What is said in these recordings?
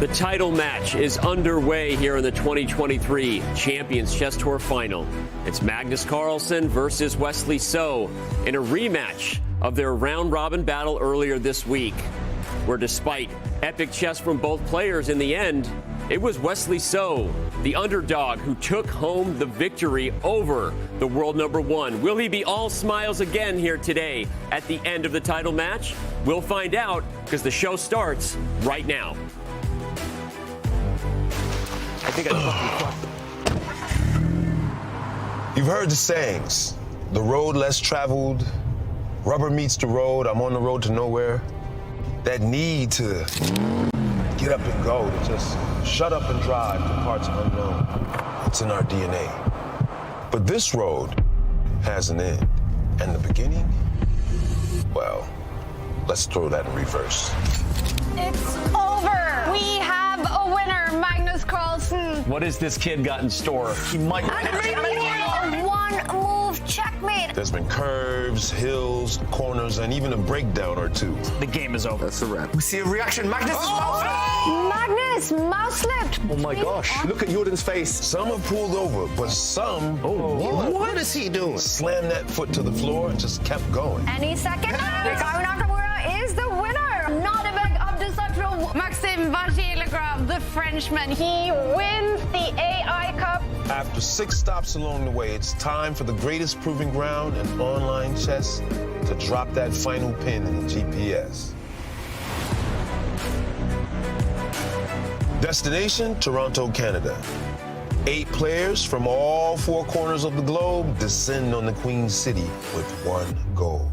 The title match is underway here in the 2023 Champions Chess Tour Final. It's Magnus Carlsen versus Wesley So in a rematch of their round-robin battle earlier this week, where despite epic chess from both players in the end, it was Wesley So, the underdog, who took home the victory over the world number one. Will he be all smiles again here today at the end of the title match? We'll find out, because the show starts right now. I think You've heard the sayings. The road less traveled, rubber meets the road, I'm on the road to nowhere. That need to get up and go, to just shut up and drive to parts unknown. It's in our DNA. But this road has an end. And the beginning? Well, let's throw that in reverse. It's over. We have a winner, Magnus Carlsen. What has this kid got in store? He might A one-move checkmate. There's been curves, hills, corners, and even a breakdown or two. The game is over. That's a wrap. We see a reaction. Magnus is Magnus mouse slipped. Oh my gosh. Look at Jordan's face. Some have pulled over, but some What is he doing? slammed that foot to the floor and just kept going. Any second now, Hikaru Nakamura is the winner. Nodirbek Abdusattorov, Maxime, Vachier-Lagrave, the Frenchman. He wins the AI Cup. After 6 stops along the way, it's time for the greatest proving ground in online chess to drop that final pin in the GPS. Destination, Toronto, Canada. 8 players from all 4 corners of the globe descend on the Queen City with one goal: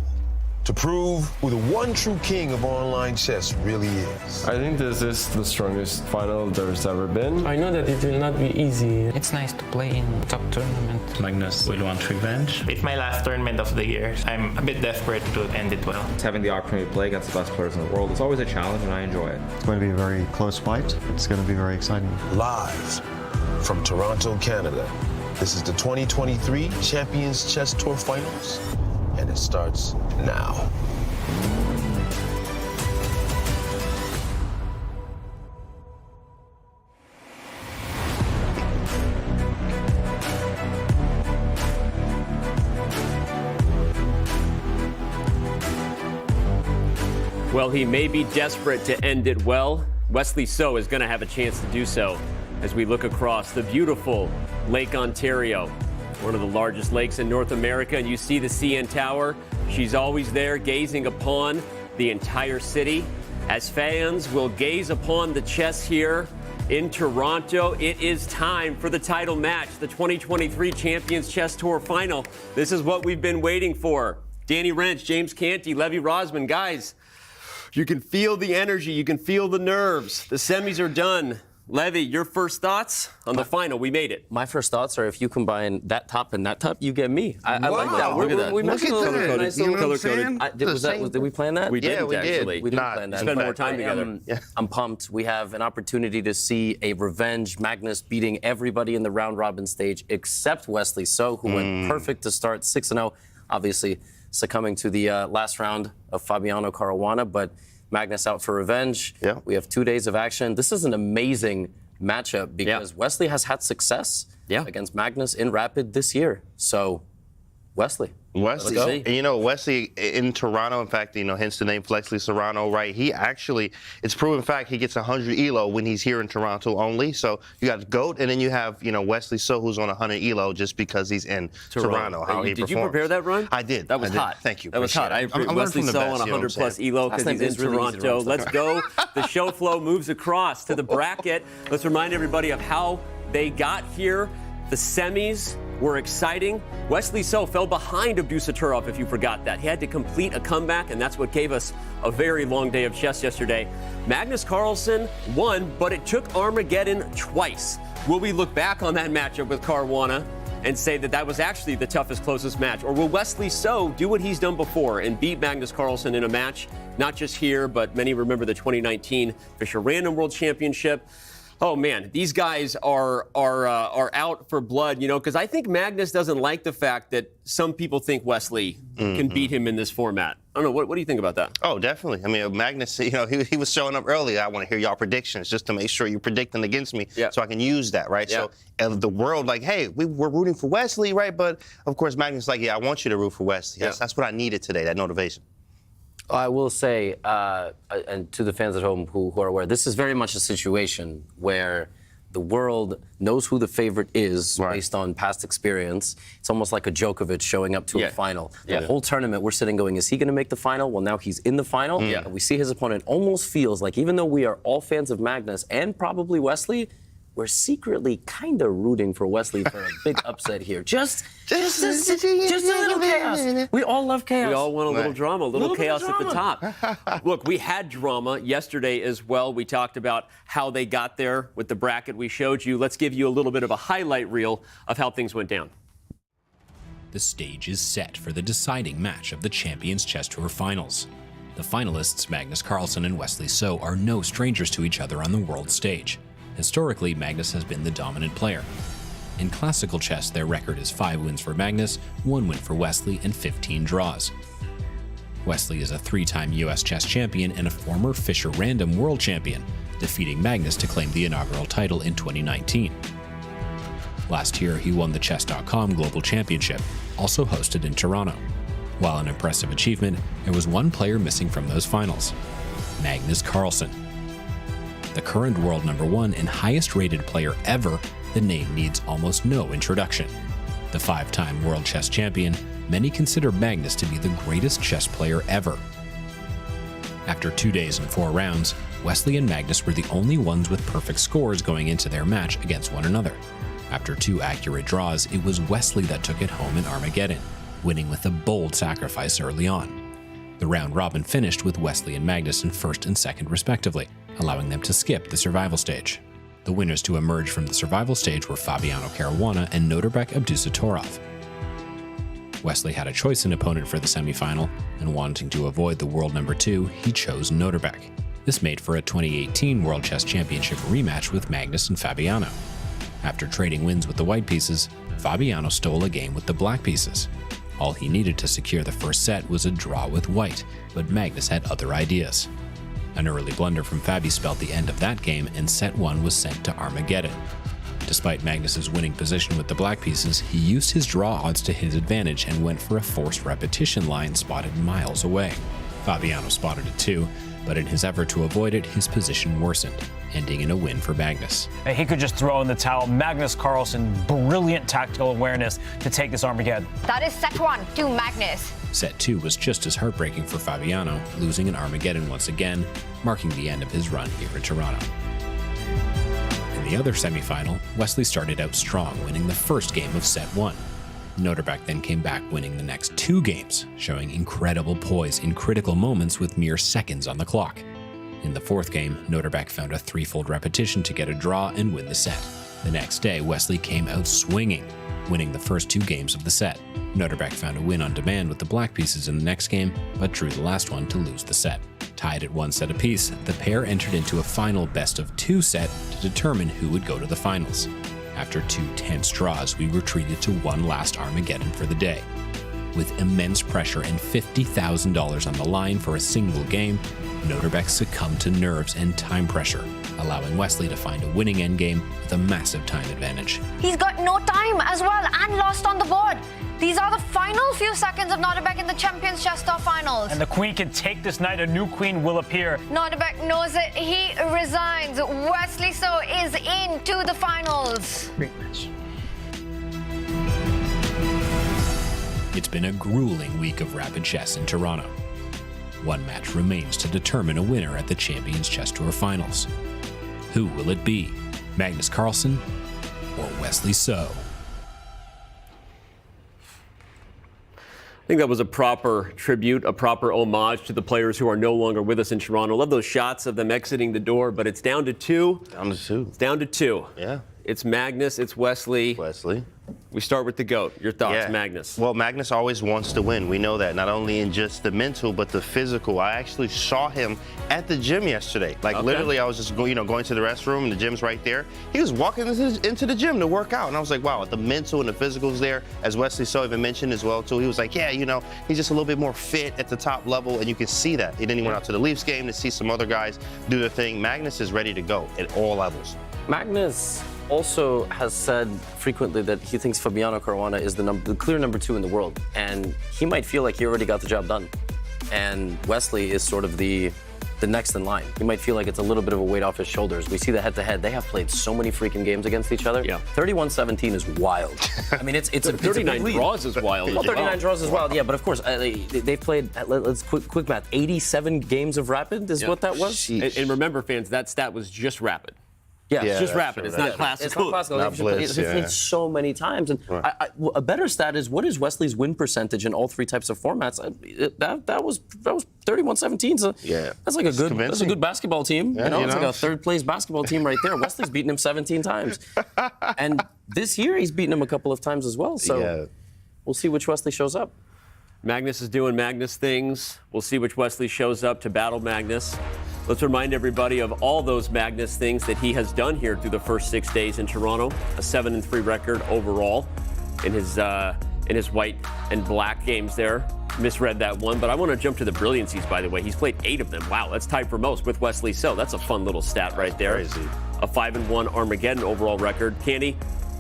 to prove who the one true king of online chess really is. I think this is the strongest final there's ever been. I know that it will not be easy. It's nice to play in top tournament. Magnus will want revenge. It's my last tournament of the year. I'm a bit desperate to end it well. Having the opportunity to play against the best players in the world is always a challenge, and I enjoy it. It's going to be a very close fight. It's going to be very exciting. Live from Toronto, Canada, this is the 2023 Champions Chess Tour Finals, and it starts now. Well, he may be desperate to end it well. Wesley So is going to have a chance to do so as we look across the beautiful Lake Ontario, one of the largest lakes in North America, and you see the CN Tower. She's always there gazing upon the entire city. As fans will gaze upon the chess here in Toronto, it is time for the title match, the 2023 Champions Chess Tour Final. This is what we've been waiting for. Danny Wrench, James Canty, Levy Rosman. Guys, you can feel the energy. You can feel the nerves. The semis are done. Levy, your first thoughts on the final? We made it. My first thoughts are if you combine that top and that top, you get me. I like that. Look at that. We mentioned a little bit. Nice You know little what I'm saying? did we plan that? We Yeah, didn't, we did. actually. We didn't plan that. Spend more time together. I'm pumped. We have an opportunity to see a revenge. Magnus beating everybody in the round-robin stage except Wesley So, who went perfect to start 6-0. Obviously, succumbing to the last round of Fabiano Caruana, but Magnus out for revenge. Yeah. We have 2 days of action. This is an amazing matchup because Wesley has had success against Magnus in Rapid this year. So, Wesley. Wesley, and you know, Wesley in Toronto, in fact, you know, hence the name Flexley Serrano, right? He actually, it's proven fact, he gets 100 ELO when he's here in Toronto only. So you got GOAT, and then you have, you know, Wesley So, who's on 100 ELO just because he's in Toronto. How he Did you prepare that run? I did. That was hot. Thank you. That was hot. I agree. Wesley So on 100 plus ELO because he's in Toronto. Let's go. The show flow moves across to the bracket. Let's remind everybody of how they got here. The semis were exciting. Wesley So fell behind Abdusattorov, if you forgot that. He had to complete a comeback, and that's what gave us a very long day of chess yesterday. Magnus Carlsen won, but it took Armageddon twice. Will we look back on that matchup with Caruana and say that that was actually the toughest, closest match? Or will Wesley So do what he's done before and beat Magnus Carlsen in a match, not just here, but many remember the 2019 Fischer Random World Championship? Oh man, these guys are out for blood, you know, because I think Magnus doesn't like the fact that some people think Wesley can beat him in this format. I don't know. What do you think about that? Oh, definitely. I mean, Magnus, you know, he was showing up earlier. I want to hear y'all predictions just to make sure you're predicting against me so I can use that, right? Yeah. So the world, like, hey, we're rooting for Wesley, right? But, of course, Magnus like, yeah, I want you to root for Wesley. That's what I needed today, that motivation. I will say, and to the fans at home who are aware, this is very much a situation where the world knows who the favorite is based on past experience. It's almost like a Djokovic showing up to a final. The whole tournament, we're sitting going, is he going to make the final? Well, now he's in the final. And we see his opponent almost feels like, even though we are all fans of Magnus and probably Wesley, we're secretly kind of rooting for Wesley for a big upset here. Just a little chaos. We all love chaos. We all want a little drama, a little chaos at the top. Look, we had drama yesterday as well. We talked about how they got there with the bracket we showed you. Let's give you a little bit of a highlight reel of how things went down. The stage is set for the deciding match of the Champions Chess Tour Finals. The finalists, Magnus Carlsen and Wesley So, are no strangers to each other on the world stage. Historically, Magnus has been the dominant player. In classical chess, their record is 5 wins for Magnus, 1 win for Wesley, and 15 draws. Wesley is a 3-time US chess champion and a former Fischer Random world champion, defeating Magnus to claim the inaugural title in 2019. Last year, he won the Chess.com Global Championship, also hosted in Toronto. While an impressive achievement, there was one player missing from those finals: Magnus Carlsen. The current world #1 and highest rated player ever, the name needs almost no introduction. The 5-time world chess champion, many consider Magnus to be the greatest chess player ever. After 2 days and 4 rounds, Wesley and Magnus were the only ones with perfect scores going into their match against one another. After 2 accurate draws, it was Wesley that took it home in Armageddon, winning with a bold sacrifice early on. The round robin finished with Wesley and Magnus in first and second respectively, allowing them to skip the survival stage. The winners to emerge from the survival stage were Fabiano Caruana and Nodirbek Abdusattorov. Wesley had a choice in opponent for the semifinal, and wanting to avoid the world #2, he chose Nodirbek. This made for a 2018 World Chess Championship rematch with Magnus and Fabiano. After trading wins with the white pieces, Fabiano stole a game with the black pieces. All he needed to secure the first set was a draw with white, but Magnus had other ideas. An early blunder from Fabi spelled the end of that game, and set 1 was sent to Armageddon. Despite Magnus's winning position with the black pieces, he used his draw odds to his advantage and went for a forced repetition line spotted miles away. Fabiano spotted it too, but in his effort to avoid it, his position worsened, ending in a win for Magnus. He could just throw in the towel. Magnus Carlsen, brilliant tactical awareness to take this Armageddon. That is set 1 to Magnus. Set 2 was just as heartbreaking for Fabiano, losing in Armageddon once again, marking the end of his run here in Toronto. In the other semifinal, Wesley started out strong, winning the first game of set 1. Nodirbek then came back, winning the next 2 games, showing incredible poise in critical moments with mere seconds on the clock. In the 4th game, Nodirbek found a 3-fold repetition to get a draw and win the set. The next day, Wesley came out swinging, winning the first 2 games of the set. Nodirbek found a win on demand with the black pieces in the next game, but drew the last one to lose the set. Tied at 1 set apiece, the pair entered into a final best-of-2 set to determine who would go to the finals. After 2 tense draws, we retreated to one last Armageddon for the day. With immense pressure and $50,000 on the line for a single game, Nodirbek succumbed to nerves and time pressure, allowing Wesley to find a winning endgame with a massive time advantage. He's got no time as well and lost on the board. These are the final few seconds of Nodirbek in the Champions Chess Tour Finals. And the queen can take this night. A new queen will appear. Nodirbek knows it. He resigns. Wesley So is into the finals. Great match. It's been a grueling week of rapid chess in Toronto. One match remains to determine a winner at the Champions Chess Tour Finals. Who will it be? Magnus Carlsen or Wesley So? I think that was a proper tribute, a proper homage to the players who are no longer with us in Toronto. Love those shots of them exiting the door, but it's down to 2. Down to 2. It's down to 2. Yeah. It's Magnus, it's Wesley. Wesley. We start with the GOAT. Your thoughts, Yeah. Magnus? Well, Magnus always wants to win. We know that, not only in just the mental, but the physical. I actually saw him at the gym yesterday. Like, literally, I was just going to the restroom, and the gym's right there. He was walking into the gym to work out, and I was like, wow, the mental and the physical's there. As Wesley so even mentioned as well, too. He was like, yeah, he's just a little bit more fit at the top level, and you can see that. And then he went out to the Leafs game to see some other guys do their thing. Magnus is ready to go at all levels. Magnus also has said frequently that he thinks Fabiano Caruana is the clear number 2 in the world, and he might feel like he already got the job done. And Wesley is sort of the next in line. He might feel like it's a little bit of a weight off his shoulders. We see the head-to-head. They have played so many freaking games against each other. Yeah. 31-17 is wild. I mean, it's a 39 lead. draws is wild. Well, 39 draws is wild. Yeah, but of course they've played. Let's quick math. 87 games of rapid is what that was. And remember, fans, that stat was just rapid. Yeah, it's just rapid. It's not classical. It's not classical. Not blitz, They've played so many times. And a better stat is, what is Wesley's win percentage in all 3 types of formats? That was 31-17. So that's like that's a good basketball team. Yeah, it's like a third-place basketball team right there. Wesley's beaten him 17 times, and this year he's beaten him a couple of times as well. So we'll see which Wesley shows up. Magnus is doing Magnus things. We'll see which Wesley shows up to battle Magnus. Let's remind everybody of all those Magnus things that he has done here through the first 6 days in Toronto. A 7-3 record overall in his white and black games there. Misread that one, but I want to jump to the brilliancies, by the way. He's played 8 of them. Wow, that's tied for most with Wesley So. That's a fun little stat right there. Crazy. A 5-1 Armageddon overall record. Candy,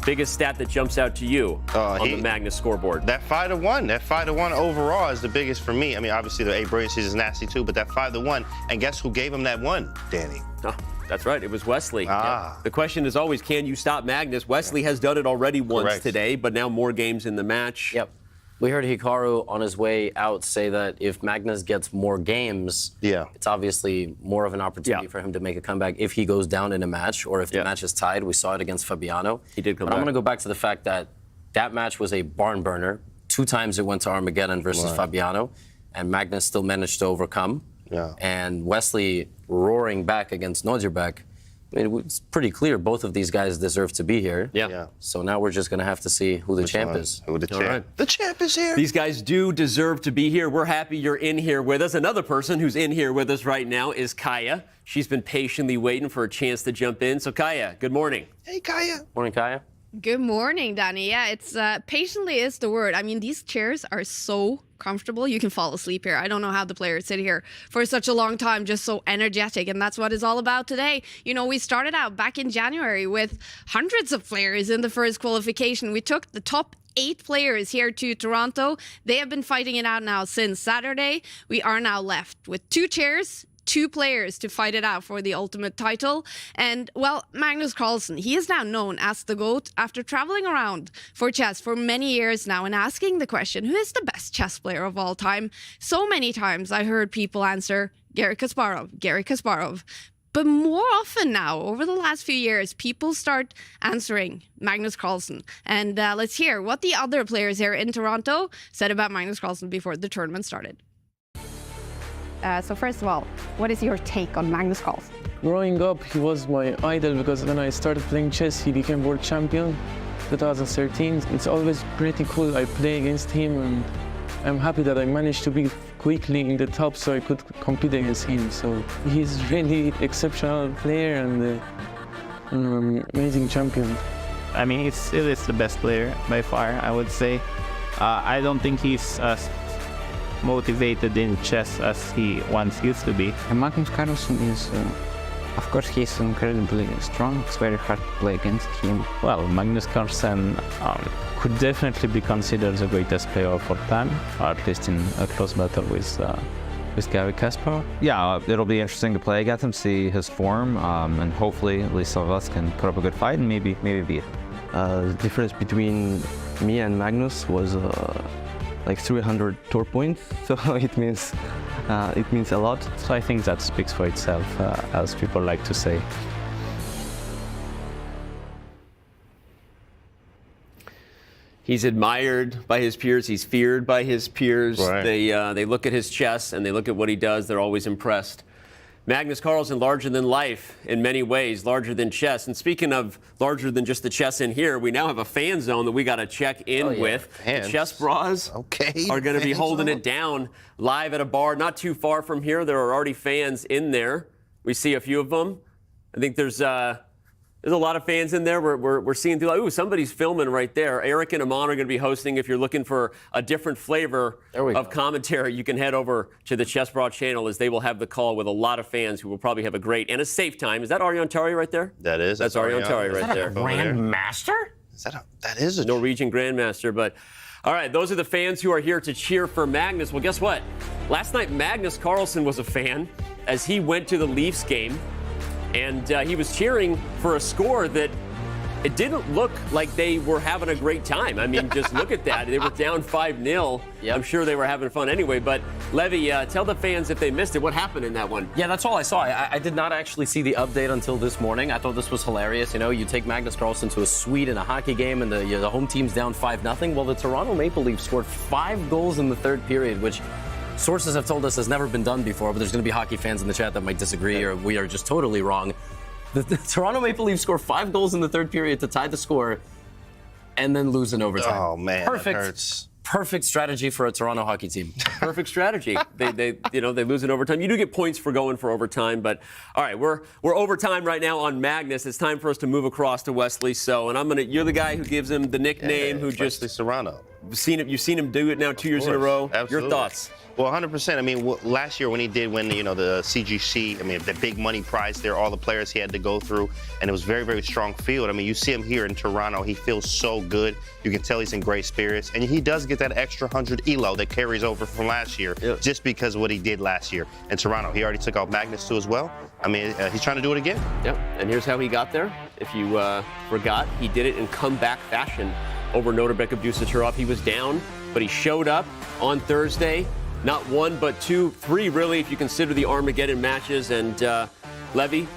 biggest stat that jumps out to you on the Magnus scoreboard? That 5-1. That 5-1 overall is the biggest for me. I mean, obviously the 8 brilliancies is nasty too, but that 5-1. And guess who gave him that one, Danny? Oh, that's right. It was Wesley. Yeah. The question is always, can you stop Magnus? Wesley has done it already once today, but now more games in the match. Yep. We heard Hikaru on his way out say that if Magnus gets more games, it's obviously more of an opportunity for him to make a comeback if he goes down in a match or if the match is tied. We saw it against Fabiano. He did come back. I'm going to go back to the fact that that match was a barn burner. 2 times it went to Armageddon versus Fabiano, and Magnus still managed to overcome. Yeah. And Wesley roaring back against Nodirbek. I mean, it's pretty clear both of these guys deserve to be here. Yeah. So now we're just going to have to see who the champ is. Who the champ? Right. The champ is here. These guys do deserve to be here. We're happy you're in here with us. Another person who's in here with us right now is Kaya. She's been patiently waiting for a chance to jump in. So, Kaya, good morning. Hey, Kaya. Morning, Kaya. Good morning, Danny. Yeah, it's patiently is the word. I mean, these chairs are so comfortable. You can fall asleep here. I don't know how the players sit here for such a long time, just so energetic. And that's what it's all about today. You know, we started out back in January with hundreds of players in the first qualification. We took the top 8 players here to Toronto. They have been fighting it out now since Saturday. We are now left with 2 chairs, 2 players to fight it out for the ultimate title. And, well, Magnus Carlsen, he is now known as the GOAT after traveling around for chess for many years now and asking the question, who is the best chess player of all time? So many times I heard people answer, Garry Kasparov. But more often now, over the last few years, people start answering Magnus Carlsen. And let's hear what the other players here in Toronto said about Magnus Carlsen before the tournament started. So first of all, what is your take on Magnus Carlsen? Growing up, he was my idol because when I started playing chess, he became world champion 2013. It's always pretty cool. I play against him, and I'm happy that I managed to be quickly in the top so I could compete against him. So he's really exceptional player and an amazing champion. I mean, it is the best player by far, I would say. I don't think he's as motivated in chess as he once used to be. And Magnus Carlsen is, of course, he's incredibly strong. It's very hard to play against him. Well, Magnus Carlsen could definitely be considered the greatest player of all time, or at least in a close battle with Garry Kasparov. Yeah, it'll be interesting to play against him, see his form, and hopefully at least some of us can put up a good fight and maybe beat it. The difference between me and Magnus was like 300 tour points, so it means a lot. So I think that speaks for itself, as people like to say. He's admired by his peers. He's feared by his peers. Right. They look at his chess and they look at what he does. They're always impressed. Magnus Carlsen, larger than life in many ways, larger than chess. And speaking of larger than just the chess in here, we now have a fan zone that we got to check in with. Fans. The chess bras are going to be holding it down live at a bar not too far from here. There are already fans in there. We see a few of them. I think there's a lot of fans in there. We're seeing through. Ooh, somebody's filming right there. Eric and Amon are going to be hosting. If you're looking for a different flavor of commentary, you can head over to the Chess Broad channel, as they will have the call with a lot of fans who will probably have a great and a safe time. Is that Ariane Tari right there? That is. That's Ariane Tari right there. Grandmaster? That is a Norwegian Grandmaster. But all right, those are the fans who are here to cheer for Magnus. Well, guess what? Last night, Magnus Carlsen was a fan as he went to the Leafs game. And he was cheering for a score that it didn't look like they were having a great time. I mean, just look at that. They were down 5-0. Yep. I'm sure they were having fun anyway. But, Levy, tell the fans if they missed it, what happened in that one? Yeah, that's all I saw. I did not actually see the update until this morning. I thought this was hilarious. You know, you take Magnus Carlsen to a suite in a hockey game, and the home team's down 5-0. Well, the Toronto Maple Leafs scored 5 goals in the third period, which sources have told us has never been done before, but there's going to be hockey fans in the chat that might disagree, or we are just totally wrong. The Toronto Maple Leafs score 5 goals in the third period to tie the score and then lose in overtime. Oh, man, that hurts. Perfect strategy for a Toronto hockey team. Perfect strategy. They lose in overtime. You do get points for going for overtime, but all right, we're overtime right now on Magnus. It's time for us to move across to Wesley So, and you're the guy who gives him the nickname, who just Serrano. You've seen him do it now 2 years in a row. Absolutely. Your thoughts? Well, 100%. I mean, last year when he did win, the CGC, I mean, the big money prize there, all the players he had to go through, and it was very, very strong field. I mean, you see him here in Toronto. He feels so good. You can tell he's in great spirits, and he does get that extra 100 elo that carries over from last year, just because of what he did last year in Toronto. He already took out Magnus too as well. I mean, he's trying to do it again. Yep. And here's how he got there. If you forgot, he did it in comeback fashion over Nodirbek Abdusattorov. He was down, but he showed up on Thursday. Not one, but 2, 3, really, if you consider the Armageddon matches. And Levy,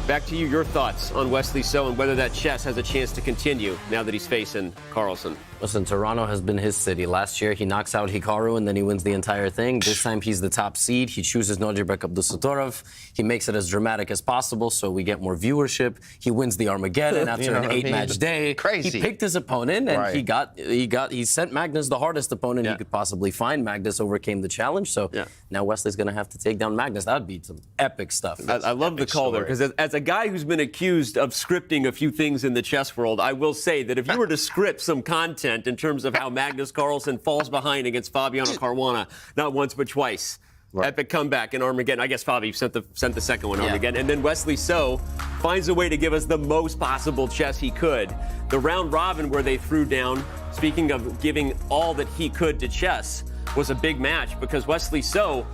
back to you. Your thoughts on Wesley So and whether that chess has a chance to continue now that he's facing Carlsen. Listen, Toronto has been his city. Last year, he knocks out Hikaru, and then he wins the entire thing. This time, he's the top seed. He chooses Nodirbek Abdusattorov. He makes it as dramatic as possible, so we get more viewership. He wins the Armageddon after an 8-match day. Crazy. He picked his opponent, and he sent Magnus the hardest opponent he could possibly find. Magnus overcame the challenge, so now Wesley's going to have to take down Magnus. That would be some epic stuff. I love the call there, because as a guy who's been accused of scripting a few things in the chess world, I will say that if you were to script some content in terms of how Magnus Carlsen falls behind against Fabiano Caruana, not once but twice. Right. Epic comeback in Armageddon. I guess Fabi sent the second one Armageddon. And then Wesley So finds a way to give us the most possible chess he could. The round robin where they threw down, speaking of giving all that he could to chess, was a big match because Wesley So,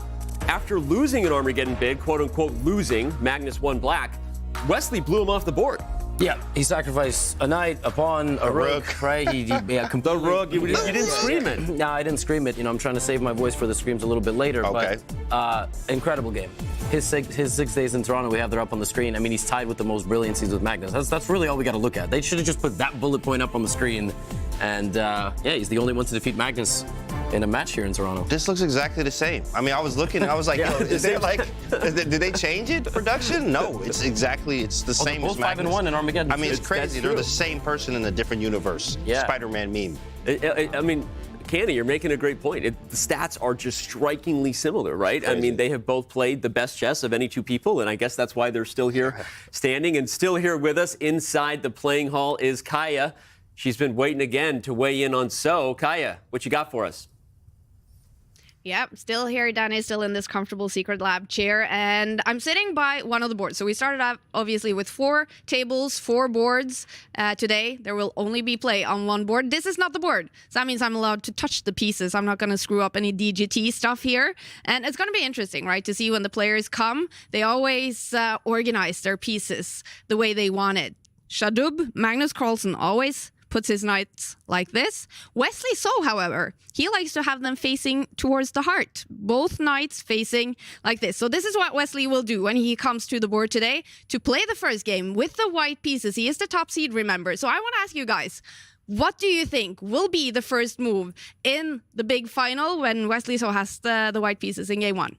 after losing an Armageddon bid, quote unquote losing, Magnus won black, Wesley blew him off the board. Yeah, he sacrificed a knight, a pawn, a rook, right? Completely, the rook, you didn't scream it. No, I didn't scream it. You know, I'm trying to save my voice for the screams a little bit later. Okay. But incredible game. His 6 days in Toronto, we have there up on the screen. I mean, he's tied with the most brilliancies with Magnus. That's really all we got to look at. They should have just put that bullet point up on the screen. And he's the only one to defeat Magnus in a match here in Toronto. This looks exactly the same. I mean, I was looking, I was like, is there did they change it, production? No, it's the same as Magnus. Both 5-1 in Armageddon. I mean, it's crazy. They're the same person in a different universe. Yeah. Spider-Man meme. I mean, Canny, you're making a great point. The stats are just strikingly similar, right? Crazy. I mean, they have both played the best chess of any two people, and I guess that's why they're still here standing. And still here with us inside the playing hall is Kaya. She's been waiting again to weigh in on So. Kaya, what you got for us? Yep, still here. Danny is still in this comfortable secret lab chair, and I'm sitting by one of the boards. So we started out, obviously, with 4 tables, 4 boards. Today, there will only be play on one board. This is not the board, so that means I'm allowed to touch the pieces. I'm not going to screw up any DGT stuff here. And it's going to be interesting, right, to see when the players come. They always organize their pieces the way they want it. Shadub, Magnus Carlsen, always puts his knights like this. Wesley So, however, he likes to have them facing towards the heart. Both knights facing like this. So this is what Wesley will do when he comes to the board today to play the first game with the white pieces. He is the top seed, remember. So I want to ask you guys, what do you think will be the first move in the big final when Wesley So has the white pieces in game 1?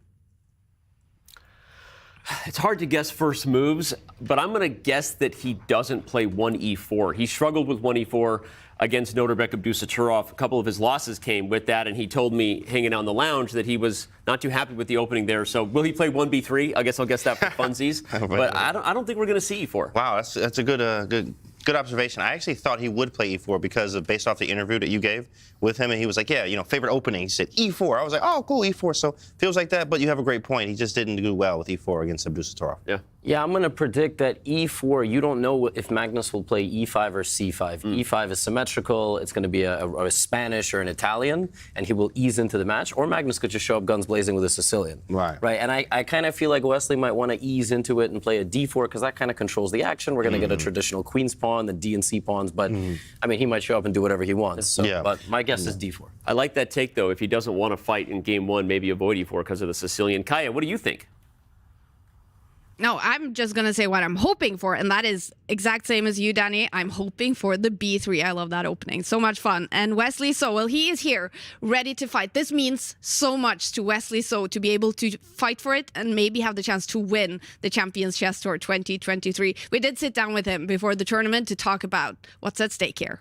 It's hard to guess first moves, but I'm going to guess that he doesn't play 1e4. He struggled with 1e4 against Nodirbek Abdusattorov. A couple of his losses came with that, and he told me hanging out in the lounge that he was not too happy with the opening there. So will he play 1b3? I guess I'll guess that for funsies. But I don't think we're going to see e4. Wow, that's a good observation. I actually thought he would play e4 because of based off the interview that you gave with him, and he was like, yeah, favorite opening. He said e4. I was like, oh, cool, e4. So feels like that, but you have a great point. He just didn't do well with e4 against Abdusattorov. Yeah, I'm going to predict that e4, you don't know if Magnus will play e5 or c5. E5 is symmetrical. It's going to be a Spanish or an Italian, and he will ease into the match. Or Magnus could just show up guns blazing with a Sicilian. Right. And I kind of feel like Wesley might want to ease into it and play a d4 because that kind of controls the action. We're going to get a traditional queen's pawn, the d and c pawns. But, I mean, he might show up and do whatever he wants. So, but my guess is d4. I like that take, though. If he doesn't want to fight in game one, maybe avoid e4 because of the Sicilian. Kaya, what do you think? No, I'm just going to say what I'm hoping for, and that is exact same as you, Danny. I'm hoping for the b3. I love that opening. So much fun. And Wesley So, well, he is here, ready to fight. This means so much to Wesley So to be able to fight for it and maybe have the chance to win the Champions Chess Tour 2023. We did sit down with him before the tournament to talk about what's at stake here.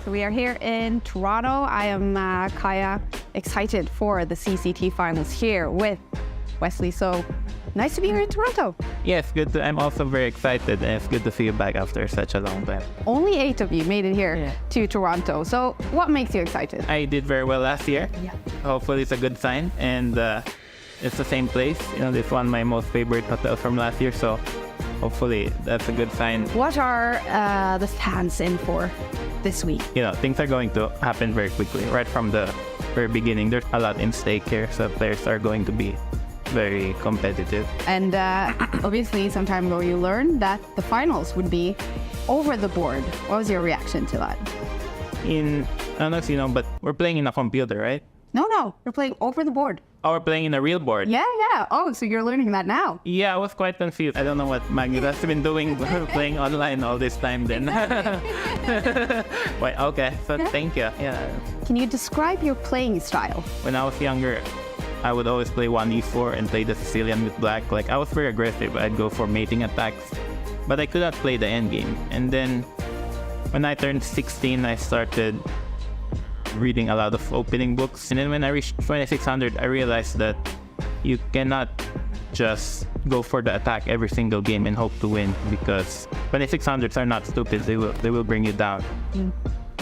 So we are here in Toronto. I am Kaya, excited for the CCT Finals here with Wesley So. Nice to be here in Toronto. Yes, good. I'm also very excited, and it's good to see you back after such a long time. Only 8 of you made it here to Toronto. So what makes you excited? I did very well last year. Yeah. Hopefully it's a good sign, and it's the same place. This one my most favorite hotel from last year, so hopefully that's a good sign. What are the fans in for this week? Things are going to happen very quickly. Right from the very beginning, there's a lot in stake here, so players are going to be very competitive. And obviously, some time ago, you learned that the finals would be over the board. What was your reaction to that? I don't know if you know, but we're playing in a computer, right? No, you're playing over the board. Oh, we're playing in a real board. Yeah. Oh, so you're learning that now. Yeah, I was quite confused. I don't know what Magnus has been doing, playing online all this time then. Wait, okay, so thank you. Yeah. Can you describe your playing style? When I was younger, I would always play 1e4 and play the Sicilian with black. Like, I was very aggressive. I'd go for mating attacks, but I could not play the endgame. And then when I turned 16, I started reading a lot of opening books. And then when I reached 2600, I realized that you cannot just go for the attack every single game and hope to win, because 2600s are not stupid. They will bring you down.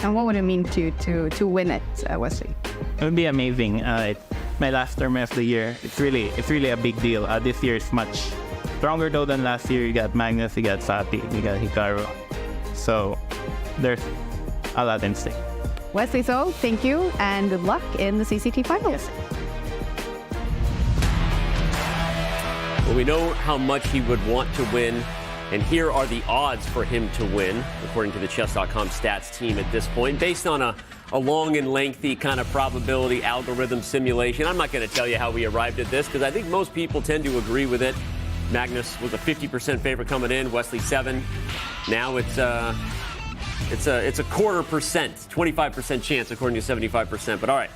And what would it mean to win it, Wesley? It would be amazing. It's my last tournament of the year. It's really a big deal. This year is much stronger though than last year. You got Magnus, you got Sati, you got Hikaru. So there's a lot in stake. Wesley So, thank you and good luck in the CCT Finals. Well, we know how much he would want to win, and here are the odds for him to win, according to the Chess.com stats team at this point, based on a long and lengthy kind of probability algorithm simulation. I'm not going to tell you how we arrived at this, because I think most people tend to agree with it. Magnus was a 50% favorite coming in, Wesley 7. Now it's a 0.25%, 25% chance according to 75%. But all right,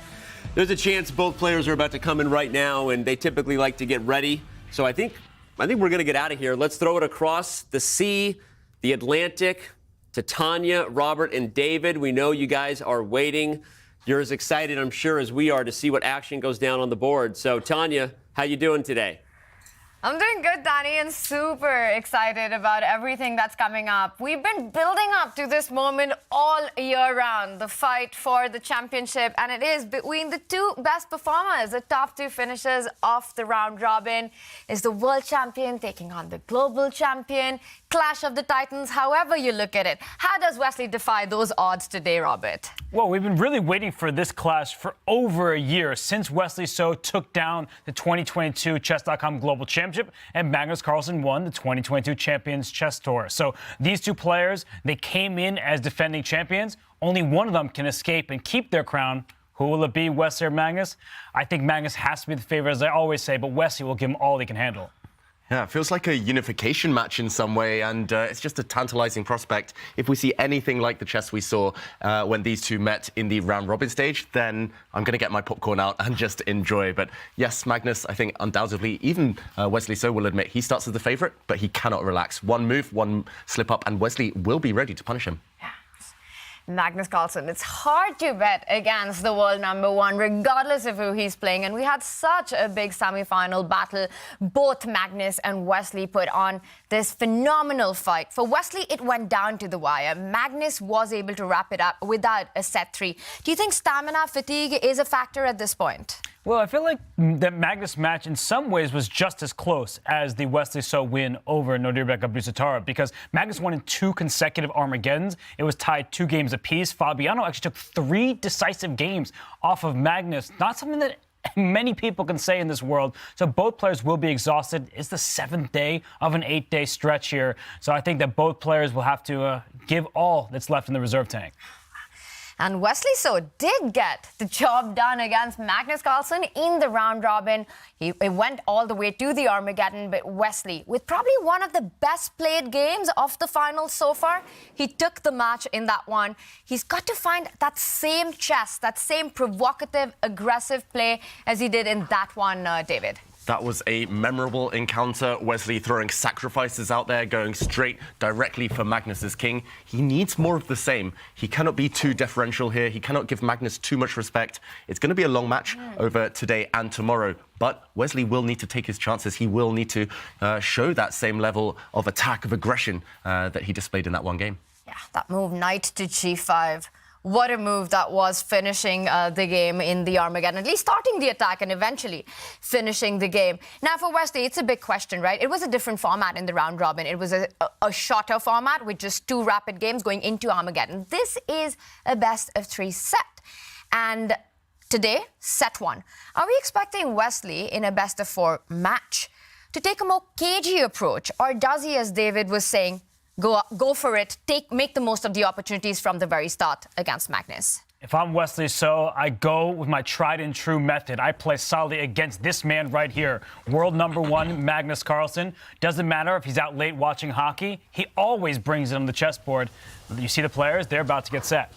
there's a chance both players are about to come in right now, and they typically like to get ready. So I think we're going to get out of here. Let's throw it across the sea, the Atlantic, to Tanya, Robert, and David. We know you guys are waiting. You're as excited, I'm sure, as we are to see what action goes down on the board. So, Tanya, how you doing today? I'm doing good, Danny, and super excited about everything that's coming up. We've been building up to this moment all year round, the fight for the championship, and it is between the two best performers. The top two finishers of the round robin is the world champion taking on the global champion. Clash of the Titans, however you look at it. How does Wesley defy those odds today, Robert? Well, we've been really waiting for this clash for over a year since Wesley So took down the 2022 Chess.com Global Championship and Magnus Carlsen won the 2022 Champions Chess Tour. So these two players, they came in as defending champions. Only one of them can escape and keep their crown. Who will it be, Wesley or Magnus? I think Magnus has to be the favorite, as I always say, but Wesley will give him all he can handle. Yeah, it feels like a unification match in some way, and it's just a tantalizing prospect. If we see anything like the chess we saw when these two met in the round-robin stage, then I'm going to get my popcorn out and just enjoy. But yes, Magnus, I think undoubtedly, even Wesley So will admit, he starts as the favourite, but he cannot relax. One move, one slip-up, and Wesley will be ready to punish him. Magnus Carlsen, it's hard to bet against the world #1, regardless of who he's playing. And we had such a big semi-final battle. Both Magnus and Wesley put on this phenomenal fight. For Wesley, it went down to the wire. Magnus was able to wrap it up without a set 3. Do you think stamina fatigue is a factor at this point? Well, I feel like the Magnus match in some ways was just as close as the Wesley So win over Nodirbek Abdusattorov, because Magnus won in 2 consecutive Armageddons. It was tied 2 games apiece. Fabiano actually took 3 decisive games off of Magnus. Not something that many people can say in this world. So both players will be exhausted. It's the 7th day of an 8-day stretch here. So I think that both players will have to give all that's left in the reserve tank. And Wesley So did get the job done against Magnus Carlsen in the round robin. It went all the way to the Armageddon, but Wesley, with probably one of the best played games of the finals so far, he took the match in that one. He's got to find that same chess, that same provocative, aggressive play as he did in that one, David. That was a memorable encounter. Wesley throwing sacrifices out there, going straight directly for Magnus's king. He needs more of the same. He cannot be too deferential here. He cannot give Magnus too much respect. It's going to be a long match over today and tomorrow. But Wesley will need to take his chances. He will need to show that same level of attack, of aggression that he displayed in that one game. Yeah, that move, knight to g5. What a move that was, finishing the game in the Armageddon, at least starting the attack and eventually finishing the game. Now, for Wesley, it's a big question, right? It was a different format in the round robin. It was a shorter format with just 2 rapid games going into Armageddon. This is a best-of-3 set. And today, set 1. Are we expecting Wesley in a best-of-4 match to take a more cagey approach? Or does he, as David was saying, go for it, make the most of the opportunities from the very start against Magnus? If I'm Wesley So, I go with my tried and true method. I play solidly against this man right here, world #1, Magnus Carlsen. Doesn't matter if he's out late watching hockey, he always brings it on the chessboard. You see the players, they're about to get set.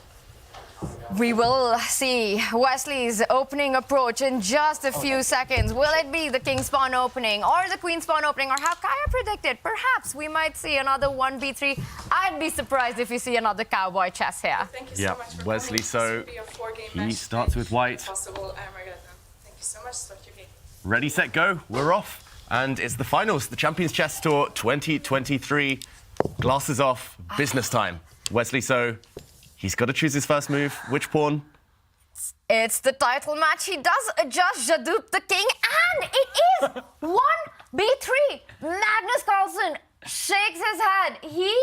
We will see Wesley's opening approach in just a few seconds. Will it be the King's Pawn opening or the Queen's Pawn opening, or how Kaya predicted? Perhaps we might see another 1b3. I'd be surprised if you see another cowboy chess here. Thank you so much for Wesley So, he starts with white. Thank you so much. Start your game. Ready, set, go. We're off. And it's the finals, the Champions Chess Tour 2023. Glasses off, business time. Wesley So, he's got to choose his first move. Which pawn? It's the title match. He does adjust Jadup the king, and it is 1b3. Magnus Carlsen shakes his head. He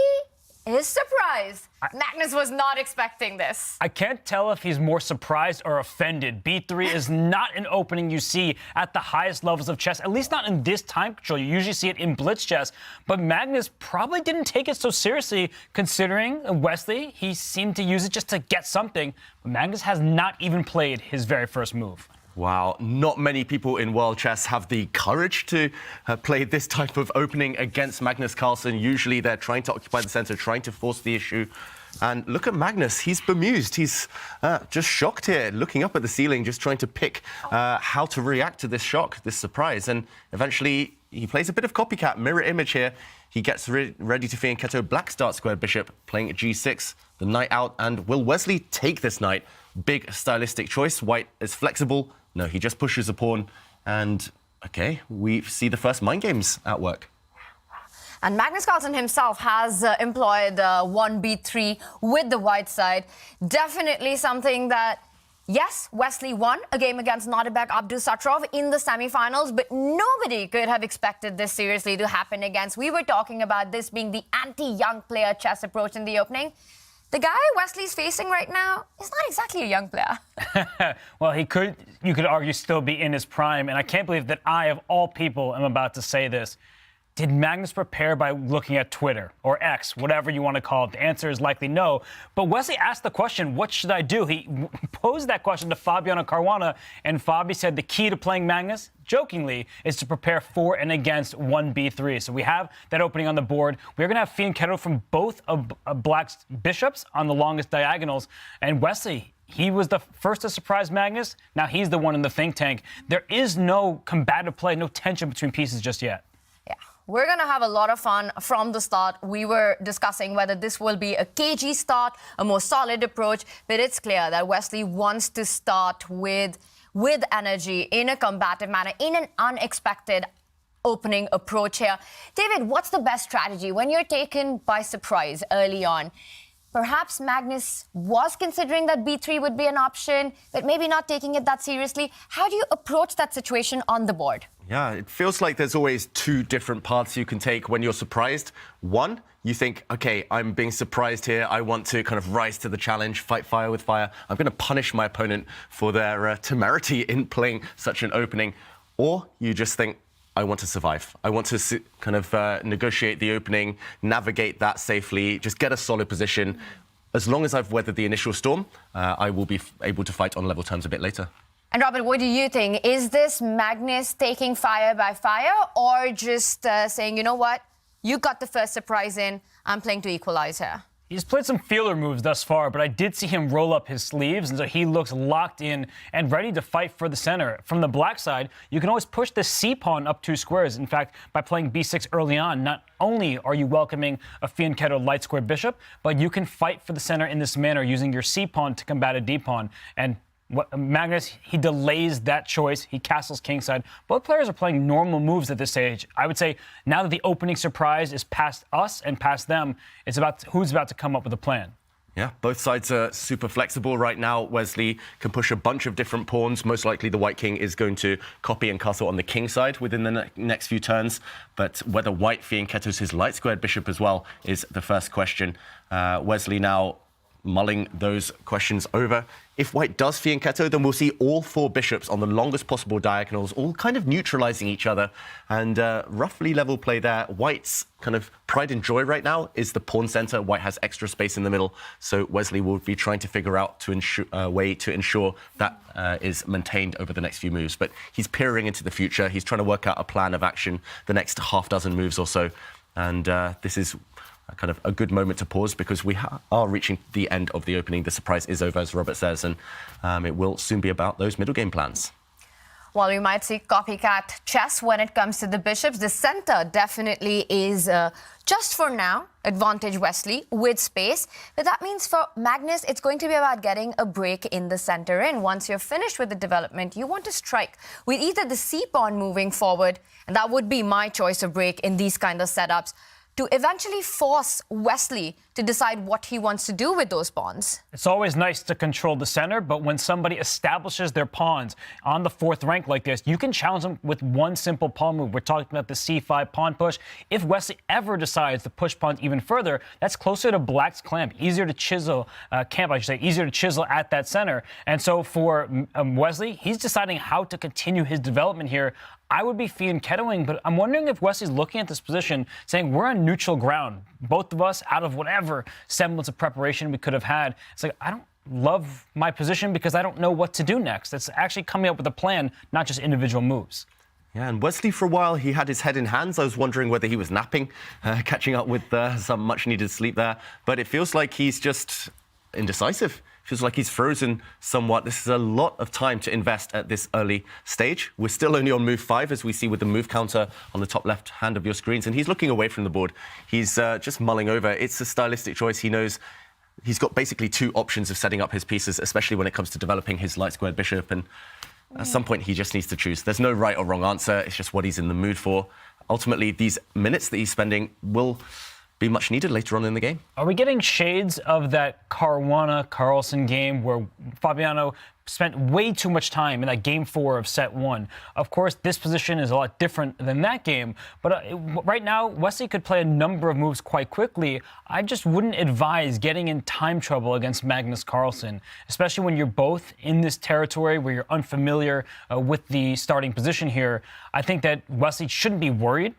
is surprised. Magnus was not expecting this. I can't tell if he's more surprised or offended. B3 is not an opening you see at the highest levels of chess, at least not in this time control. You usually see it in blitz chess. But Magnus probably didn't take it so seriously, considering Wesley, he seemed to use it just to get something. But Magnus has not even played his very first move. Wow, not many people in world chess have the courage to play this type of opening against Magnus Carlsen. Usually they're trying to occupy the center, trying to force the issue. And look at Magnus, he's bemused. He's just shocked here, looking up at the ceiling, just trying to pick how to react to this shock, this surprise. And eventually he plays a bit of copycat, mirror image here. He gets ready to fianchetto black start square bishop, playing at g6, the knight out. And will Wesley take this knight? Big stylistic choice. White is flexible. No, he just pushes a pawn. And, okay, we see the first mind games at work. And Magnus Carlsen himself has employed 1b3 with the white side. Definitely something that, yes, Wesley won a game against Nodirbek Abdusattorov in the semifinals, but nobody could have expected this seriously to happen against. We were talking about this being the anti-young player chess approach in the opening. The guy Wesley's facing right now is not exactly a young player. Well, you could argue, still be in his prime. And I can't believe that I, of all people, am about to say this. Did Magnus prepare by looking at Twitter or X, whatever you want to call it? The answer is likely no. But Wesley asked the question, what should I do? He posed that question to Fabiano Caruana, and Fabi said the key to playing Magnus, jokingly, is to prepare for and against 1b3. So we have that opening on the board. We're going to have Fianchetto from both of Black's bishops on the longest diagonals. And Wesley, he was the first to surprise Magnus. Now he's the one in the think tank. There is no combative play, no tension between pieces just yet. We're going to have a lot of fun from the start. We were discussing whether this will be a cagey start, a more solid approach, but it's clear that Wesley wants to start with energy, in a combative manner, in an unexpected opening approach here. David, what's the best strategy when you're taken by surprise early on? Perhaps Magnus was considering that b3 would be an option, but maybe not taking it that seriously. How do you approach that situation on the board? Yeah, it feels like there's always two different paths you can take when you're surprised. One, you think, okay, I'm being surprised here. I want to kind of rise to the challenge, fight fire with fire. I'm going to punish my opponent for their temerity in playing such an opening. Or you just think, I want to survive. I want to kind of negotiate the opening, navigate that safely, just get a solid position. As long as I've weathered the initial storm, I will be able to fight on level terms a bit later. And Robert, what do you think? Is this Magnus taking fire by fire, or just saying, you know what, you got the first surprise in, I'm playing to equalize here? He's played some feeler moves thus far, but I did see him roll up his sleeves, and so he looks locked in and ready to fight for the center. From the black side, you can always push the c-pawn up 2 squares. In fact, by playing b6 early on, not only are you welcoming a Fianchetto light square bishop, but you can fight for the center in this manner using your c-pawn to combat a d-pawn. And Magnus, he delays that choice. He castles kingside. Both players are playing normal moves at this stage. I would say now that the opening surprise is past us and past them, it's about who's about to come up with a plan. Yeah, both sides are super flexible right now. Wesley can push a bunch of different pawns. Most likely the white king is going to copy and castle on the king side within the next few turns. But whether white Fianchettos his light squared bishop as well is the first question. Wesley now mulling those questions over. If white does Fianchetto, then we'll see all 4 bishops on the longest possible diagonals, all kind of neutralizing each other, and roughly level play there. White's kind of pride and joy right now is the pawn center. White has extra space in the middle, so Wesley will be trying to figure out a way to ensure that is maintained over the next few moves. But he's peering into the future. He's trying to work out a plan of action, the next half dozen moves or so, and this is kind of a good moment to pause because we are reaching the end of the opening. The surprise is over, as Robert says, and it will soon be about those middle game plans. While we might see copycat chess when it comes to the bishops, the center definitely is, just for now, advantage Wesley with space. But that means for Magnus, it's going to be about getting a break in the center. And once you're finished with the development, you want to strike with either the c-pawn moving forward, and that would be my choice of break in these kind of setups, to eventually force Wesley to decide what he wants to do with those pawns. It's always nice to control the center, but when somebody establishes their pawns on the 4th rank like this, you can challenge them with one simple pawn move. We're talking about the c5 pawn push. If Wesley ever decides to push pawns even further, that's closer to Black's clamp, easier to chisel, easier to chisel at that center. And so for Wesley, he's deciding how to continue his development here. I would be Fianchettoing, but I'm wondering if Wesley's looking at this position, saying we're on neutral ground, both of us out of whatever semblance of preparation we could have had. It's like, I don't love my position because I don't know what to do next. It's actually coming up with a plan, not just individual moves. Yeah, and Wesley, for a while, he had his head in hands. I was wondering whether he was napping, catching up with some much-needed sleep there. But it feels like he's just indecisive. Feels like he's frozen somewhat. This is a lot of time to invest at this early stage. We're still only on move 5, as we see with the move counter on the top left hand of your screens, and he's looking away from the board. He's just mulling over. It's a stylistic choice. He knows he's got basically 2 options of setting up his pieces, especially when it comes to developing his light squared bishop, and at some point he just needs to choose. There's no right or wrong answer. It's just what he's in the mood for. Ultimately, these minutes that he's spending will be much needed later on in the game. Are we getting shades of that Caruana-Carlsen game where Fabiano spent way too much time in that game 4 of set 1. Of course, this position is a lot different than that game, but right now, Wesley could play a number of moves quite quickly. I just wouldn't advise getting in time trouble against Magnus Carlsen, especially when you're both in this territory where you're unfamiliar with the starting position here. I think that Wesley shouldn't be worried.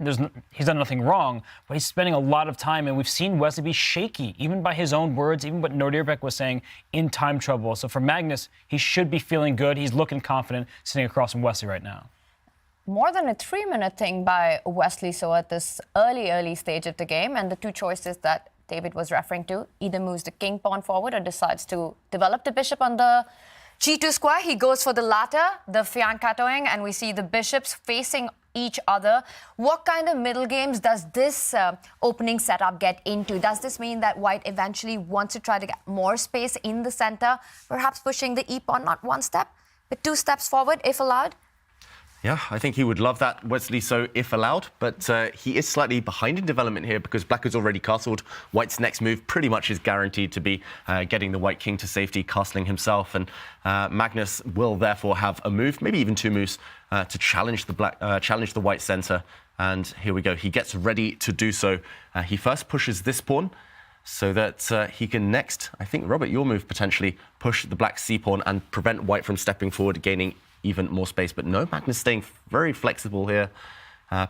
He's done nothing wrong, but he's spending a lot of time, and we've seen Wesley be shaky, even by his own words, even what Nodirbek was saying, in time trouble. So for Magnus, he should be feeling good. He's looking confident sitting across from Wesley right now. More than a 3-minute thing by Wesley So at this early stage of the game, and the two choices that David was referring to, either moves the king pawn forward or decides to develop the bishop on the G2 square. He goes for the latter, the fiancatoing, and we see the bishops facing each other. What kind of middle games does this opening setup get into? Does this mean that White eventually wants to try to get more space in the center, perhaps pushing the e-pawn not 1 step, but 2 steps forward if allowed? Yeah, I think he would love that, Wesley So, if allowed. But he is slightly behind in development here because Black has already castled. White's next move pretty much is guaranteed to be getting the White king to safety, castling himself. And Magnus will therefore have a move, maybe even 2 moves, to challenge the White center. And here we go. He gets ready to do so. He first pushes this pawn so that he can next, I think, Robert, your move potentially, push the Black c-pawn and prevent White from stepping forward, gaining even more space. But no, Magnus staying very flexible here.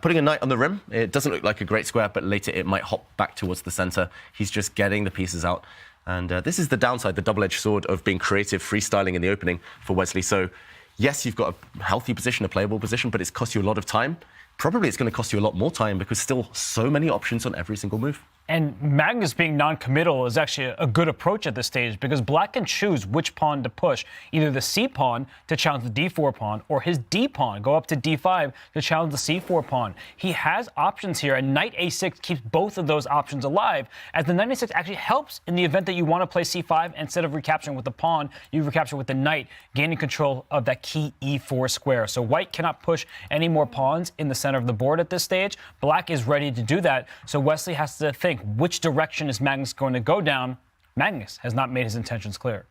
Putting a knight on the rim. It doesn't look like a great square, but later it might hop back towards the center. He's just getting the pieces out. And this is the downside, the double-edged sword of being creative, freestyling in the opening for Wesley. So yes, you've got a healthy position, a playable position, but it's cost you a lot of time. Probably it's going to cost you a lot more time because still so many options on every single move. And Magnus being non-committal is actually a good approach at this stage because Black can choose which pawn to push, either the c-pawn to challenge the d4 pawn or his d-pawn, go up to d5 to challenge the c4 pawn. He has options here, and knight a6 keeps both of those options alive, as the knight a6 actually helps in the event that you want to play c5. Instead of recapturing with the pawn, you recapture with the knight, gaining control of that key e4 square. So White cannot push any more pawns in the center of the board at this stage. Black is ready to do that, so Wesley has to think, which direction is Magnus going to go down? Magnus has not made his intentions clear.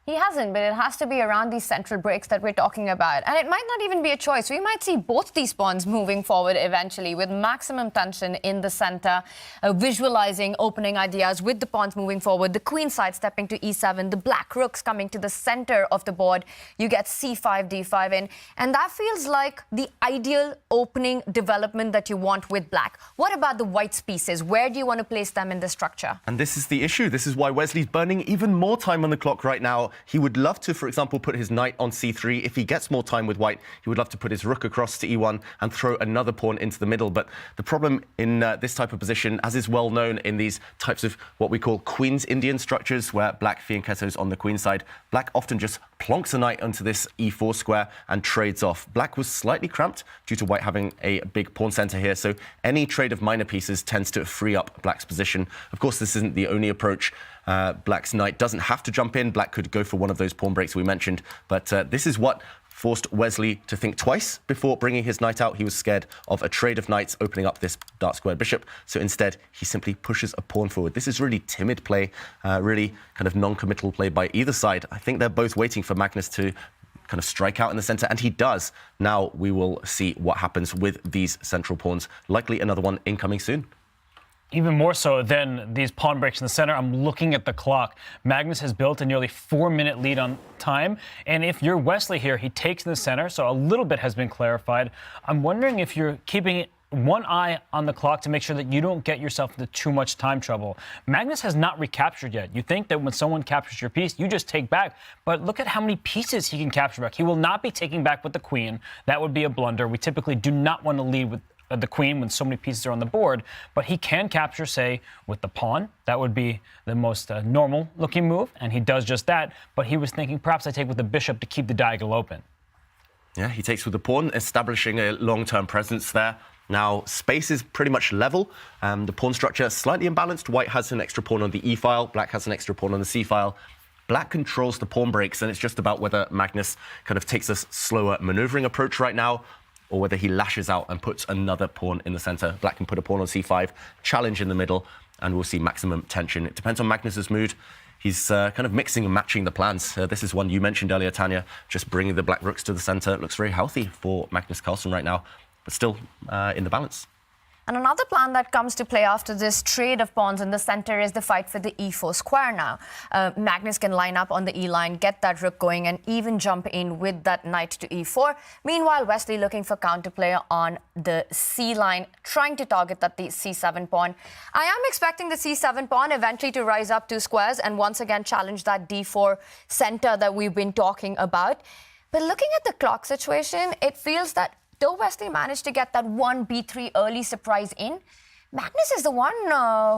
He hasn't, but it has to be around these central breaks that we're talking about. And it might not even be a choice. We might see both these pawns moving forward eventually with maximum tension in the center, visualizing opening ideas with the pawns moving forward, the queen side stepping to e7, the Black rooks coming to the center of the board. You get c5, d5 in. And that feels like the ideal opening development that you want with Black. What about the White's pieces? Where do you want to place them in the structure? And this is the issue. This is why Wesley's burning even more time on the clock right now. He would love to, for example, put his knight on c3. If he gets more time with White, he would love to put his rook across to e1 and throw another pawn into the middle. But the problem in this type of position, as is well known in these types of what we call Queen's Indian structures, where Black fianchettos on the queen side, Black often just plonks a knight onto this e4 square and trades off. Black was slightly cramped due to White having a big pawn center here, so any trade of minor pieces tends to free up Black's position. Of course, this isn't the only approach. Black's knight doesn't have to jump in. Black could go for one of those pawn breaks we mentioned, but this is what forced Wesley to think twice before bringing his knight out. He was scared of a trade of knights opening up this dark squared bishop, so instead he simply pushes a pawn forward. This is really timid play, really kind of non-committal play by either side. I think they're both waiting for Magnus to kind of strike out in the center, and he does. Now we will see what happens with these central pawns. Likely another one incoming soon. Even more so than these pawn breaks in the center, I'm looking at the clock. Magnus has built a nearly 4-minute lead on time. And if you're Wesley here, he takes in the center, so a little bit has been clarified. I'm wondering if you're keeping one eye on the clock to make sure that you don't get yourself into too much time trouble. Magnus has not recaptured yet. You think that when someone captures your piece, you just take back. But look at how many pieces he can capture back. He will not be taking back with the queen. That would be a blunder. We typically do not want to lead with the queen when so many pieces are on the board, but he can capture, say, with the pawn. That would be the most normal looking move, and he does just that, but he was thinking perhaps I take with the bishop to keep the diagonal open. Yeah, he takes with the pawn, establishing a long-term presence there. Now, space is pretty much level. The pawn structure slightly imbalanced. White has an extra pawn on the e-file, Black has an extra pawn on the c-file. Black controls the pawn breaks, and it's just about whether Magnus kind of takes a slower maneuvering approach right now, or whether he lashes out and puts another pawn in the center. Black can put a pawn on c5, challenge in the middle, and we'll see maximum tension. It depends on Magnus's mood. he's kind of mixing and matching the plans. This is one you mentioned earlier, Tanya, just bringing the black rooks to the center. It looks very healthy for Magnus Carlsen right now, but still in the balance. And another plan that comes to play after this trade of pawns in the center is the fight for the e4 square now. Magnus can line up on the e line, get that rook going, and even jump in with that knight to e4. Meanwhile, Wesley looking for counterplay on the c line, trying to target that the c7 pawn. I am expecting the c7 pawn eventually to rise up 2 squares and once again challenge that d4 center that we've been talking about. But looking at the clock situation, it feels that though Wesley managed to get that 1b3 early surprise in, Magnus is the one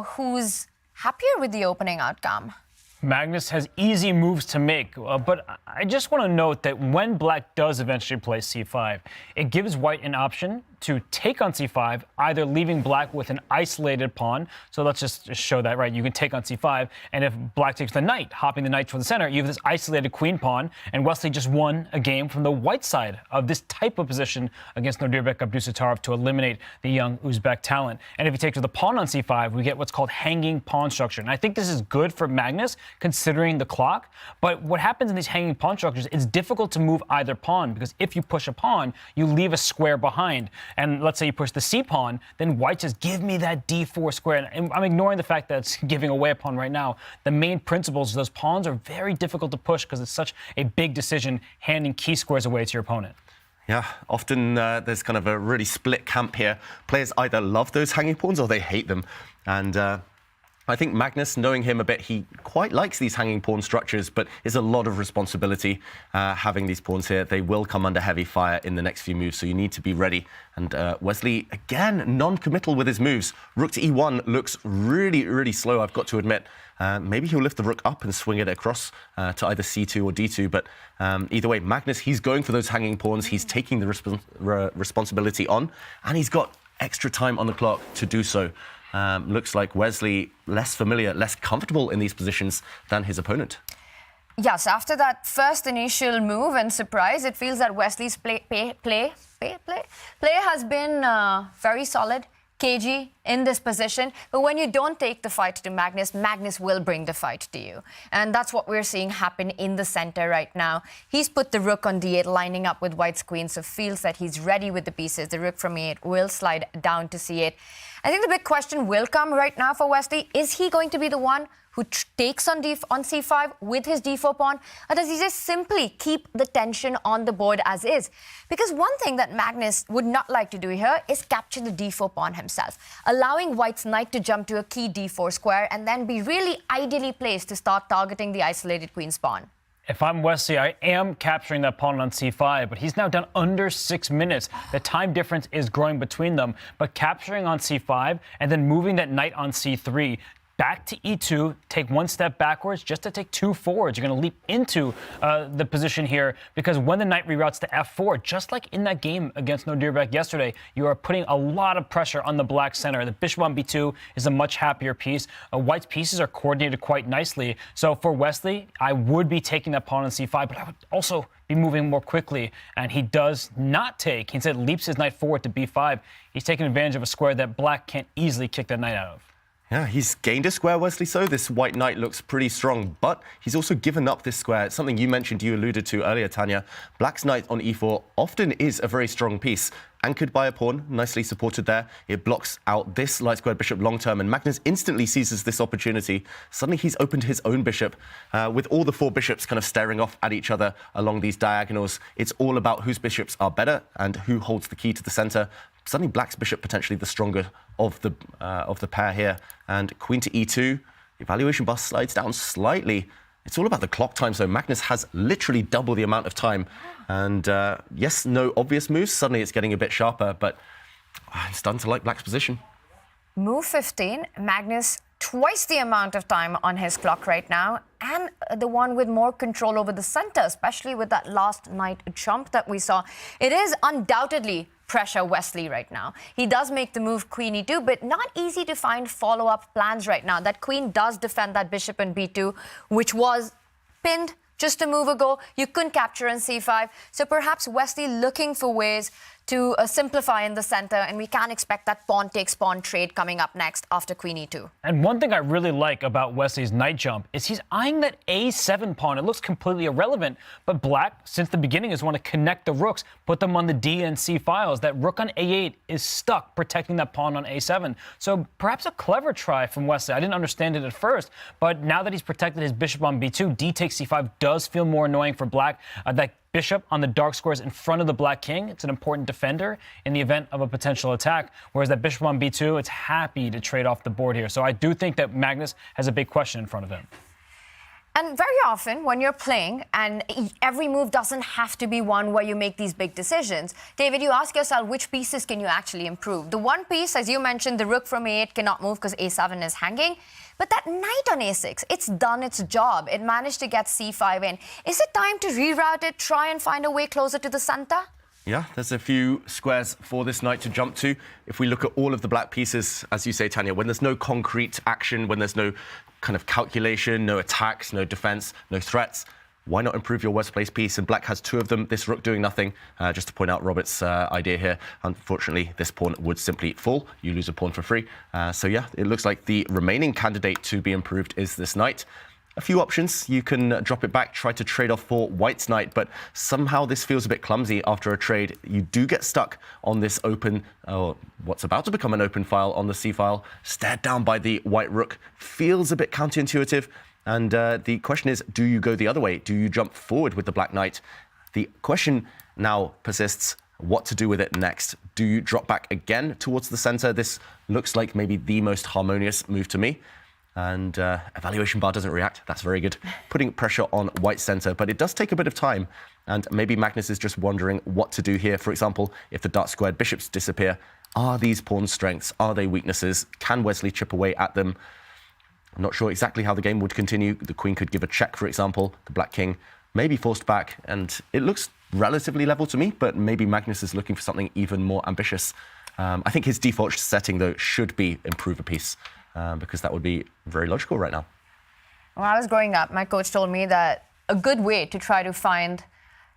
who's happier with the opening outcome. Magnus has easy moves to make, but I just want to note that when black does eventually play c5, it gives white an option to take on c5, either leaving black with an isolated pawn. So let's just show that, right? You can take on c5, and if black takes the knight, hopping the knight to the center, you have this isolated queen pawn, and Wesley just won a game from the white side of this type of position against Nodirbek Abdusattorov to eliminate the young Uzbek talent. And if he takes with the pawn on c5, we get what's called hanging pawn structure. And I think this is good for Magnus, considering the clock. But what happens in these hanging pawn structures, it's difficult to move either pawn, because if you push a pawn, you leave a square behind. And let's say you push the c pawn, then white says, give me that d4 square. And I'm ignoring the fact that it's giving away a pawn right now. The main principles of those pawns are very difficult to push because it's such a big decision handing key squares away to your opponent. Yeah, often there's kind of a really split camp here. Players either love those hanging pawns or they hate them. And I think Magnus, knowing him a bit, he quite likes these hanging pawn structures, but it's a lot of responsibility having these pawns here. They will come under heavy fire in the next few moves, so you need to be ready. And Wesley, again, non-committal with his moves. Rook to e1 looks really, really slow, I've got to admit. Maybe he'll lift the rook up and swing it across to either c2 or d2, but either way, Magnus, he's going for those hanging pawns. He's taking the responsibility on, and he's got extra time on the clock to do so. Looks like Wesley less familiar, less comfortable in these positions than his opponent. Yes, after that first initial move and surprise, it feels that Wesley's play has been very solid, cagey in this position. But when you don't take the fight to Magnus, Magnus will bring the fight to you. And that's what we're seeing happen in the center right now. He's put the rook on d8, lining up with white's queen, so feels that he's ready with the pieces. The rook from e8 will slide down to c8. I think the big question will come right now for Wesley. Is he going to be the one who takes on c5 with his d4 pawn? Or does he just simply keep the tension on the board as is? Because one thing that Magnus would not like to do here is capture the d4 pawn himself, allowing white's knight to jump to a key d4 square and then be really ideally placed to start targeting the isolated queen's pawn. If I'm Wesley, I am capturing that pawn on c5, but he's now down under 6 minutes. The time difference is growing between them, but capturing on c5 and then moving that knight on c3, back to e2, take one step backwards just to take 2 forwards. You're going to leap into the position here, because when the knight reroutes to f4, just like in that game against Nodirbek yesterday, you are putting a lot of pressure on the black center. The bishop on b2 is a much happier piece. White's pieces are coordinated quite nicely. So for Wesley, I would be taking that pawn on c5, but I would also be moving more quickly. And he does not take. He instead leaps his knight forward to b5. He's taking advantage of a square that black can't easily kick that knight out of. Yeah, he's gained a square, Wesley, so this white knight looks pretty strong, but he's also given up this square. It's something you mentioned, you alluded to earlier, Tanya. Black's knight on e4 often is a very strong piece. Anchored by a pawn, nicely supported there. It blocks out this light squared bishop long term, and Magnus instantly seizes this opportunity. Suddenly he's opened his own bishop, with all the 4 bishops kind of staring off at each other along these diagonals. It's all about whose bishops are better and who holds the key to the center. Suddenly black's bishop potentially the stronger of the pair here. And queen to e2, evaluation bar slides down slightly. It's all about the clock time, so Magnus has literally double the amount of time. And yes, no obvious moves. Suddenly it's getting a bit sharper, but I'm starting to like black's position. Move 15, Magnus twice the amount of time on his clock right now, and the one with more control over the center, especially with that last knight jump that we saw. It is undoubtedly pressure Wesley right now. He does make the move queen e2, but not easy to find follow-up plans right now. That queen does defend that bishop in b2, which was pinned just to move a go. You couldn't capture on c5. So perhaps Wesley looking for ways to simplify in the center, and we can expect that pawn takes pawn trade coming up next after queen e2. And one thing I really like about Wesley's knight jump is he's eyeing that a7 pawn. It looks completely irrelevant, but black, since the beginning, has want to connect the rooks, put them on the d and c files. That rook on a8 is stuck protecting that pawn on a7. So perhaps a clever try from Wesley. I didn't understand it at first, but now that he's protected his bishop on b2, d takes c5 does feel more annoying for black. That bishop on the dark squares in front of the black king, it's an important defender in the event of a potential attack, whereas that bishop on b2, it's happy to trade off the board here. So I do think that Magnus has a big question in front of him. And very often when you're playing, and every move doesn't have to be one where you make these big decisions, David, you ask yourself which pieces can you actually improve. The one piece, as you mentioned, the rook from a8 cannot move because a7 is hanging. But that knight on a6, it's done its job. It managed to get c5 in. Is it time to reroute it, try and find a way closer to the center? Yeah, there's a few squares for this knight to jump to. If we look at all of the black pieces, as you say, Tanya, when there's no concrete action, when there's no kind of calculation, no attacks, no defense, no threats, why not improve your worst place piece? And black has two of them, this rook doing nothing. Just to point out Robert's idea here, unfortunately, this pawn would simply fall. You lose a pawn for free. So yeah, it looks like the remaining candidate to be improved is this knight. A few options. You can drop it back, try to trade off for white's knight, but somehow this feels a bit clumsy after a trade. You do get stuck on this open, or what's about to become an open file on the c file, stared down by the white rook. Feels a bit counterintuitive. And the question is, do you go the other way? Do you jump forward with the black knight? The question now persists, what to do with it next? Do you drop back again towards the center? This looks like maybe the most harmonious move to me. And evaluation bar doesn't react. That's very good. Putting pressure on white center, but it does take a bit of time. And maybe Magnus is just wondering what to do here. For example, if the dark squared bishops disappear, are these pawn strengths? Are they weaknesses? Can Wesley chip away at them? I'm not sure exactly how the game would continue. The queen could give a check, for example. The black king may be forced back, and it looks relatively level to me, but maybe Magnus is looking for something even more ambitious. I think his default setting, though, should be improve a piece, because that would be very logical right now. When I was growing up, my coach told me that a good way to try to find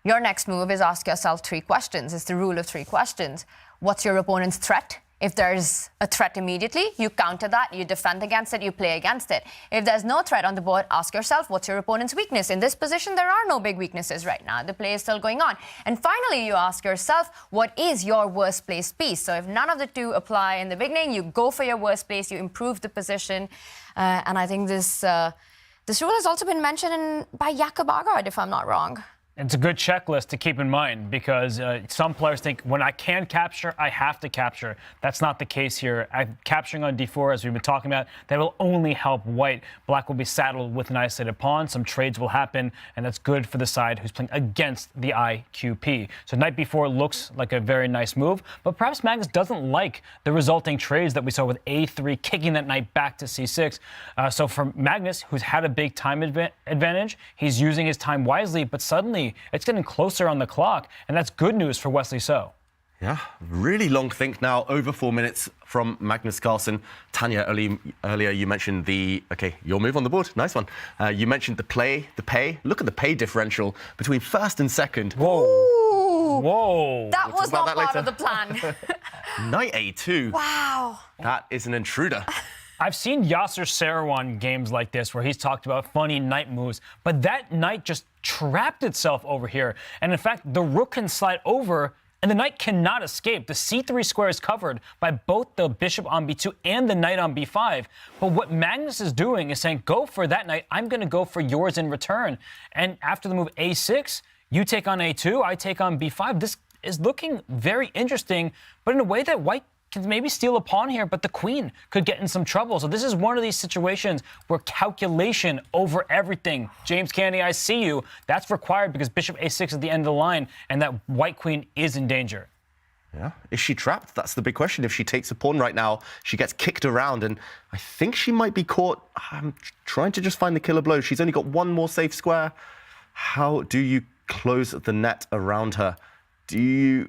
your next move is ask yourself 3 questions. It's the rule of 3 questions. What's your opponent's threat? If there's a threat immediately, you counter that, you defend against it, you play against it. If there's no threat on the board, ask yourself, what's your opponent's weakness? In this position, there are no big weaknesses right now. The play is still going on. And finally, you ask yourself, what is your worst placed piece? So if none of the 2 apply in the beginning, you go for your worst place, you improve the position. And I think this rule has also been mentioned by Jakob Agard, if I'm not wrong. It's a good checklist to keep in mind because some players think when I can capture, I have to capture. That's not the case here. Capturing on d4, as we've been talking about, that will only help white. Black will be saddled with an isolated pawn. Some trades will happen, and that's good for the side who's playing against the IQP. So knight b4 looks like a very nice move, but perhaps Magnus doesn't like the resulting trades that we saw with a3, kicking that knight back to c6. So for Magnus, who's had a big time advantage, he's using his time wisely, but suddenly it's getting closer on the clock, and that's good news for Wesley So. Yeah, really long think now, over 4 minutes from Magnus Carlsen. Tanya, earlier you mentioned your move on the board, nice one. You mentioned the pay. Look at the pay differential between first and second. Whoa. Ooh. Whoa. That was not part of the plan. Knight a2. Wow. That is an intruder. I've seen Yasser Seirawan games like this where he's talked about funny knight moves, but that knight just trapped itself over here. And in fact, the rook can slide over and the knight cannot escape. The c3 square is covered by both the bishop on b2 and the knight on b5. But what Magnus is doing is saying, go for that knight, I'm going to go for yours in return. And after the move a6, you take on a2, I take on b5. This is looking very interesting, but in a way that white can maybe steal a pawn here, but the queen could get in some trouble. So this is one of these situations where calculation over everything. James Candy, I see you. That's required because bishop a6 at the end of the line, and that white queen is in danger. Yeah. Is she trapped? That's the big question. If she takes a pawn right now, she gets kicked around, and I think she might be caught. I'm trying to just find the killer blow. She's only got one more safe square. How do you close the net around her? Do you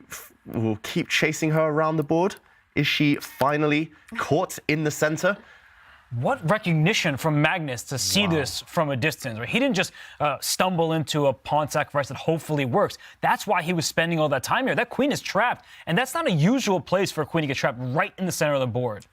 keep chasing her around the board? Is she finally caught in the center? What recognition from Magnus to see this from a distance. Right? He didn't just stumble into a pawn sacrifice that hopefully works. That's why he was spending all that time here. That queen is trapped, and that's not a usual place for a queen to get trapped right in the center of the board.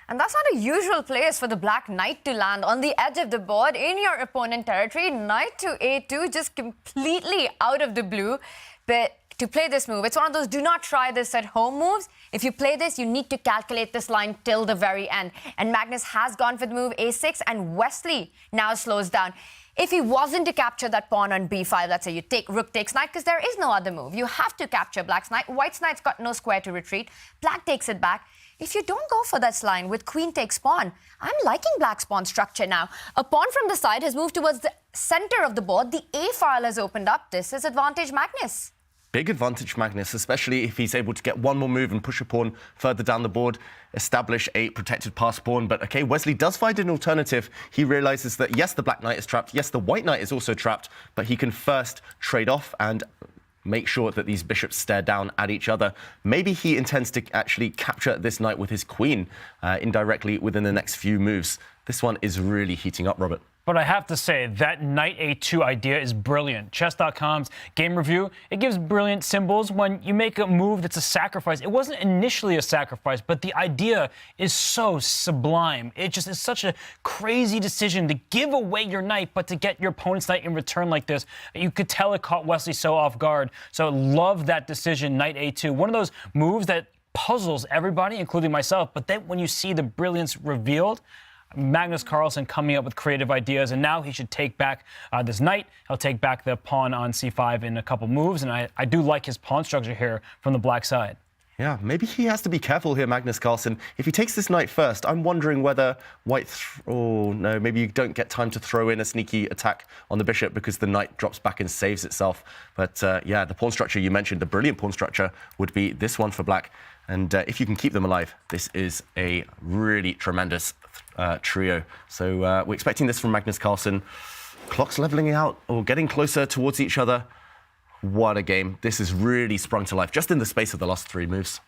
And that's not a usual place for the black knight to land on the edge of the board in your opponent territory. Knight to a2, just completely out of the blue. But to play this move, it's one of those do not try this at home moves. If you play this, you need to calculate this line till the very end. And Magnus has gone for the move a6, and Wesley now slows down. If he wasn't to capture that pawn on b5, let's say you take rook takes knight, because there is no other move. You have to capture black's knight. White's knight's got no square to retreat. Black takes it back. If you don't go for that line with queen takes pawn, I'm liking black's pawn structure now. A pawn from the side has moved towards the center of the board. The A file has opened up. This is advantage Magnus. Big advantage Magnus, especially if he's able to get one more move and push a pawn further down the board, establish a protected pass pawn. But okay, Wesley does find an alternative. He realizes that yes, the black knight is trapped. Yes, the white knight is also trapped, but he can first trade off and make sure that these bishops stare down at each other. Maybe he intends to actually capture this knight with his queen indirectly within the next few moves. This one is really heating up, Robert. But I have to say, that knight a2 idea is brilliant. Chess.com's game review, it gives brilliant symbols when you make a move that's a sacrifice. It wasn't initially a sacrifice, but the idea is so sublime. It just is such a crazy decision to give away your knight, but to get your opponent's knight in return like this. You could tell it caught Wesley so off guard. So love that decision, knight a2. One of those moves that puzzles everybody, including myself. But then when you see the brilliance revealed, Magnus Carlsen coming up with creative ideas, and now he should take back this knight. He'll take back the pawn on c5 in a couple moves, and I do like his pawn structure here from the black side. Yeah, maybe he has to be careful here, Magnus Carlsen. If he takes this knight first, I'm wondering whether white... oh, no, maybe you don't get time to throw in a sneaky attack on the bishop because the knight drops back and saves itself. But yeah, the pawn structure you mentioned, the brilliant pawn structure, would be this one for black. And if you can keep them alive, this is a really tremendous trio. So we're expecting this from Magnus Carlsen. Clock's leveling out or getting closer towards each other. What a game. This has really sprung to life just in the space of the last three moves.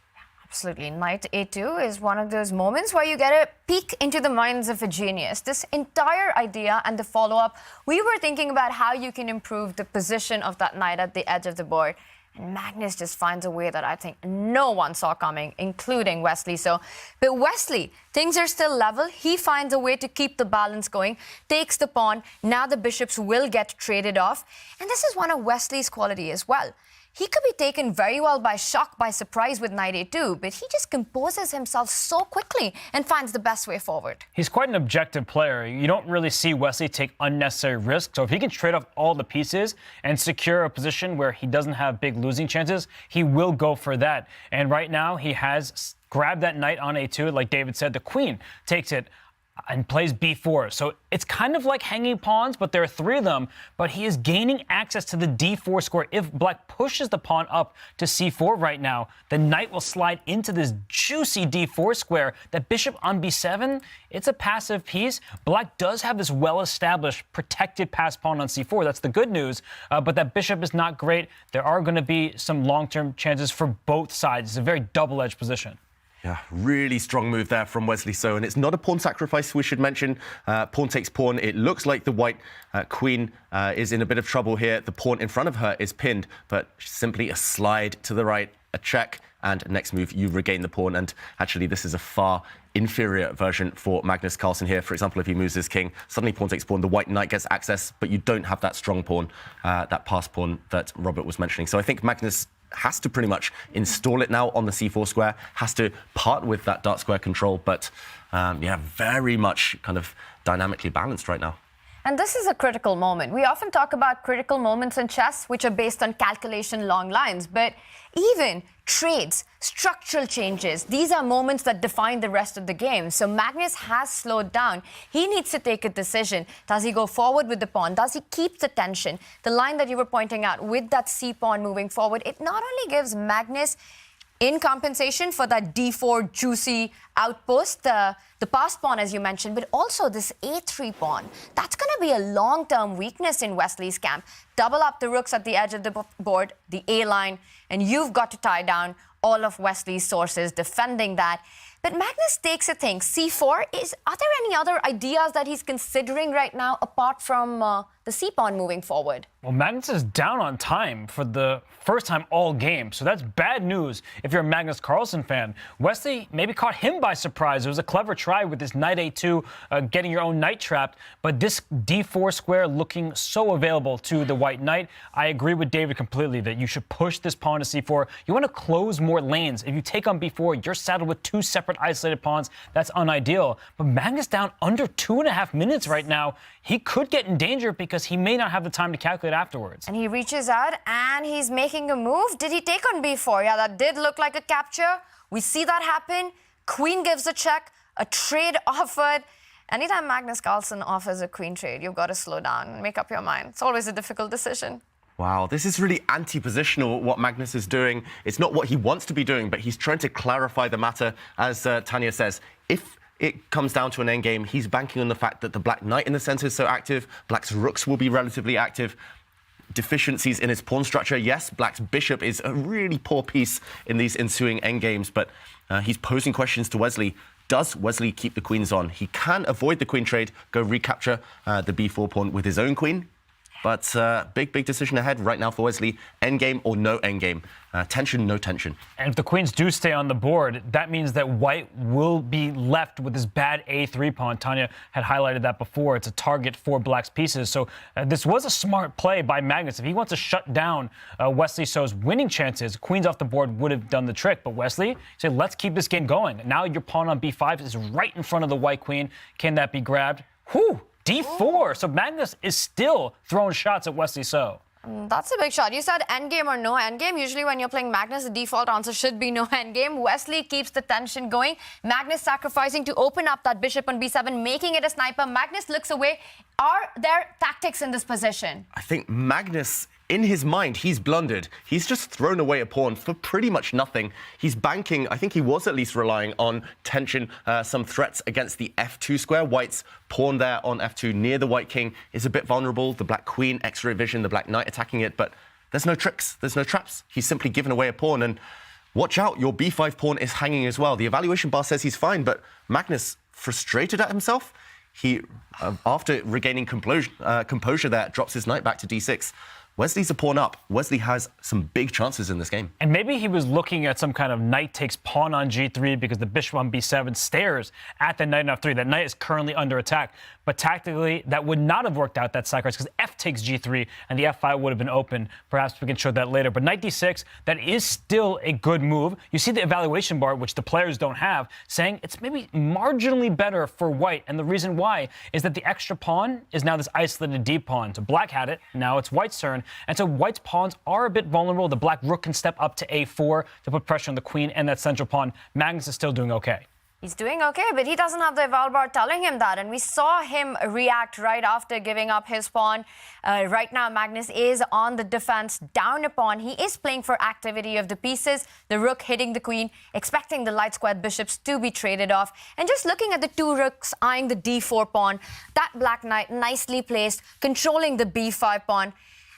Absolutely. Knight a2 is one of those moments where you get a peek into the minds of a genius. This entire idea and the follow-up, we were thinking about how you can improve the position of that knight at the edge of the board. And Magnus just finds a way that I think no one saw coming, including Wesley. But Wesley, things are still level. He finds a way to keep the balance going, takes the pawn. Now the bishops will get traded off. And this is one of Wesley's quality as well. He could be taken very well by shock, by surprise with knight a2, but he just composes himself so quickly and finds the best way forward. He's quite an objective player. You don't really see Wesley take unnecessary risks. So if he can trade off all the pieces and secure a position where he doesn't have big losing chances, he will go for that. And right now, he has grabbed that knight on a2. Like David said, the queen takes it and plays b4. So it's kind of like hanging pawns, but there are three of them. But he is gaining access to the d4 square. If black pushes the pawn up to c4 right now, the knight will slide into this juicy d4 square. That bishop on b7, it's a passive piece. Black does have this well-established protected passed pawn on c4. That's the good news. But that bishop is not great. There are going to be some long-term chances for both sides. It's a very double-edged position. Yeah, really strong move there from Wesley So, and it's not a pawn sacrifice, we should mention. Pawn takes pawn. It looks like the white queen is in a bit of trouble here. The pawn in front of her is pinned, but simply a slide to the right, a check, and next move, you regain the pawn. And actually, this is a far inferior version for Magnus Carlsen here. For example, if he moves his king, suddenly pawn takes pawn, the white knight gets access, but you don't have that strong pawn, that pass pawn that Robert was mentioning. So I think Magnus has to pretty much install it now on the c4 square, has to part with that dark square control, but yeah, very much kind of dynamically balanced right now. And this is a critical moment. We often talk about critical moments in chess, which are based on calculation long lines, but even trades, structural changes, these are moments that define the rest of the game. So Magnus has slowed down. He needs to take a decision. Does he go forward with the pawn? Does he keep the tension? The line that you were pointing out with that c-pawn moving forward, it not only gives Magnus in compensation for that d4 juicy outpost, the passed pawn, as you mentioned, but also this a3 pawn. That's going to be a long-term weakness in Wesley's camp. Double up the rooks at the edge of the board, the A line, and you've got to tie down all of Wesley's sources defending that. But Magnus takes a thing. C4, are there any other ideas that he's considering right now apart from the C-pawn moving forward? Well, Magnus is down on time for the first time all game, so that's bad news if you're a Magnus Carlsen fan. Wesley maybe caught him by surprise. It was a clever try with this knight a2, getting your own knight trapped, but this d4 square looking so available to the white knight. I agree with David completely that you should push this pawn to c4. You want to close more lanes. If you take on b4, you're saddled with two separate isolated pawns. That's unideal. But Magnus down under 2.5 minutes right now. He could get in danger because he may not have the time to calculate afterwards. And he reaches out and he's making a move. Did he take on b4? Yeah, that did look like a capture. We see that happen. Queen gives a check, a trade offered. Anytime Magnus Carlsen offers a queen trade, you've got to slow down and make up your mind. It's always a difficult decision. Wow, this is really anti-positional, what Magnus is doing. It's not what he wants to be doing, but he's trying to clarify the matter, as Tania says. If it comes down to an endgame, he's banking on the fact that the black knight in the centre is so active, black's rooks will be relatively active. Deficiencies in his pawn structure, yes, black's bishop is a really poor piece in these ensuing endgames, but he's posing questions to Wesley. Does Wesley keep the queens on? He can avoid the queen trade, go recapture the b4 pawn with his own queen. But big decision ahead right now for Wesley. Endgame or no endgame. Tension, no tension. And if the queens do stay on the board, that means that white will be left with this bad a3 pawn. Tania had highlighted that before. It's a target for black's pieces. So this was a smart play by Magnus. If he wants to shut down Wesley So's winning chances, queens off the board would have done the trick. But Wesley said, let's keep this game going. Now your pawn on b5 is right in front of the white queen. Can that be grabbed? Whew! d4. So Magnus is still throwing shots at Wesley So. That's a big shot. You said endgame or no endgame. Usually when you're playing Magnus, the default answer should be no endgame. Wesley keeps the tension going. Magnus sacrificing to open up that bishop on b7, making it a sniper. Magnus looks away. Are there tactics in this position? I think Magnus, in his mind, he's blundered. He's just thrown away a pawn for pretty much nothing. He's banking, I think he was at least relying on tension, some threats against the f2 square. White's pawn there on f2 near the white king is a bit vulnerable. The black queen, X-ray vision, the black knight attacking it, but there's no tricks, there's no traps. He's simply given away a pawn, and watch out, your b5 pawn is hanging as well. The evaluation bar says he's fine, but Magnus, frustrated at himself, he, after regaining composure there, drops his knight back to d6. Wesley's a pawn up. Wesley has some big chances in this game. And maybe he was looking at some kind of knight takes pawn on g3 because the bishop on b7 stares at the knight on f3. That knight is currently under attack. But tactically, that would not have worked out, that sacrifice, because f takes g3 and the f5 would have been open. Perhaps we can show that later. But knight d6, that is still a good move. You see the evaluation bar, which the players don't have, saying it's maybe marginally better for white. And the reason why is that the extra pawn is now this isolated d pawn. So black had it. Now it's white's turn. And so white's pawns are a bit vulnerable. The black rook can step up to a4 to put pressure on the queen and that central pawn. Magnus is still doing okay. He's doing okay, but he doesn't have the eval bar telling him that. And we saw him react right after giving up his pawn. Right now, Magnus is on the defense, down a pawn. He is playing for activity of the pieces. The rook hitting the queen, expecting the light squared bishops to be traded off. And just looking at the two rooks eyeing the d4 pawn, that black knight nicely placed, controlling the b5 pawn.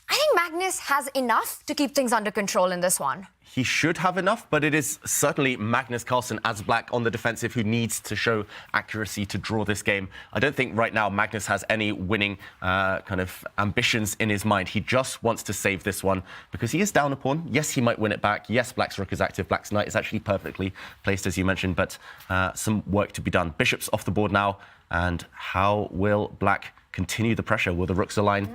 I think Magnus has enough to keep things under control in this one. He should have enough, but it is certainly Magnus Carlsen as black on the defensive who needs to show accuracy to draw this game. I don't think right now Magnus has any winning kind of ambitions in his mind. He just wants to save this one because he is down a pawn. Yes, he might win it back. Yes, black's rook is active. Black's knight is actually perfectly placed, as you mentioned, but some work to be done. Bishop's off the board now, and how will black continue the pressure? Will the rooks align?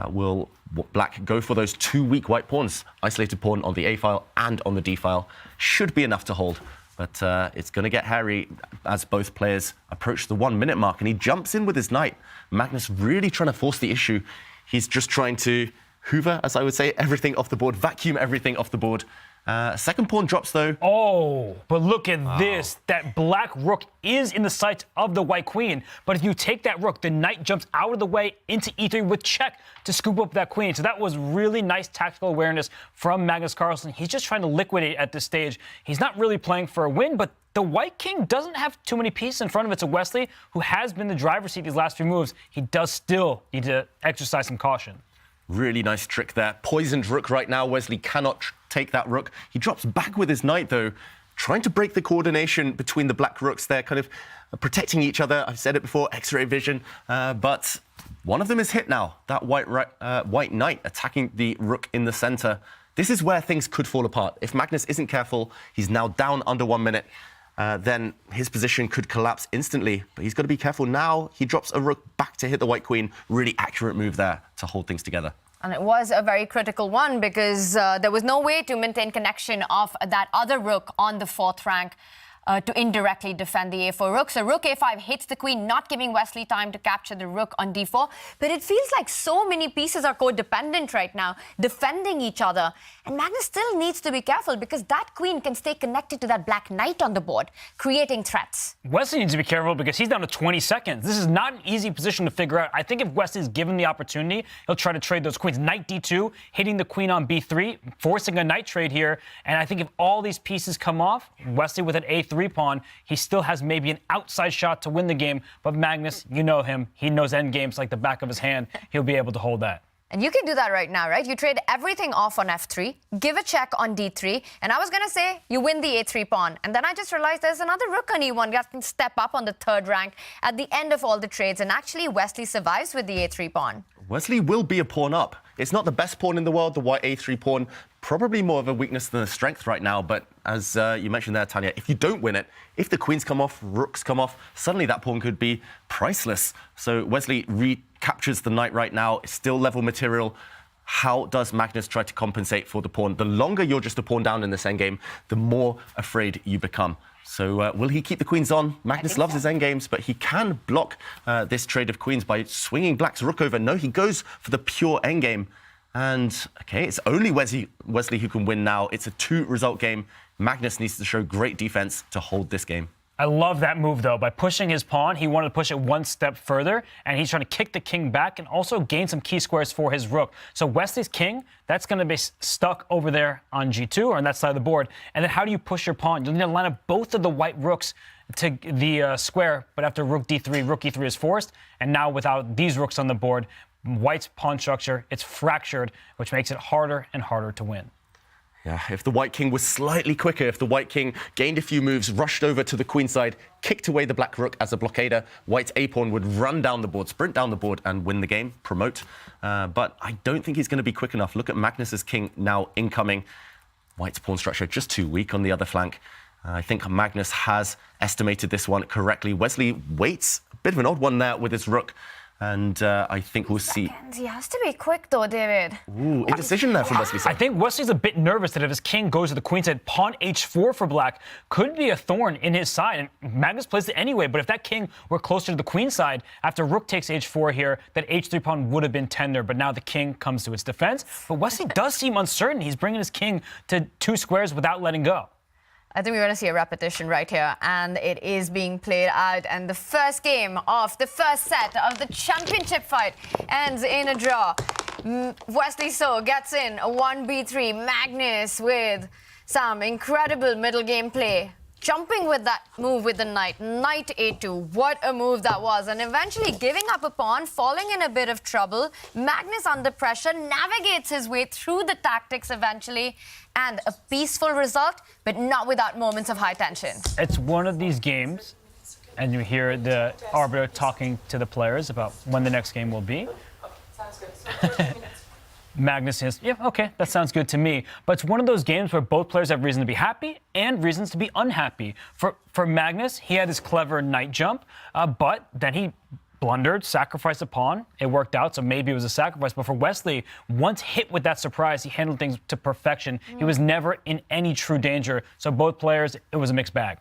Will black go for those two weak white pawns? Isolated pawn on the A file and on the D file should be enough to hold. But it's going to get hairy as both players approach the 1 minute mark. And he jumps in with his knight. Magnus really trying to force the issue. He's just trying to hoover, as I would say, everything off the board, vacuum everything off the board. Second pawn drops, though. Oh, but look at this. That black rook is in the sights of the white queen. But if you take that rook, the knight jumps out of the way into e3 with check to scoop up that queen. So that was really nice tactical awareness from Magnus Carlsen. He's just trying to liquidate at this stage. He's not really playing for a win, but the white king doesn't have too many pieces in front of it. So Wesley, who has been the driver's seat these last few moves, he does still need to exercise some caution. Really nice trick there. Poisoned rook right now. Wesley cannot take that rook. He drops back with his knight, though. trying to break the coordination between the black rooks. They're kind of protecting each other. I've said it before, X-ray vision, but one of them is hit now. That white knight attacking the rook in the center. This is where things could fall apart. If Magnus isn't careful, he's now down under 1 minute. Then his position could collapse instantly. But he's got to be careful now. He drops a rook back to hit the white queen. Really accurate move there to hold things together. And it was a very critical one because there was no way to maintain connection of that other rook on the 4th rank to indirectly defend the a4 rook. So rook a5 hits the queen, not giving Wesley time to capture the rook on d4. But it feels like so many pieces are codependent right now, defending each other. And Magnus still needs to be careful because that queen can stay connected to that black knight on the board, creating threats. Wesley needs to be careful because he's down to 20 seconds. This is not an easy position to figure out. I think if Wesley's given the opportunity, he'll try to trade those queens. Knight d2, hitting the queen on b3, forcing a knight trade here. And I think if all these pieces come off, Wesley with an a3 pawn, he still has maybe an outside shot to win the game. But Magnus, you know him. He knows endgames like the back of his hand. He'll be able to hold that. And you can do that right now, right? You trade everything off on f3, give a check on d3, and I was going to say you win the a3 pawn. And then I just realized there's another rook on e1 that can step up on the 3rd rank at the end of all the trades. And actually, Wesley survives with the a3 pawn. Wesley will be a pawn up. It's not the best pawn in the world, the white a3 pawn. Probably more of a weakness than a strength right now. But as you mentioned there, Tanya, if you don't win it, if the queens come off, rooks come off, suddenly that pawn could be priceless. So Wesley recaptures the knight right now. It's still level material. How does Magnus try to compensate for the pawn? The longer you're just a pawn down in this endgame, the more afraid you become. So will he keep the queens on? Magnus loves his endgames, but he can block this trade of queens by swinging black's rook over. No, he goes for the pure endgame. And, OK, it's only Wesley who can win now. It's a 2-result game. Magnus needs to show great defense to hold this game. I love that move, though. By pushing his pawn, he wanted to push it one step further, and he's trying to kick the king back and also gain some key squares for his rook. So Wesley's king, that's going to be stuck over there on g2 or on that side of the board. And then how do you push your pawn? You'll need to line up both of the white rooks to the square, but after rook e3 is forced. And now without these rooks on the board, White's pawn structure, it's fractured, which makes it harder and harder to win. Yeah, if the white king was slightly quicker, if the white king gained a few moves, rushed over to the queen side, kicked away the black rook as a blockader, White's a-pawn would run down the board, sprint down the board and win the game, promote. But I don't think he's going to be quick enough. Look at Magnus's king now incoming. White's pawn structure just too weak on the other flank. I think Magnus has estimated this one correctly. Wesley waits, a bit of an odd one there with his rook. And I think we'll see. He has to be quick, though, David. Ooh, indecision there from Wesley. I think Wesley's a bit nervous that if his king goes to the queen side, pawn h4 for black could be a thorn in his side. And Magnus plays it anyway, but if that king were closer to the queen side, after rook takes h4 here, that h3 pawn would have been tender, but now the king comes to its defense. But Wesley does seem uncertain. He's bringing his king to 2 squares without letting go. I think we're going to see a repetition right here, and it is being played out. And the first game of the first set of the championship fight ends in a draw. Wesley So gets in a 1b3. Magnus with some incredible middle game play. Jumping with that move with the knight, knight a2. What a move that was. And eventually giving up a pawn, falling in a bit of trouble. Magnus under pressure, navigates his way through the tactics eventually. And a peaceful result, but not without moments of high tension. It's one of these games, and you hear the arbiter talking to the players about when the next game will be. Sounds good. Magnus says, yeah, okay, that sounds good to me. But it's one of those games where both players have reason to be happy and reasons to be unhappy. For Magnus, he had his clever knight jump, but then he blundered, sacrificed a pawn. It worked out, so maybe it was a sacrifice. But for Wesley, once hit with that surprise, he handled things to perfection. He was never in any true danger. So both players, it was a mixed bag.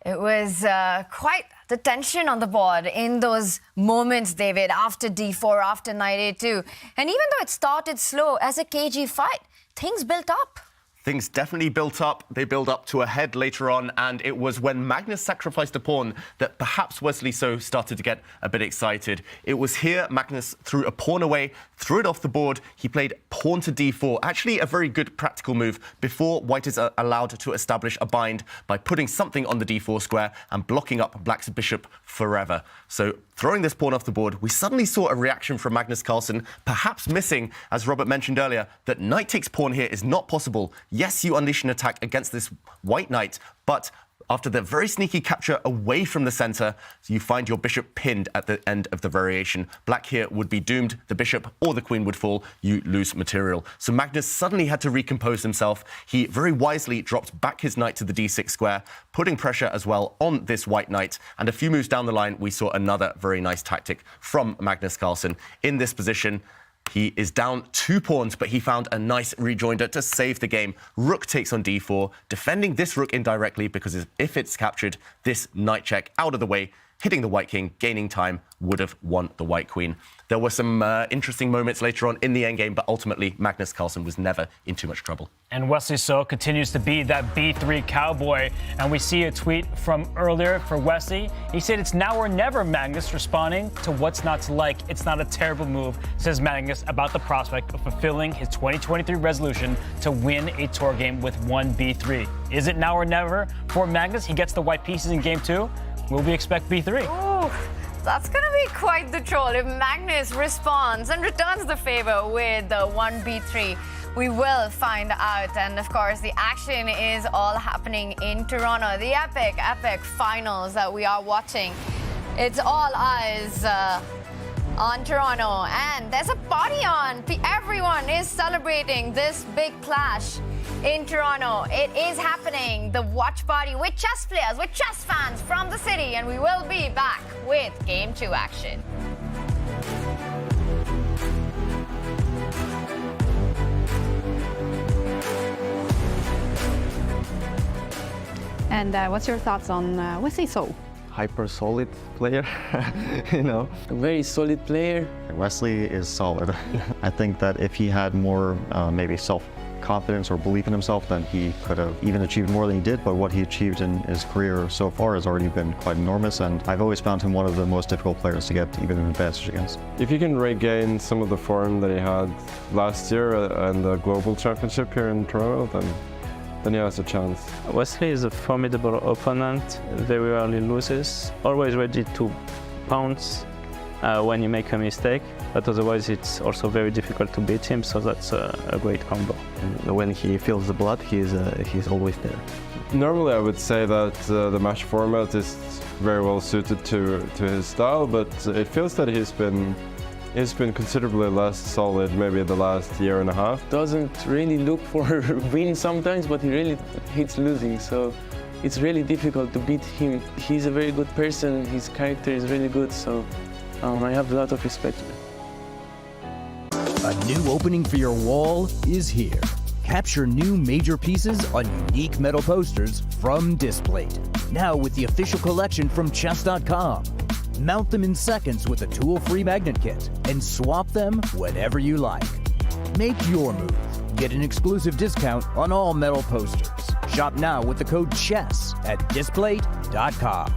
It was quite the tension on the board in those moments, David, after d4, after knight a2. And even though it started slow as a cagey fight, things built up. Things definitely built up. They build up to a head later on, and it was when Magnus sacrificed a pawn that perhaps Wesley So started to get a bit excited. It was here Magnus threw a pawn away, threw it off the board. He played pawn to d4. Actually, a very good practical move before White is allowed to establish a bind by putting something on the d4 square and blocking up Black's bishop forever. So throwing this pawn off the board, we suddenly saw a reaction from Magnus Carlsen, perhaps missing, as Robert mentioned earlier, that knight takes pawn here is not possible. Yes, you unleash an attack against this white knight, but after the very sneaky capture away from the center, you find your bishop pinned at the end of the variation. Black here would be doomed. The bishop or the queen would fall. You lose material. So Magnus suddenly had to recompose himself. He very wisely dropped back his knight to the d6 square, putting pressure as well on this white knight. And a few moves down the line, we saw another very nice tactic from Magnus Carlsen. In this position, he is down 2 pawns, but he found a nice rejoinder to save the game. Rook takes on d4, defending this rook indirectly because if it's captured, this knight check out of the way, hitting the white king, gaining time, would have won the white queen. There were some interesting moments later on in the endgame, but ultimately Magnus Carlsen was never in too much trouble. And Wesley So continues to be that B3 cowboy. And we see a tweet from earlier for Wesley. He said, "It's now or never," Magnus, responding to what's not to like. "It's not a terrible move," says Magnus about the prospect of fulfilling his 2023 resolution to win a tour game with one B3. Is it now or never for Magnus? He gets the white pieces in game 2. Will we expect B3? Ooh, that's going to be quite the troll. If Magnus responds and returns the favor with the 1b3, we will find out. And of course, the action is all happening in Toronto. The epic finals that we are watching. It's all eyes on Toronto. And there's a party on. Everyone is celebrating this big clash in Toronto. It is happening. The watch party with chess players, with chess fans from the city. And we will be back with Game 2 action. And what's your thoughts on Wesley So? Hyper solid player, you know. A very solid player. Wesley is solid. I think that if he had more maybe self-confidence or belief in himself, then he could have even achieved more than he did. But what he achieved in his career so far has already been quite enormous, and I've always found him one of the most difficult players to get even an advantage against. If he can regain some of the form that he had last year and the global championship here in Toronto, then he has a chance. Wesley is a formidable opponent, very rarely loses, always ready to pounce when you make a mistake, but otherwise it's also very difficult to beat him, so that's a great combo. And when he feels the blood, he's always there. Normally I would say that the match format is very well suited to his style, but it feels that he's been considerably less solid maybe the last year and a half. Doesn't really look for wins sometimes, but he really hates losing, so it's really difficult to beat him. He's a very good person, his character is really good, so I have a lot of respect for him. A new opening for your wall is here. Capture new major pieces on unique metal posters from Displate. Now with the official collection from Chess.com. Mount them in seconds with a tool-free magnet kit and swap them whenever you like. Make your move. Get an exclusive discount on all metal posters. Shop now with the code CHESS at Displate.com.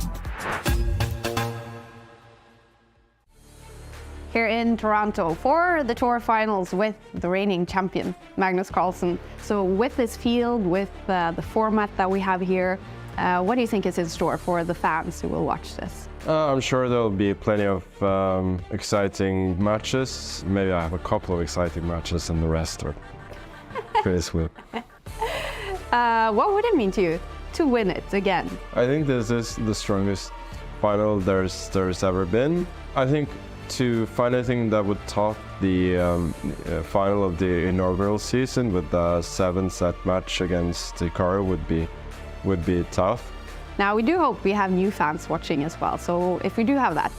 Here in Toronto for the Tour Finals with the reigning champion, Magnus Carlsen. So with this field, with the format that we have here, what do you think is in store for the fans who will watch this? I'm sure there'll be plenty of exciting matches. Maybe I have a couple of exciting matches and the rest are pretty swift. What would it mean to you to win it again? I think this is the strongest final there's ever been. I think to find anything that would top the final of the inaugural season with the 7-set match against Hikaru would be tough. Now, we do hope we have new fans watching as well. So if we do have that,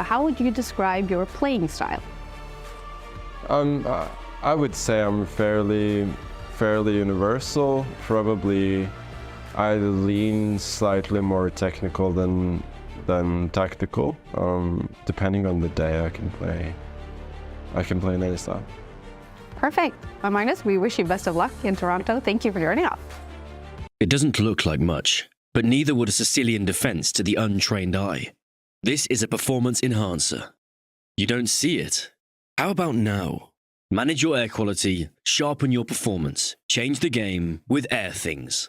how would you describe your playing style? I would say I'm fairly universal. Probably I lean slightly more technical than tactical. Depending on the day, I can play in any style. Perfect. Well, Magnus, we wish you best of luck in Toronto. Thank you for joining us. It doesn't look like much, but neither would a Sicilian defense to the untrained eye. This is a performance enhancer. You don't see it? How about now? Manage your air quality, sharpen your performance, change the game with Air Things.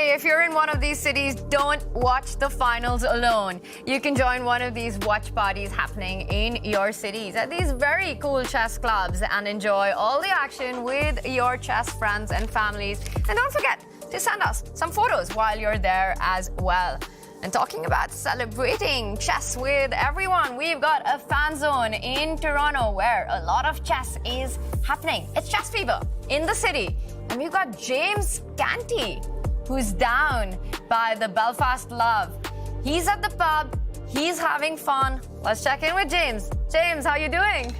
If you're in one of these cities, don't watch the finals alone. You can join one of these watch parties happening in your cities at these very cool chess clubs and enjoy all the action with your chess friends and families. And don't forget to send us some photos while you're there as well. And talking about celebrating chess with everyone, we've got a fan zone in Toronto where a lot of chess is happening. It's Chess Fever in the city. And we've got James Canty, who's down by the Belfast Love. He's at the pub, he's having fun. Let's check in with James. James, how you doing?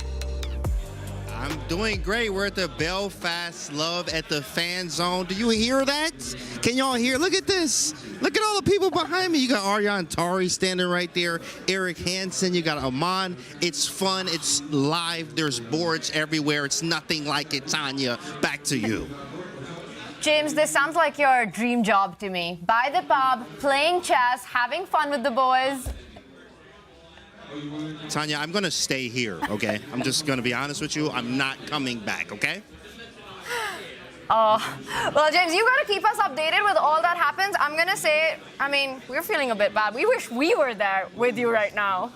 I'm doing great. We're at the Belfast Love at the fan zone. Do you hear that? Can y'all hear? Look at this. Look at all the people behind me. You got Arjan Tari standing right there, Eric Hansen, you got Aman. It's fun, it's live, there's boards everywhere. It's nothing like it, Tanya. Back to you. James, this sounds like your dream job to me. By the pub, playing chess, having fun with the boys. Tanya, I'm going to stay here, okay? I'm just going to be honest with you. I'm not coming back, okay? Oh, well, James, you got to keep us updated with all that happens. I'm going to say, I mean, we're feeling a bit bad. We wish we were there with you right now.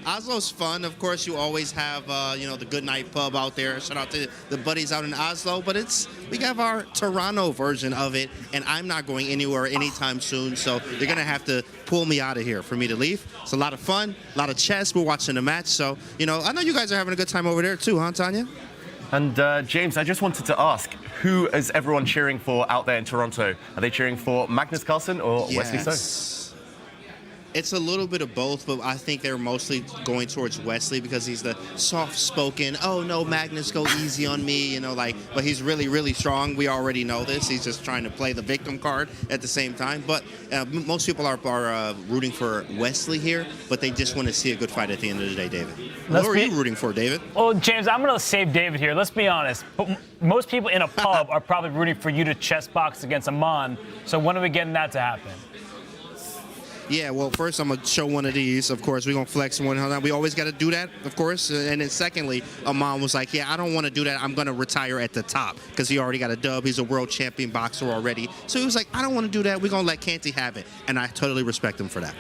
Oslo's fun. Of course, you always have, you know, the Good Night Pub out there. Shout out to the buddies out in Oslo. But we have our Toronto version of it, and I'm not going anywhere anytime soon. So you're going to have to pull me out of here for me to leave. It's a lot of fun, a lot of chess. We're watching the match. So, you know, I know you guys are having a good time over there too, huh, Tanya? And James, I just wanted to ask, who is everyone cheering for out there in Toronto? Are they cheering for Magnus Carlsen or Wesley So? It's a little bit of both, but I think they're mostly going towards Wesley because he's the soft-spoken, oh, no, Magnus, go easy on me, you know, like, but he's really, really strong. We already know this. He's just trying to play the victim card at the same time. But most people are rooting for Wesley here, but they just want to see a good fight at the end of the day, David. Who are you rooting for, David? Well, James, I'm going to save David here. Let's be honest. But most people in a pub are probably rooting for you to chess box against Aman. So when are we getting that to happen? Yeah, well, first I'm going to show one of these. Of course, we're going to flex one. We always got to do that, of course. And then secondly, Aman was like, yeah, I don't want to do that. I'm going to retire at the top because he already got a dub. He's a world champion boxer already. So he was like, I don't want to do that. We're going to let Canty have it. And I totally respect him for that.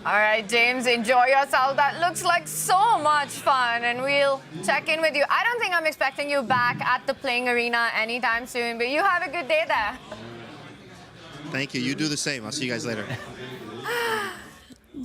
All right, James, enjoy yourself. That looks like so much fun, and we'll check in with you. I don't think I'm expecting you back at the playing arena anytime soon, but you have a good day there. Thank you. You do the same. I'll see you guys later.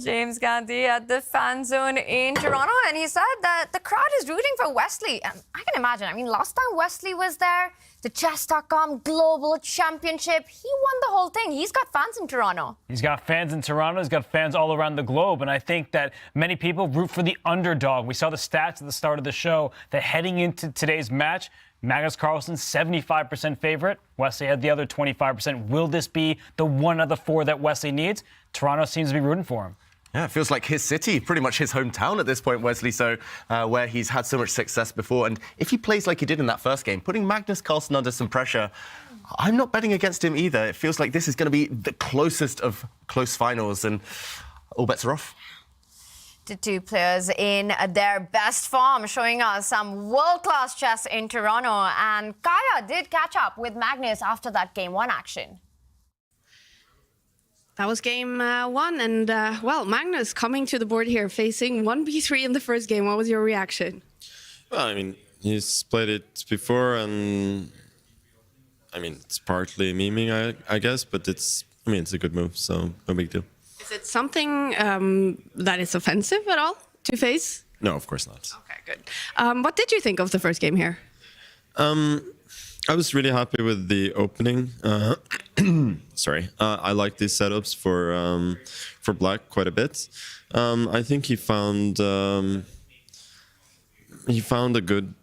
James Gandhi at the fan zone in Toronto, and he said that the crowd is rooting for Wesley. And I can imagine. I mean, last time Wesley was there, the Chess.com Global Championship, he won the whole thing. He's got fans in Toronto. He's got fans in Toronto. He's got fans all around the globe. And I think that many people root for the underdog. We saw the stats at the start of the show that heading into today's match, Magnus Carlsen, 75% favorite. Wesley had the other 25%. Will this be the one of the four that Wesley needs? Toronto seems to be rooting for him. Yeah, it feels like his city, pretty much his hometown at this point, Wesley, so where he's had so much success before. And if he plays like he did in that first game, putting Magnus Carlsen under some pressure, I'm not betting against him either. It feels like this is going to be the closest of close finals, and all bets are off. The two players in their best form, showing us some world-class chess in Toronto. And Kaya did catch up with Magnus after that Game 1 action. That was game one, and well, Magnus coming to the board here, facing 1b3 in the first game. What was your reaction? Well, I mean, he's played it before, and I mean, it's partly memeing, I guess, but it's a good move, so no big deal. Is it something that is offensive at all to face? No, of course not. Okay, good. What did you think of the first game here? I was really happy with the opening. Sorry, I like these setups for Black quite a bit. I think he found he found a good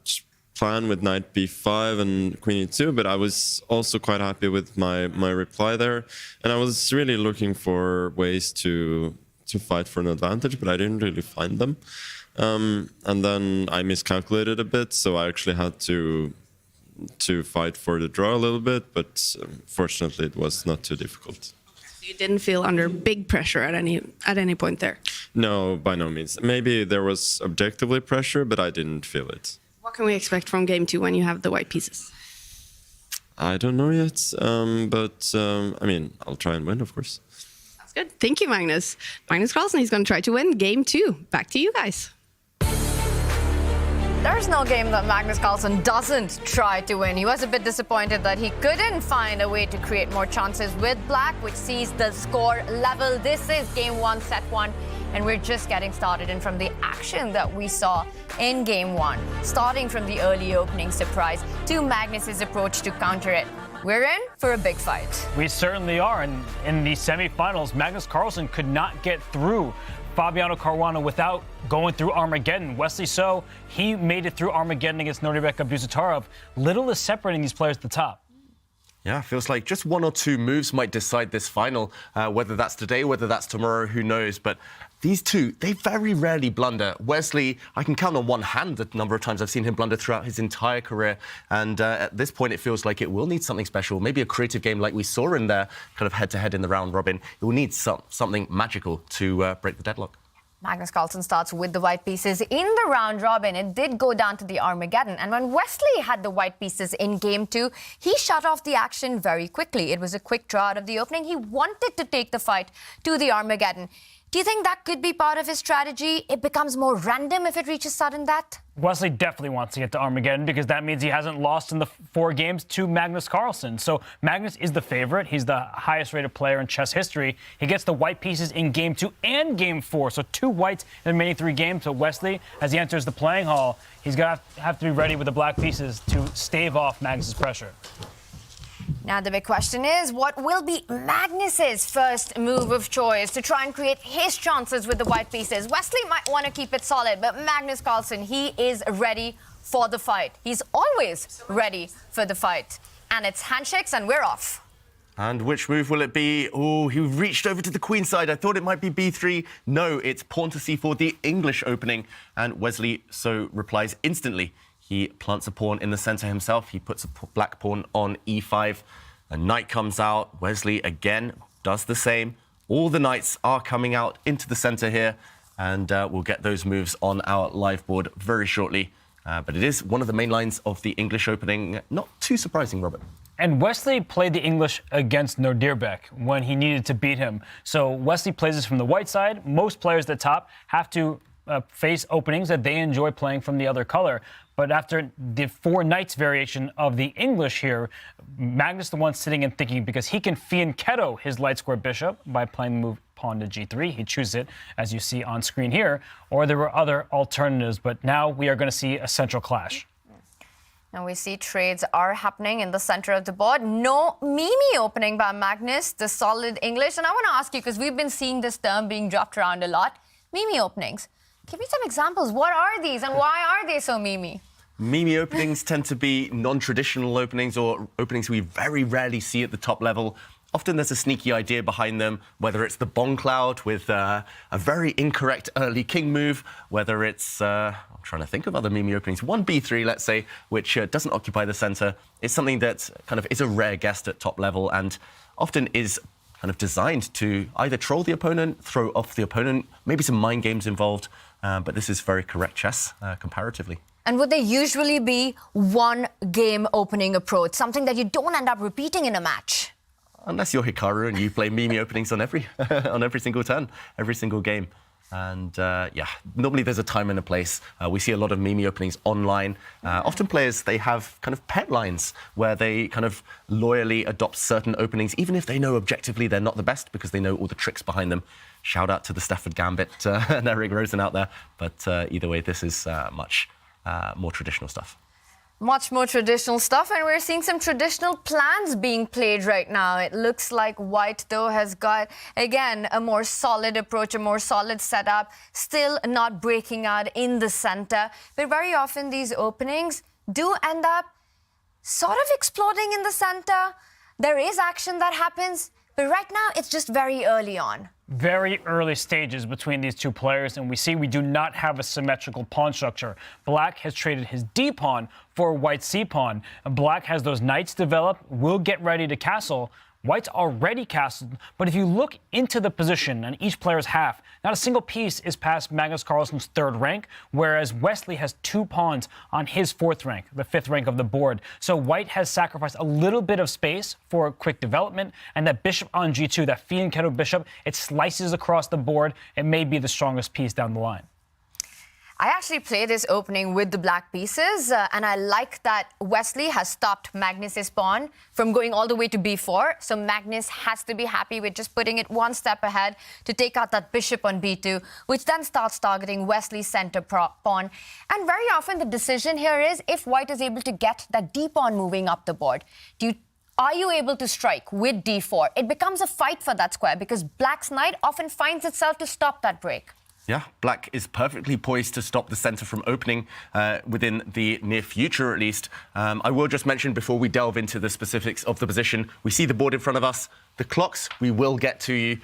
plan with knight b5 and queen e2, but I was also quite happy with my reply there, and I was really looking for ways to fight for an advantage, but I didn't really find them. And then I miscalculated a bit, so I actually had to fight for the draw a little bit, but fortunately it was not too difficult. You didn't feel under big pressure at any point there? No, by no means. Maybe there was objectively pressure, but I didn't feel it. What can we expect from game 2 when you have the white pieces? I don't know yet, but I mean, I'll try and win, of course. That's good. Thank you, Magnus. Magnus Carlsen, he's going to try to win game 2. Back to you guys. There's no game that Magnus Carlsen doesn't try to win. He was a bit disappointed that he couldn't find a way to create more chances with black, which sees the score level. This is game 1, set 1, and we're just getting started. And from the action that we saw in game 1, starting from the early opening surprise to Magnus's approach to counter it, we're in for a big fight. We certainly are. And in the semifinals, Magnus Carlsen could not get through Fabiano Caruana without going through Armageddon. Wesley So, he made it through Armageddon against Nodirbek Abdusattorov. Little is separating these players at the top. Yeah, feels like just 1 or 2 moves might decide this final. Whether that's today, whether that's tomorrow, who knows. But these two, they very rarely blunder. Wesley, I can count on one hand the number of times I've seen him blunder throughout his entire career. And at this point, it feels like it will need something special. Maybe a creative game like we saw in there, kind of head-to-head in the round robin. It will need something magical to break the deadlock. Magnus Carlsen starts with the white pieces in the round robin. It did go down to the Armageddon. And when Wesley had the white pieces in game 2, he shut off the action very quickly. It was a quick draw out of the opening. He wanted to take the fight to the Armageddon. Do you think that could be part of his strategy? It becomes more random if it reaches sudden death? Wesley definitely wants to get to Armageddon because that means he hasn't lost in the 4 games to Magnus Carlsen. So Magnus is the favorite. He's the highest rated player in chess history. He gets the white pieces in game 2 and game 4. So 2 whites in the remaining 3 games. So Wesley, as he enters the playing hall, he's going to have to be ready with the black pieces to stave off Magnus's pressure. Now the big question is, what will be Magnus's first move of choice to try and create his chances with the white pieces? Wesley might want to keep it solid, but Magnus Carlsen, he is ready for the fight. He's always ready for the fight. And it's handshakes and we're off. And which move will it be? Oh, he reached over to the queen side. I thought it might be b3. No, it's pawn to c4, the English opening. And Wesley So replies instantly. He plants a pawn in the center himself. He puts a black pawn on e5. A knight comes out. Wesley again does the same. All the knights are coming out into the center here. And we'll get those moves on our live board very shortly. But it is one of the main lines of the English opening. Not too surprising, Robert. And Wesley played the English against Nodirbek when he needed to beat him. So Wesley plays this from the white side. Most players at the top have to face openings that they enjoy playing from the other color. But after the 4 knights variation of the English here, Magnus the one sitting and thinking because he can fianchetto his light square bishop by playing the move pawn to g3. He chooses it, as you see on screen here, or there were other alternatives. But now we are going to see a central clash. Now we see trades are happening in the center of the board. No Mimi opening by Magnus, the solid English. And I want to ask you, because we've been seeing this term being dropped around a lot, Mimi openings. Give me some examples. What are these and why are they so Mimi? Mimi openings tend to be non-traditional openings or openings we very rarely see at the top level. Often there's a sneaky idea behind them, whether it's the bomb cloud with a very incorrect early king move, whether it's, I'm trying to think of other Mimi openings, 1b3, let's say, which doesn't occupy the center. It's something that kind of is a rare guest at top level and often is kind of designed to either troll the opponent, throw off the opponent, maybe some mind games involved, but this is very correct chess comparatively. And would they usually be one game opening approach, something that you don't end up repeating in a match? Unless you're Hikaru and you play Mimi openings on every single turn, every single game. And yeah, normally there's a time and a place. We see a lot of Mimi openings online. Often players, they have kind of pet lines where they kind of loyally adopt certain openings, even if they know objectively they're not the best because they know all the tricks behind them. Shout out to the Stafford Gambit and Eric Rosen out there. But either way, this is much more traditional stuff. Much more traditional stuff, and we're seeing some traditional plans being played right now. It looks like White, though, has got, again, a more solid approach, a more solid setup, still not breaking out in the center. But very often these openings do end up sort of exploding in the center. There is action that happens, but right now it's just very early on. Very early stages between these two players, and we see we do not have a symmetrical pawn structure. Black has traded his D pawn for White's C pawn. And Black has those knights develop, will get ready to castle. White's already castled, but if you look into the position on each player's half, not a single piece is past Magnus Carlsen's 3rd rank, whereas Wesley has 2 pawns on his 4th rank, the 5th rank of the board. So White has sacrificed a little bit of space for quick development, and that bishop on G2, that Fianchetto bishop, it slices across the board. It may be the strongest piece down the line. I actually play this opening with the black pieces, and I like that Wesley has stopped Magnus's pawn from going all the way to b4. So Magnus has to be happy with just putting it one step ahead to take out that bishop on b2, which then starts targeting Wesley's center pawn. And very often the decision here is if White is able to get that d pawn moving up the board. Are you able to strike with d4? It becomes a fight for that square because Black's knight often finds itself to stop that break. Yeah, Black is perfectly poised to stop the centre from opening within the near future, at least. I will just mention before we delve into the specifics of the position, we see the board in front of us. The clocks, we will get to you.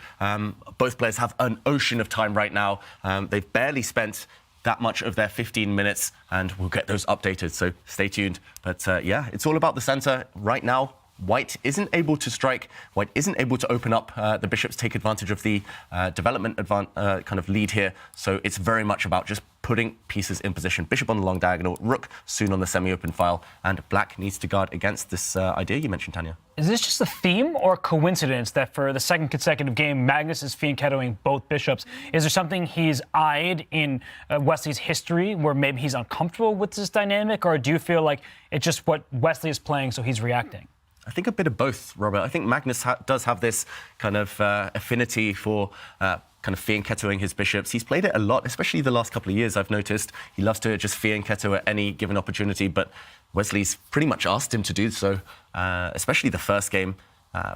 Both players have an ocean of time right now. They've barely spent that much of their 15 minutes, and we'll get those updated, so stay tuned. But yeah, it's all about the centre right now. White isn't able to strike. White isn't able to open up the bishops, take advantage of the development kind of lead here. So it's very much about just putting pieces in position. Bishop on the long diagonal, rook soon on the semi-open file, and Black needs to guard against this idea you mentioned, Tanya. Is this just a theme or a coincidence that for the 2nd consecutive game, Magnus is fianchettoing both bishops? Is there something he's eyed in Wesley's history where maybe he's uncomfortable with this dynamic, or do you feel like it's just what Wesley is playing, so he's reacting? I think a bit of both, Robert. I think Magnus does have this kind of affinity for kind of fianchettoing his bishops. He's played it a lot, especially the last couple of years, I've noticed. He loves to just fianchetto at any given opportunity, but Wesley's pretty much asked him to do so, especially the first game.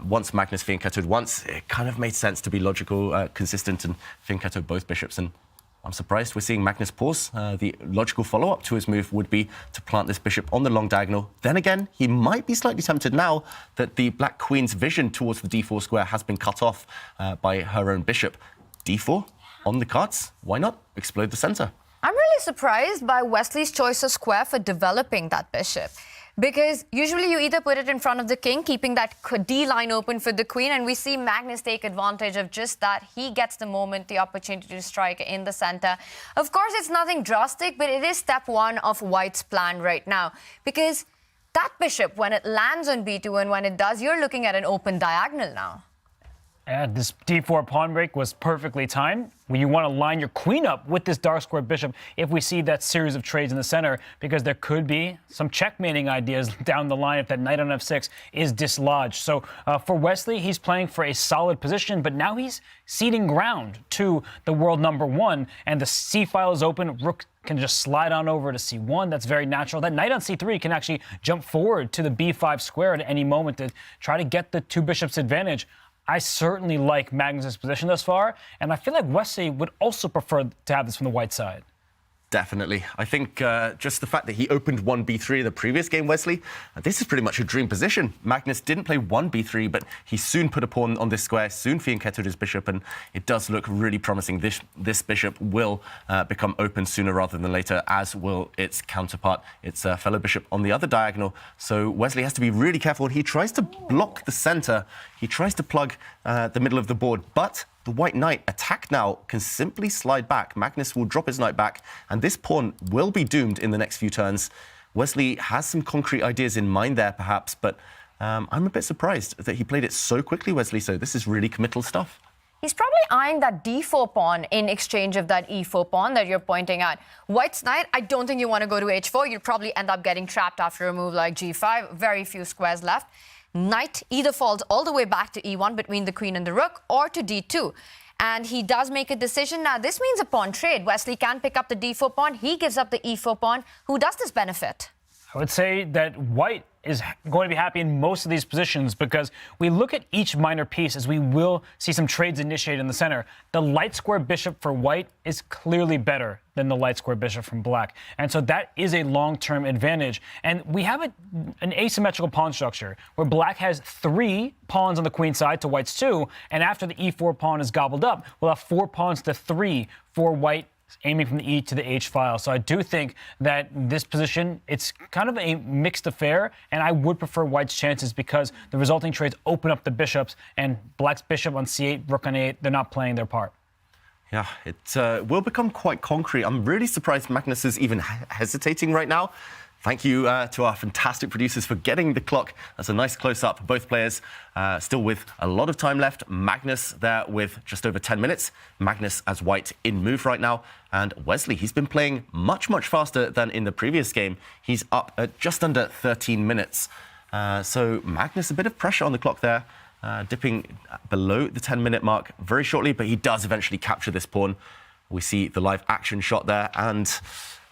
Once Magnus fianchettoed once, it kind of made sense to be logical, consistent, and fianchetto both bishops. And I'm surprised we're seeing Magnus pause. The logical follow-up to his move would be to plant this bishop on the long diagonal. Then again, he might be slightly tempted now that the Black Queen's vision towards the d4 square has been cut off by her own bishop. d4 on the cards. Why not explode the center? I'm really surprised by Wesley's choice of square for developing that bishop. Because usually you either put it in front of the king, keeping that D line open for the queen, and we see Magnus take advantage of just that. He gets the moment, the opportunity to strike in the center. Of course, it's nothing drastic, but it is step 1 of White's plan right now. Because that bishop, when it lands on b2 and when it does, you're looking at an open diagonal now. And this d4 pawn break was perfectly timed. You want to line your queen up with this dark square bishop if we see that series of trades in the center, because there could be some checkmating ideas down the line if that knight on f6 is dislodged. So for Wesley, he's playing for a solid position, but now he's ceding ground to the world number 1, and the c file is open. Rook can just slide on over to c1. That's very natural. That knight on c3 can actually jump forward to the b5 square at any moment to try to get the 2 bishops advantage. I certainly like Magnus' position thus far, and I feel like Wesley would also prefer to have this from the white side. Definitely. I think just the fact that he opened 1b3 in the previous game, Wesley, this is pretty much a dream position. Magnus didn't play 1b3, but he soon put a pawn on this square, soon fianchettoed his bishop, and it does look really promising. This bishop will become open sooner rather than later, as will its counterpart, its fellow bishop on the other diagonal. So Wesley has to be really careful. He tries to block the center. He tries to plug the middle of the board, but the white knight, attacked now, can simply slide back. Magnus will drop his knight back, and this pawn will be doomed in the next few turns. Wesley has some concrete ideas in mind there, perhaps, but I'm a bit surprised that he played it so quickly, Wesley, so this is really committal stuff. He's probably eyeing that d4 pawn in exchange of that e4 pawn that you're pointing at. White's knight, I don't think you want to go to h4. You'll probably end up getting trapped after a move like g5. Very few squares left. Knight either falls all the way back to e1 between the queen and the rook, or to d2. And he does make a decision. Now, this means a pawn trade. Wesley can pick up the d4 pawn. He gives up the e4 pawn. Who does this benefit? I would say that white is going to be happy in most of these positions because we look at each minor piece as we will see some trades initiated in the center. The light square bishop for white is clearly better than the light square bishop from black. And so that is a long-term advantage. And we have an asymmetrical pawn structure where black has 3 pawns on the queen side to white's 2. And after the e4 pawn is gobbled up, we'll have 4 pawns to 3 for white, aiming from the E to the H file. So I do think that this position, it's kind of a mixed affair, and I would prefer white's chances because the resulting trades open up the bishops, and black's bishop on C8, rook on A8, they're not playing their part. Yeah, it will become quite concrete. I'm really surprised Magnus is even hesitating right now. Thank you to our fantastic producers for getting the clock. That's a nice close-up. Both players still with a lot of time left. Magnus there with just over 10 minutes. Magnus as white in move right now. And Wesley, he's been playing much, much faster than in the previous game. He's up at just under 13 minutes. So Magnus, a bit of pressure on the clock there, dipping below the 10-minute mark very shortly, but he does eventually capture this pawn. We see the live action shot there, and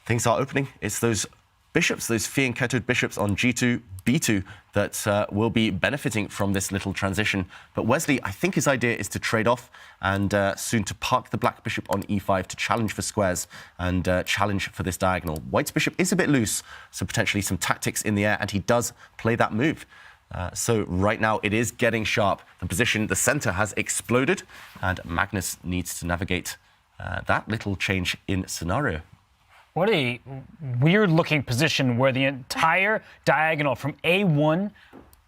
things are opening. It's those bishops, those fianchettoed bishops on G2, B2 that will be benefiting from this little transition. But Wesley, I think his idea is to trade off and soon to park the black bishop on E5 to challenge for squares and challenge for this diagonal. White's bishop is a bit loose, so potentially some tactics in the air, and he does play that move. So right now it is getting sharp. The position, the center has exploded, and Magnus needs to navigate that little change in scenario. What a weird-looking position where the entire diagonal from A1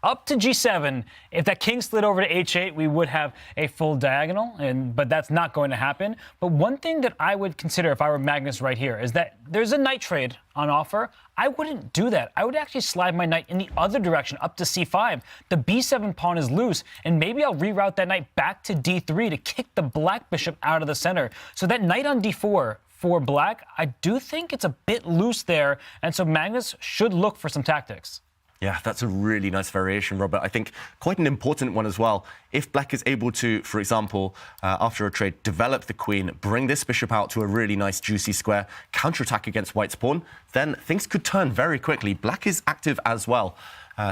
up to G7, if that king slid over to H8, we would have a full diagonal, but that's not going to happen. But one thing that I would consider if I were Magnus right here is that there's a knight trade on offer. I wouldn't do that. I would actually slide my knight in the other direction, up to C5. The B7 pawn is loose, and maybe I'll reroute that knight back to D3 to kick the black bishop out of the center. So that knight on D4, for black, I do think it's a bit loose there, and so Magnus should look for some tactics. Yeah, that's a really nice variation, Robert. I think quite an important one as well. If black is able to, for example, after a trade, develop the queen, bring this bishop out to a really nice juicy square, counterattack against white's pawn, then things could turn very quickly. Black is active as well.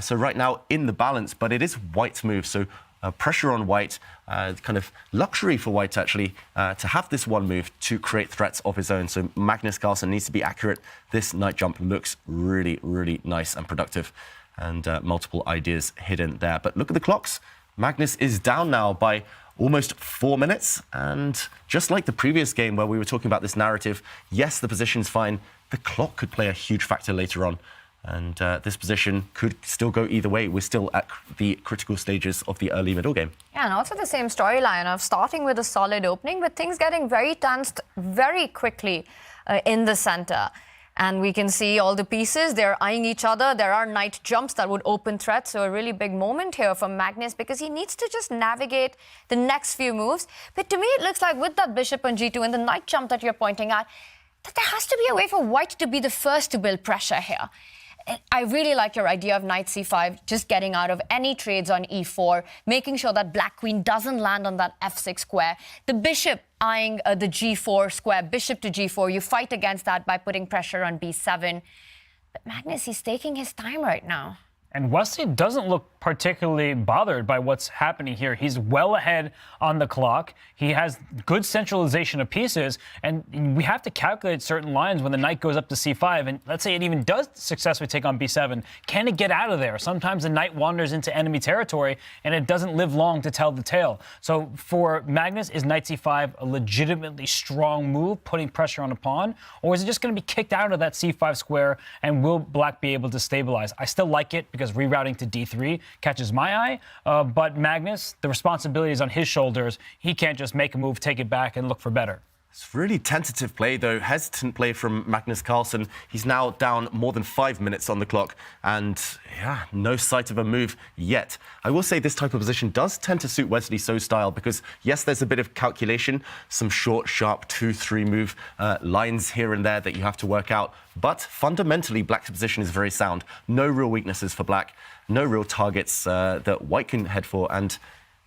So right now in the balance, but it is white's move. So pressure on white, kind of luxury for white, actually, to have this one move to create threats of his own. So Magnus Carlsen needs to be accurate. This knight jump looks really, really nice and productive, and multiple ideas hidden there. But look at the clocks. Magnus is down now by almost 4 minutes. And just like the previous game where we were talking about this narrative, yes, the position's fine. The clock could play a huge factor later on. And this position could still go either way. We're still at the critical stages of the early middle game. Yeah, and also the same storyline of starting with a solid opening, but things getting very tensed very quickly in the center. And we can see all the pieces, they're eyeing each other. There are knight jumps that would open threats. So a really big moment here for Magnus because he needs to just navigate the next few moves. But to me, it looks like with that bishop on G2 and the knight jump that you're pointing at, that there has to be a way for white to be the first to build pressure here. I really like your idea of knight c5, just getting out of any trades on e4, making sure that black queen doesn't land on that f6 square. The bishop eyeing the g4 square, bishop to g4. You fight against that by putting pressure on b7. But Magnus, he's taking his time right now. And Wesley doesn't look particularly bothered by what's happening here. He's well ahead on the clock. He has good centralization of pieces, and we have to calculate certain lines when the knight goes up to c5, and let's say it even does successfully take on b7. Can it get out of there? Sometimes the knight wanders into enemy territory, and it doesn't live long to tell the tale. So for Magnus, is knight c5 a legitimately strong move, putting pressure on a pawn, or is it just going to be kicked out of that c5 square, and will black be able to stabilize? I still like it, because rerouting to d3 catches my eye, but Magnus, the responsibility is on his shoulders. He can't just make a move, take it back, and look for better. It's really tentative play, though. Hesitant play from Magnus Carlsen. He's now down more than 5 minutes on the clock, and yeah, no sight of a move yet. I will say this type of position does tend to suit Wesley So's style because, yes, there's a bit of calculation, some short, sharp 2-3 move lines here and there that you have to work out. But fundamentally, black's position is very sound. No real weaknesses for black, no real targets that white can head for, and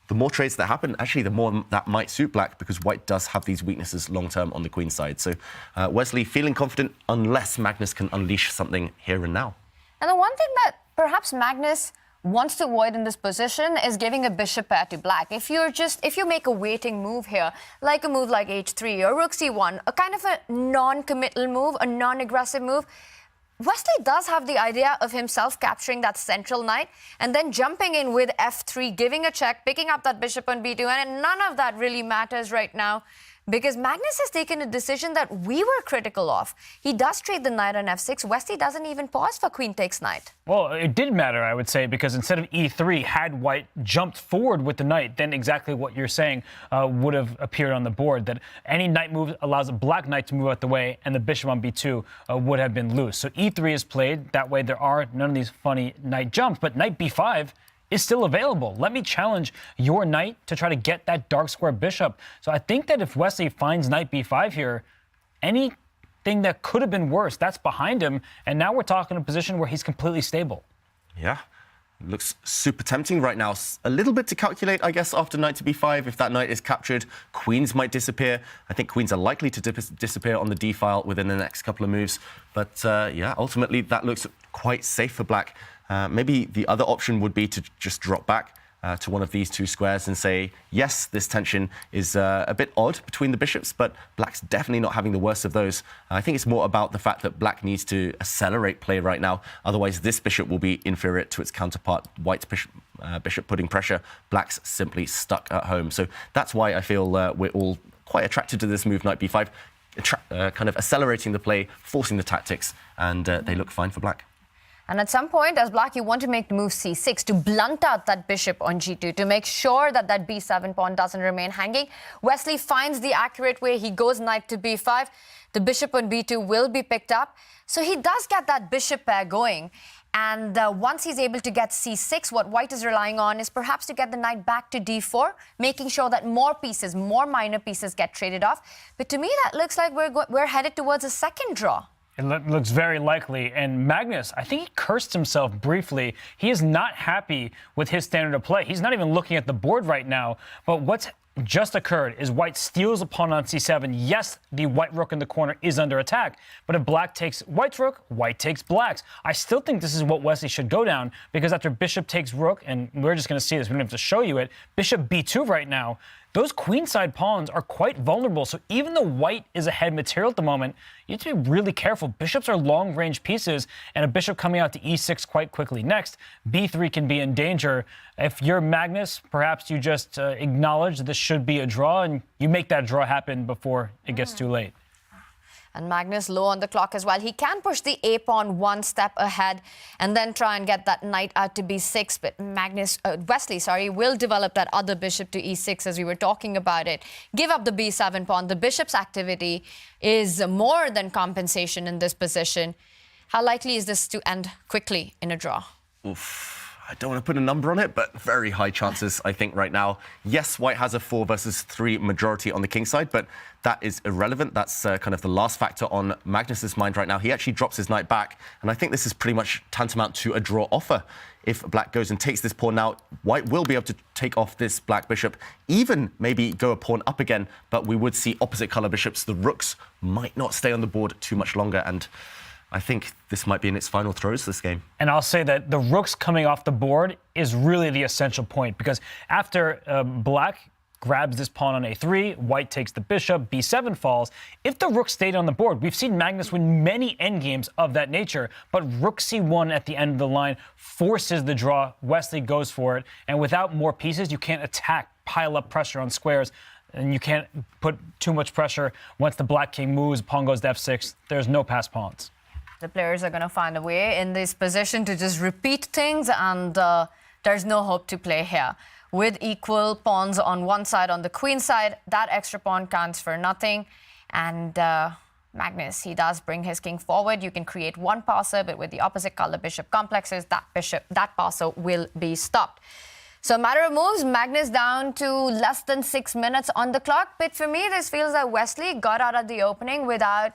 the more trades that happen, actually, the more that might suit black because white does have these weaknesses long-term on the queen side. So Wesley feeling confident unless Magnus can unleash something here and now. And the one thing that perhaps Magnus wants to avoid in this position is giving a bishop pair to black. If you make a waiting move here, like a move like h3 or rook c1, a kind of a non-committal move, a non-aggressive move, Wesley does have the idea of himself capturing that central knight and then jumping in with f3, giving a check, picking up that bishop on b2, and none of that really matters right now because Magnus has taken a decision that we were critical of. He does trade the knight on f6. Wesley doesn't even pause for queen takes knight. Well, it did matter, I would say, because instead of e3, had white jumped forward with the knight, then exactly what you're saying would have appeared on the board, that any knight move allows a black knight to move out the way, and the bishop on b2 would have been loose. So e3 is played. That way there are none of these funny knight jumps, but knight b5 is still available. Let me challenge your knight to try to get that dark square bishop. So I think that if Wesley finds knight b5 here, anything that could have been worse, that's behind him. And now we're talking a position where he's completely stable. Yeah, looks super tempting right now. A little bit to calculate, I guess, after knight to b5. If that knight is captured, queens might disappear. I think queens are likely to disappear on the d file within the next couple of moves. But yeah, ultimately that looks quite safe for black. Maybe the other option would be to just drop back to one of these two squares and say, yes, this tension is a bit odd between the bishops, but black's definitely not having the worst of those. I think it's more about the fact that black needs to accelerate play right now. Otherwise, this bishop will be inferior to its counterpart, white's bishop putting pressure. Black's simply stuck at home. So that's why I feel we're all quite attracted to this move, knight b5, kind of accelerating the play, forcing the tactics, and they look fine for black. And at some point, as black, you want to make the move c6 to blunt out that bishop on g2, to make sure that that b7 pawn doesn't remain hanging. Wesley finds the accurate way. He goes knight to b5. The bishop on b2 will be picked up. So he does get that bishop pair going. And once he's able to get c6, what white is relying on is perhaps to get the knight back to d4, making sure that more pieces, more minor pieces get traded off. But to me, that looks like we're headed towards a second draw. It looks very likely. And Magnus, I think he cursed himself briefly. He is not happy with his standard of play. He's not even looking at the board right now. But what's just occurred is white steals a pawn on c7. Yes, the white rook in the corner is under attack. But if black takes white's rook, white takes black's. I still think this is what Wesley should go down, because after bishop takes rook, and we're just going to see this, we don't have to show you it, bishop b2 right now, those queenside pawns are quite vulnerable. So even though white is ahead material at the moment, you have to be really careful. Bishops are long-range pieces, and a bishop coming out to e6 quite quickly next, b3 can be in danger. If you're Magnus, perhaps you just acknowledge this should be a draw, and you make that draw happen before it gets too late. And Magnus low on the clock as well. He can push the a pawn one step ahead and then try and get that knight out to b6. But Wesley, will develop that other bishop to e6 as we were talking about it. Give up the b7 pawn. The bishop's activity is more than compensation in this position. How likely is this to end quickly in a draw? Oof. I don't want to put a number on it, but very high chances, I think, right now. Yes, white has a 4 versus 3 majority on the king side, but that is irrelevant. That's kind of the last factor on Magnus's mind right now. He actually drops his knight back, and I think this is pretty much tantamount to a draw offer. If black goes and takes this pawn now, white will be able to take off this black bishop, even maybe go a pawn up again, but we would see opposite color bishops. The rooks might not stay on the board too much longer, and I think this might be in its final throws, this game. And I'll say that the rooks coming off the board is really the essential point, because after black grabs this pawn on a3, white takes the bishop, b7 falls. If the rook stayed on the board, we've seen Magnus win many endgames of that nature, but rook c1 at the end of the line forces the draw. Wesley goes for it, and without more pieces, you can't attack, pile up pressure on squares, and you can't put too much pressure. Once the black king moves, pawn goes to f6, there's no passed pawns. The players are going to find a way in this position to just repeat things, and there's no hope to play here. With equal pawns on one side, on the queen side, that extra pawn counts for nothing. And Magnus, he does bring his king forward. You can create one passer, but with the opposite color bishop complexes, that passer will be stopped. So a matter of moves, Magnus down to less than 6 minutes on the clock. But for me, this feels that Wesley got out of the opening without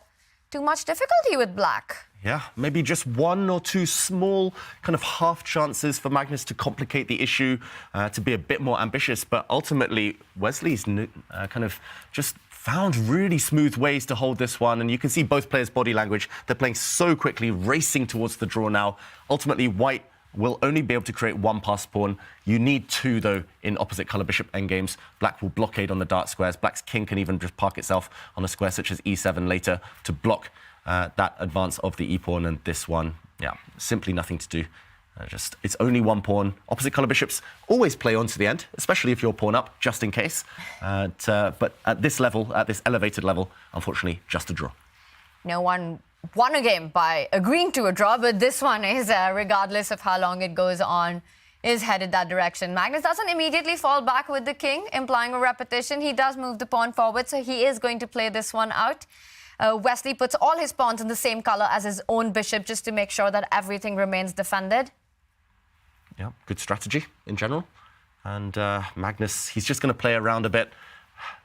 too much difficulty with black. Yeah, maybe just 1 or 2 small kind of half chances for Magnus to complicate the issue, to be a bit more ambitious. But ultimately, Wesley's kind of just found really smooth ways to hold this one. And you can see both players' body language. They're playing so quickly, racing towards the draw now. Ultimately, white will only be able to create one pass pawn. You need two, though, in opposite colour bishop endgames. Black will blockade on the dark squares. Black's king can even just park itself on a square such as e7 later to block that advance of the e-pawn. And this one, yeah, simply nothing to do. It's only one pawn. Opposite colour bishops always play on to the end, especially if you're pawn up, just in case. But at this level, at this elevated level, unfortunately, just a draw. No one won a game by agreeing to a draw, but this one is, regardless of how long it goes on, is headed that direction. Magnus doesn't immediately fall back with the king, implying a repetition. He does move the pawn forward, so he is going to play this one out. Wesley puts all his pawns in the same colour as his own bishop just to make sure that everything remains defended. Yeah, good strategy in general. And Magnus, he's just going to play around a bit.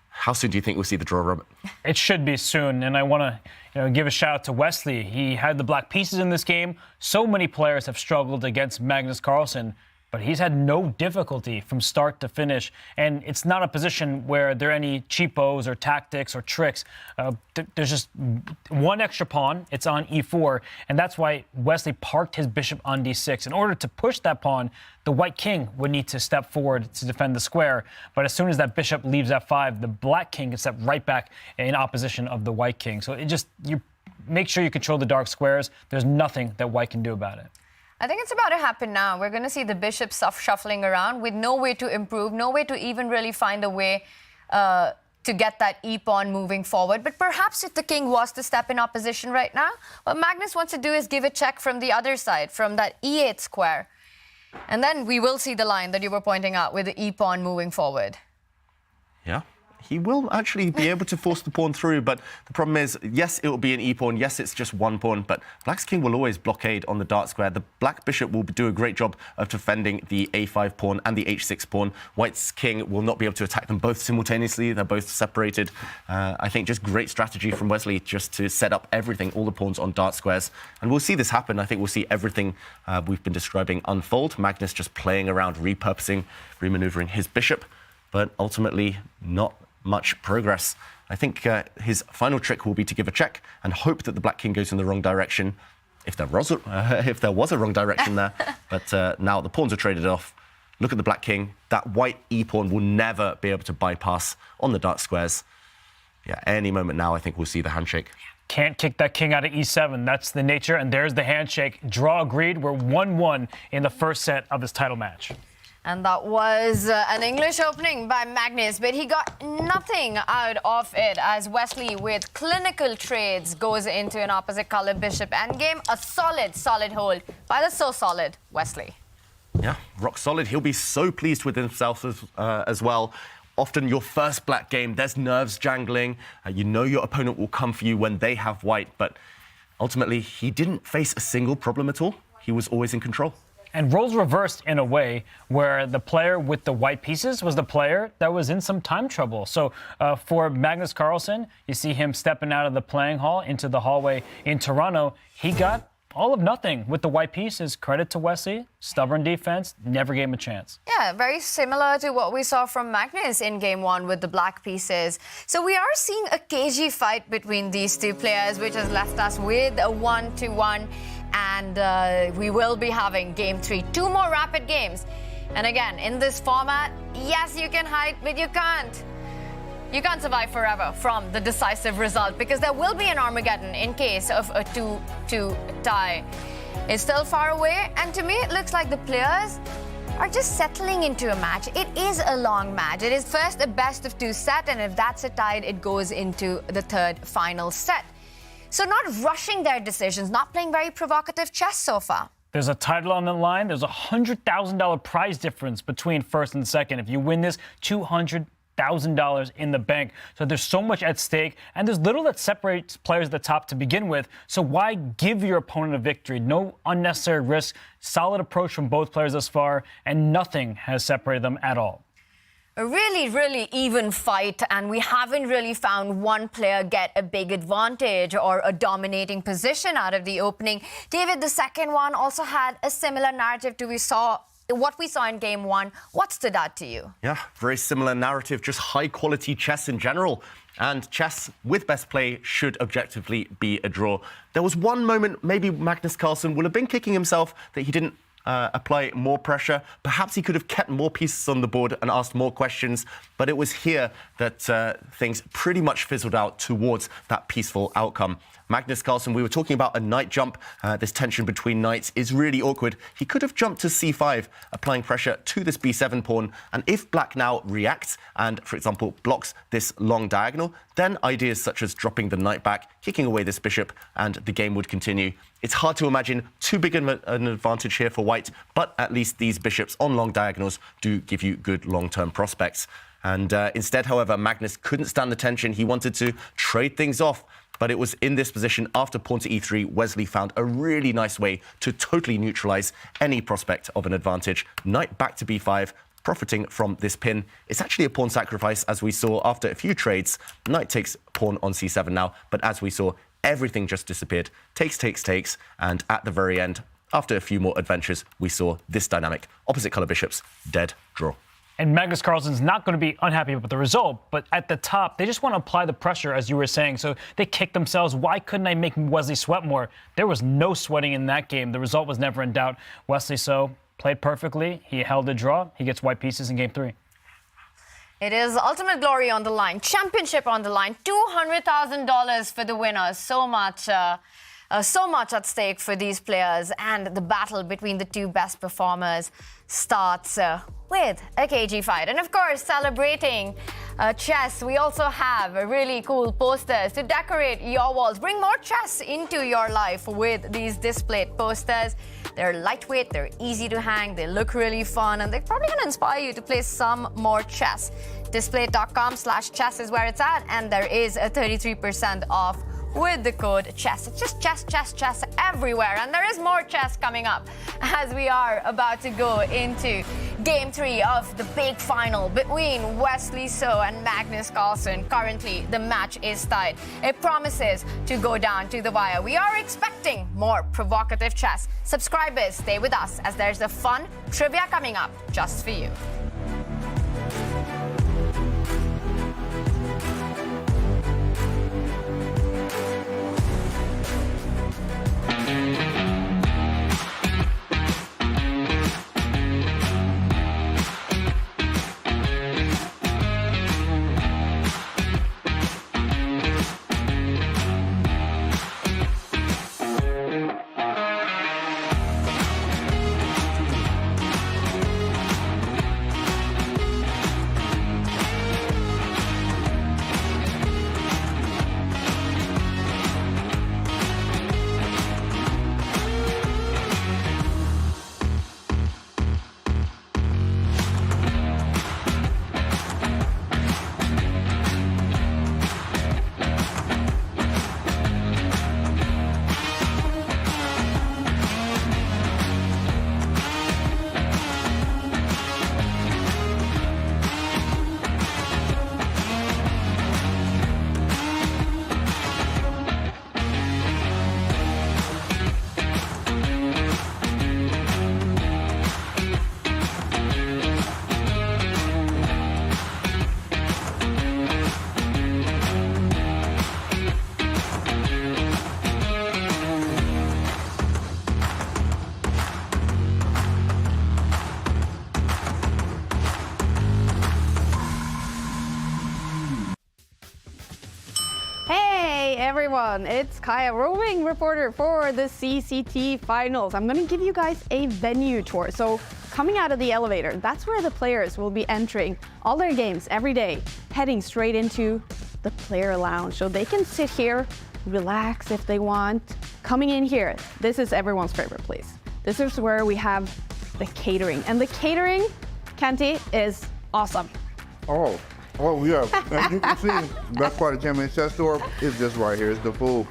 How soon do you think we'll see the draw, Robert? It should be soon, and I want to give a shout out to Wesley. He had the black pieces in this game. So many players have struggled against Magnus Carlsen, but he's had no difficulty from start to finish. And it's not a position where there are any cheapos or tactics or tricks. There's just one extra pawn. It's on e4, and that's why Wesley parked his bishop on d6. In order to push that pawn, the white king would need to step forward to defend the square. But as soon as that bishop leaves f5, the black king can step right back in opposition of the white king. So you make sure you control the dark squares. There's nothing that white can do about it. I think it's about to happen now. We're going to see the bishop shuffling around with no way to improve, no way to even really find a way to get that e-pawn moving forward. But perhaps if the king was to step in opposition right now, what Magnus wants to do is give a check from the other side, from that e8 square. And then we will see the line that you were pointing out with the e-pawn moving forward. Yeah. He will actually be able to force the pawn through, but the problem is, yes, it will be an e-pawn, yes, it's just one pawn, but black's king will always blockade on the dark square. The black bishop will do a great job of defending the a5 pawn and the h6 pawn. White's king will not be able to attack them both simultaneously. They're both separated. I think just great strategy from Wesley just to set up everything, all the pawns on dark squares. And we'll see this happen. I think we'll see everything we've been describing unfold. Magnus just playing around, repurposing, remaneuvering his bishop, but ultimately not much progress. I think his final trick will be to give a check and hope that the black king goes in the wrong direction, if there was a wrong direction there. But now the pawns are traded off. Look at the black king. That white e-pawn will never be able to bypass on the dark squares. Yeah, any moment now, I think we'll see the handshake. Can't kick that king out of e7. That's the nature, and there's the handshake. Draw agreed. We're 1-1 in the first set of this title match. And that was an English opening by Magnus, but he got nothing out of it as Wesley, with clinical trades, goes into an opposite color bishop endgame. A solid hold by the so solid Wesley. Yeah, rock solid. He'll be so pleased with himself as well. Often your first black game, there's nerves jangling. You know your opponent will come for you when they have white, but ultimately he didn't face a single problem at all. He was always in control. And roles reversed in a way where the player with the white pieces was the player that was in some time trouble. So for Magnus Carlsen, you see him stepping out of the playing hall into the hallway in Toronto. He got all of nothing with the white pieces. Credit to Wesley, stubborn defense, never gave him a chance. Yeah, very similar to what we saw from Magnus in game one with the black pieces. So we are seeing a cagey fight between these two players, which has left us with a 1-1. And we will be having game 3, 2 more rapid games. And again, in this format, yes, you can hide, but you can't. You can't survive forever from the decisive result, because there will be an Armageddon in case of a 2-2 tie. It's still far away, and to me, it looks like the players are just settling into a match. It is a long match. It is first a best-of-2 set, and if that's a tie, it goes into the third final set. So not rushing their decisions, not playing very provocative chess so far. There's a title on the line. There's a $100,000 prize difference between first and second. If you win this, $200,000 in the bank. So there's so much at stake, and there's little that separates players at the top to begin with. So why give your opponent a victory? No unnecessary risk. Solid approach from both players thus far, and nothing has separated them at all. A really even fight, and we haven't really found one player get a big advantage or a dominating position out of the opening. David, the second one also had a similar narrative to what we saw in game one. What stood out to you? Yeah, very similar narrative, just high quality chess in general. And chess with best play should objectively be a draw. There was one moment maybe Magnus Carlsen would have been kicking himself that he didn't apply more pressure. Perhaps he could have kept more pieces on the board and asked more questions, but it was here that things pretty much fizzled out towards that peaceful outcome. Magnus Carlsen, we were talking about a knight jump. This tension between knights is really awkward. He could have jumped to c5, applying pressure to this b7 pawn. And if black now reacts and, for example, blocks this long diagonal, then ideas such as dropping the knight back, kicking away this bishop, and the game would continue. It's hard to imagine too big an advantage here for white, but at least these bishops on long diagonals do give you good long-term prospects. And instead, however, Magnus couldn't stand the tension. He wanted to trade things off. But it was in this position, after pawn to e3, Wesley found a really nice way to totally neutralize any prospect of an advantage. Knight back to b5, profiting from this pin. It's actually a pawn sacrifice, as we saw after a few trades. Knight takes pawn on c7 now, but as we saw, everything just disappeared. Takes, takes, takes, and at the very end, after a few more adventures, we saw this dynamic. Opposite color bishops, dead draw. And Magnus Carlsen's not going to be unhappy with the result, but at the top, they just want to apply the pressure, as you were saying. So they kick themselves. Why couldn't I make Wesley sweat more? There was no sweating in that game. The result was never in doubt. Wesley So played perfectly. He held a draw. He gets white pieces in game 3. It is ultimate glory on the line, championship on the line, $200,000 for the winners. So much at stake for these players, and the battle between the two best performers starts with a cagey fight. And of course, celebrating chess, we also have really cool posters to decorate your walls. Bring more chess into your life with these displayed posters. They're lightweight, they're easy to hang, they look really fun, and they're probably going to inspire you to play some more chess. Displayed.com/chess is where it's at, and there is a 33% off with the code CHESS. It's just chess, chess, chess everywhere. And there is more chess coming up as we are about to go into game 3 of the big final between Wesley So and Magnus Carlsen. Currently, the match is tied. It promises to go down to the wire. We are expecting more provocative chess. Subscribers, stay with us as there's a fun trivia coming up just for you. Everyone, it's Kaya, roving reporter for the CCT Finals. I'm going to give you guys a venue tour. So coming out of the elevator, that's where the players will be entering all their games every day, heading straight into the player lounge. So they can sit here, relax if they want. Coming in here, this is everyone's favorite place. This is where we have the catering. And the catering, Kenti, is awesome. Oh, yeah. As you can see, best part of Champions Chess Tour is this right here. It's the food.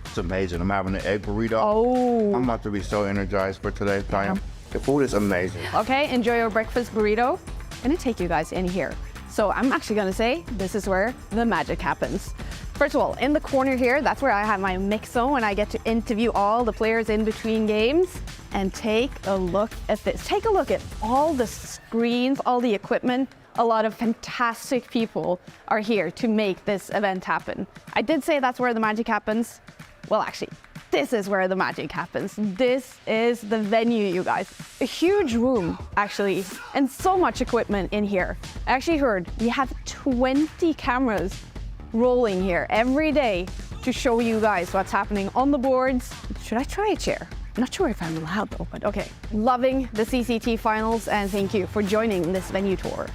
It's amazing. I'm having an egg burrito. Oh. I'm about to be so energized for today's time. The food is amazing. Okay, enjoy your breakfast burrito. I'm gonna take you guys in here. So I'm actually gonna say this is where the magic happens. First of all, in the corner here, that's where I have my mix zone and I get to interview all the players in between games. And take a look at this. Take a look at all the screens, all the equipment, a lot of fantastic people are here to make this event happen. I did say that's where the magic happens. Well, actually, this is where the magic happens. This is the venue, you guys. A huge room, actually, and so much equipment in here. I actually heard we have 20 cameras rolling here every day to show you guys what's happening on the boards. Should I try a chair? I'm not sure if I'm allowed though, but okay. Loving the CCT Finals, and thank you for joining this venue tour.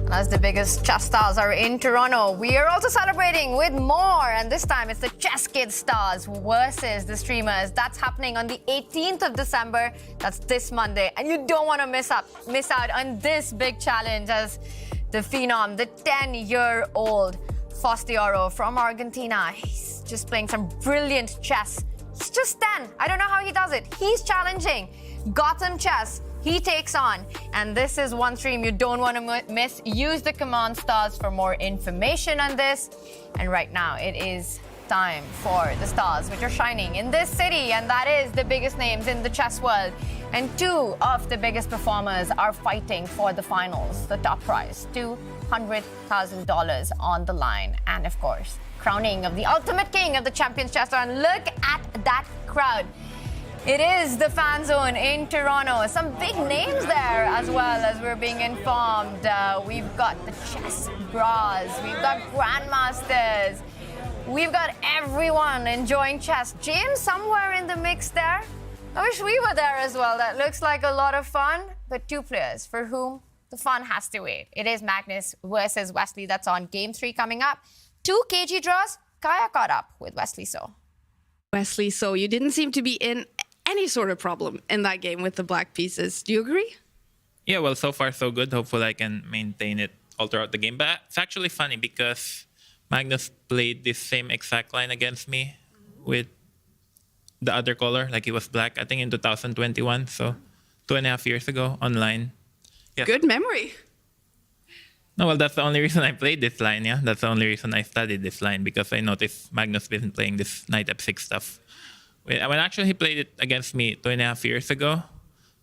As the biggest chess stars are in Toronto, we are also celebrating with more, and this time it's the Chess Kids stars versus the streamers. That's happening on the 18th of December. That's this Monday, and you don't want to miss out on this big challenge as the phenom, the 10-year-old Fabiano from Argentina. He's just playing some brilliant chess. He's just 10. I don't know how he does it. He's challenging GothamChess. He takes on, and this is one stream you don't want to miss. Use the command stars for more information on this. And right now, it is time for the stars which are shining in this city, and that is the biggest names in the chess world. And two of the biggest performers are fighting for the finals, the top prize, $200,000 on the line. And of course, crowning of the ultimate king of the Champions Chess Tour. And look at that crowd. It is the fan zone in Toronto. Some big names there as well, as we're being informed. We've got the chess bras, we've got grandmasters, we've got everyone enjoying chess. James somewhere in the mix there. I wish we were there as well. That looks like a lot of fun. But two players for whom the fun has to wait. It is Magnus versus Wesley. That's on Game 3 coming up. 2 kg draws. Kaya caught up with Wesley So. Wesley So, you didn't seem to be in any sort of problem in that game with the black pieces. Do you agree? Yeah, well, so far so good. Hopefully I can maintain it all throughout the game. But it's actually funny because Magnus played this same exact line against me with the other color, like he was black, I think in 2021. So 2.5 years ago online. Yes. Good memory. No, well, that's the only reason I played this line, yeah. That's the only reason I studied this line, because I noticed Magnus been playing this knight f6 stuff. When actually he played it against me 2.5 years ago,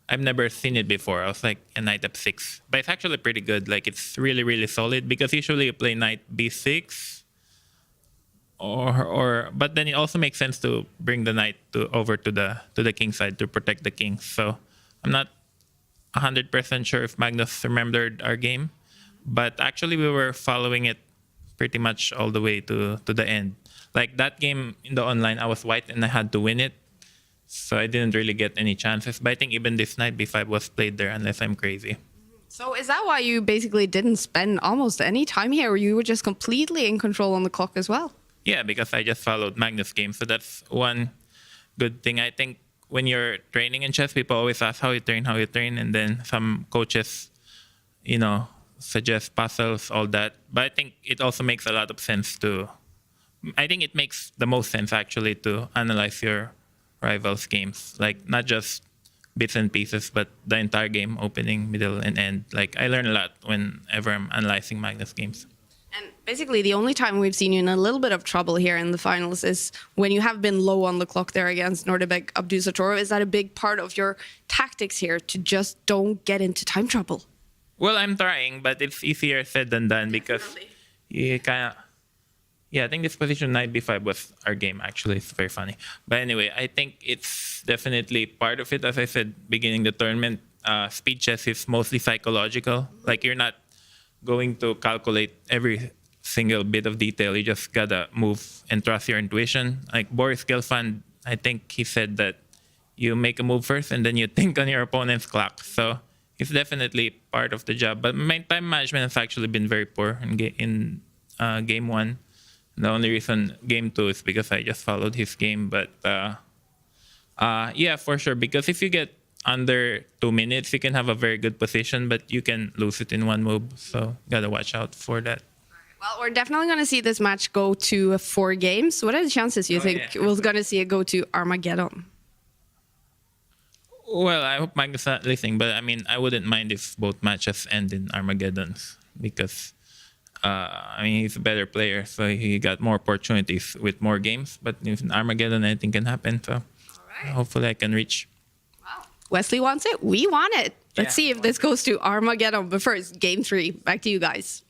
I've never seen it before. I was like, a knight f6. But it's actually pretty good. Like, it's really, really solid, because usually you play knight b6, but then it also makes sense to bring the knight over to the king side to protect the king. So I'm not 100% sure if Magnus remembered our game, but actually we were following it pretty much all the way to the end. Like that game in the online, I was white and I had to win it. So I didn't really get any chances. But I think even this knight b5 was played there, unless I'm crazy. So is that why you basically didn't spend almost any time here, or you were just completely in control on the clock as well? Yeah, because I just followed Magnus' game. So that's one good thing. I think when you're training in chess, people always ask how you train. And then some coaches, suggest puzzles, all that. But I think it also makes a lot of sense I think it makes the most sense actually to analyze your rivals' games. Like not just bits and pieces, but the entire game, opening, middle, and end. Like I learn a lot whenever I'm analyzing Magnus' games. And basically the only time we've seen you in a little bit of trouble here in the finals is when you have been low on the clock there against Nodirbek Abdusattorov. Is that a big part of your tactics here, to just don't get into time trouble? Well, I'm trying, but it's easier said than done, because I think this position knight b5 was our game, actually. It's very funny. But anyway, I think it's definitely part of it. As I said, beginning the tournament, speed chess is mostly psychological. Like, you're not going to calculate every single bit of detail. You just gotta move and trust your intuition. Like Boris Gelfand, I think he said that you make a move first and then you think on your opponent's clock. So it's definitely part of the job. But my time management has actually been very poor in game 1. The only reason game 2 is because I just followed his game. But yeah, for sure. Because if you get under 2 minutes, you can have a very good position, but you can lose it in one move. So gotta watch out for that. Well, we're definitely going to see this match go to 4 games. What are the chances you think we're going to see it go to Armageddon? Well, I hope Magnus is not listening, but I mean, I wouldn't mind if both matches end in Armageddons because, I mean, he's a better player, so he got more opportunities with more games. But if in Armageddon, anything can happen. So hopefully I can reach. Wow. Wesley wants it. We want it. Let's see if this goes to Armageddon. But first, game 3. Back to you guys.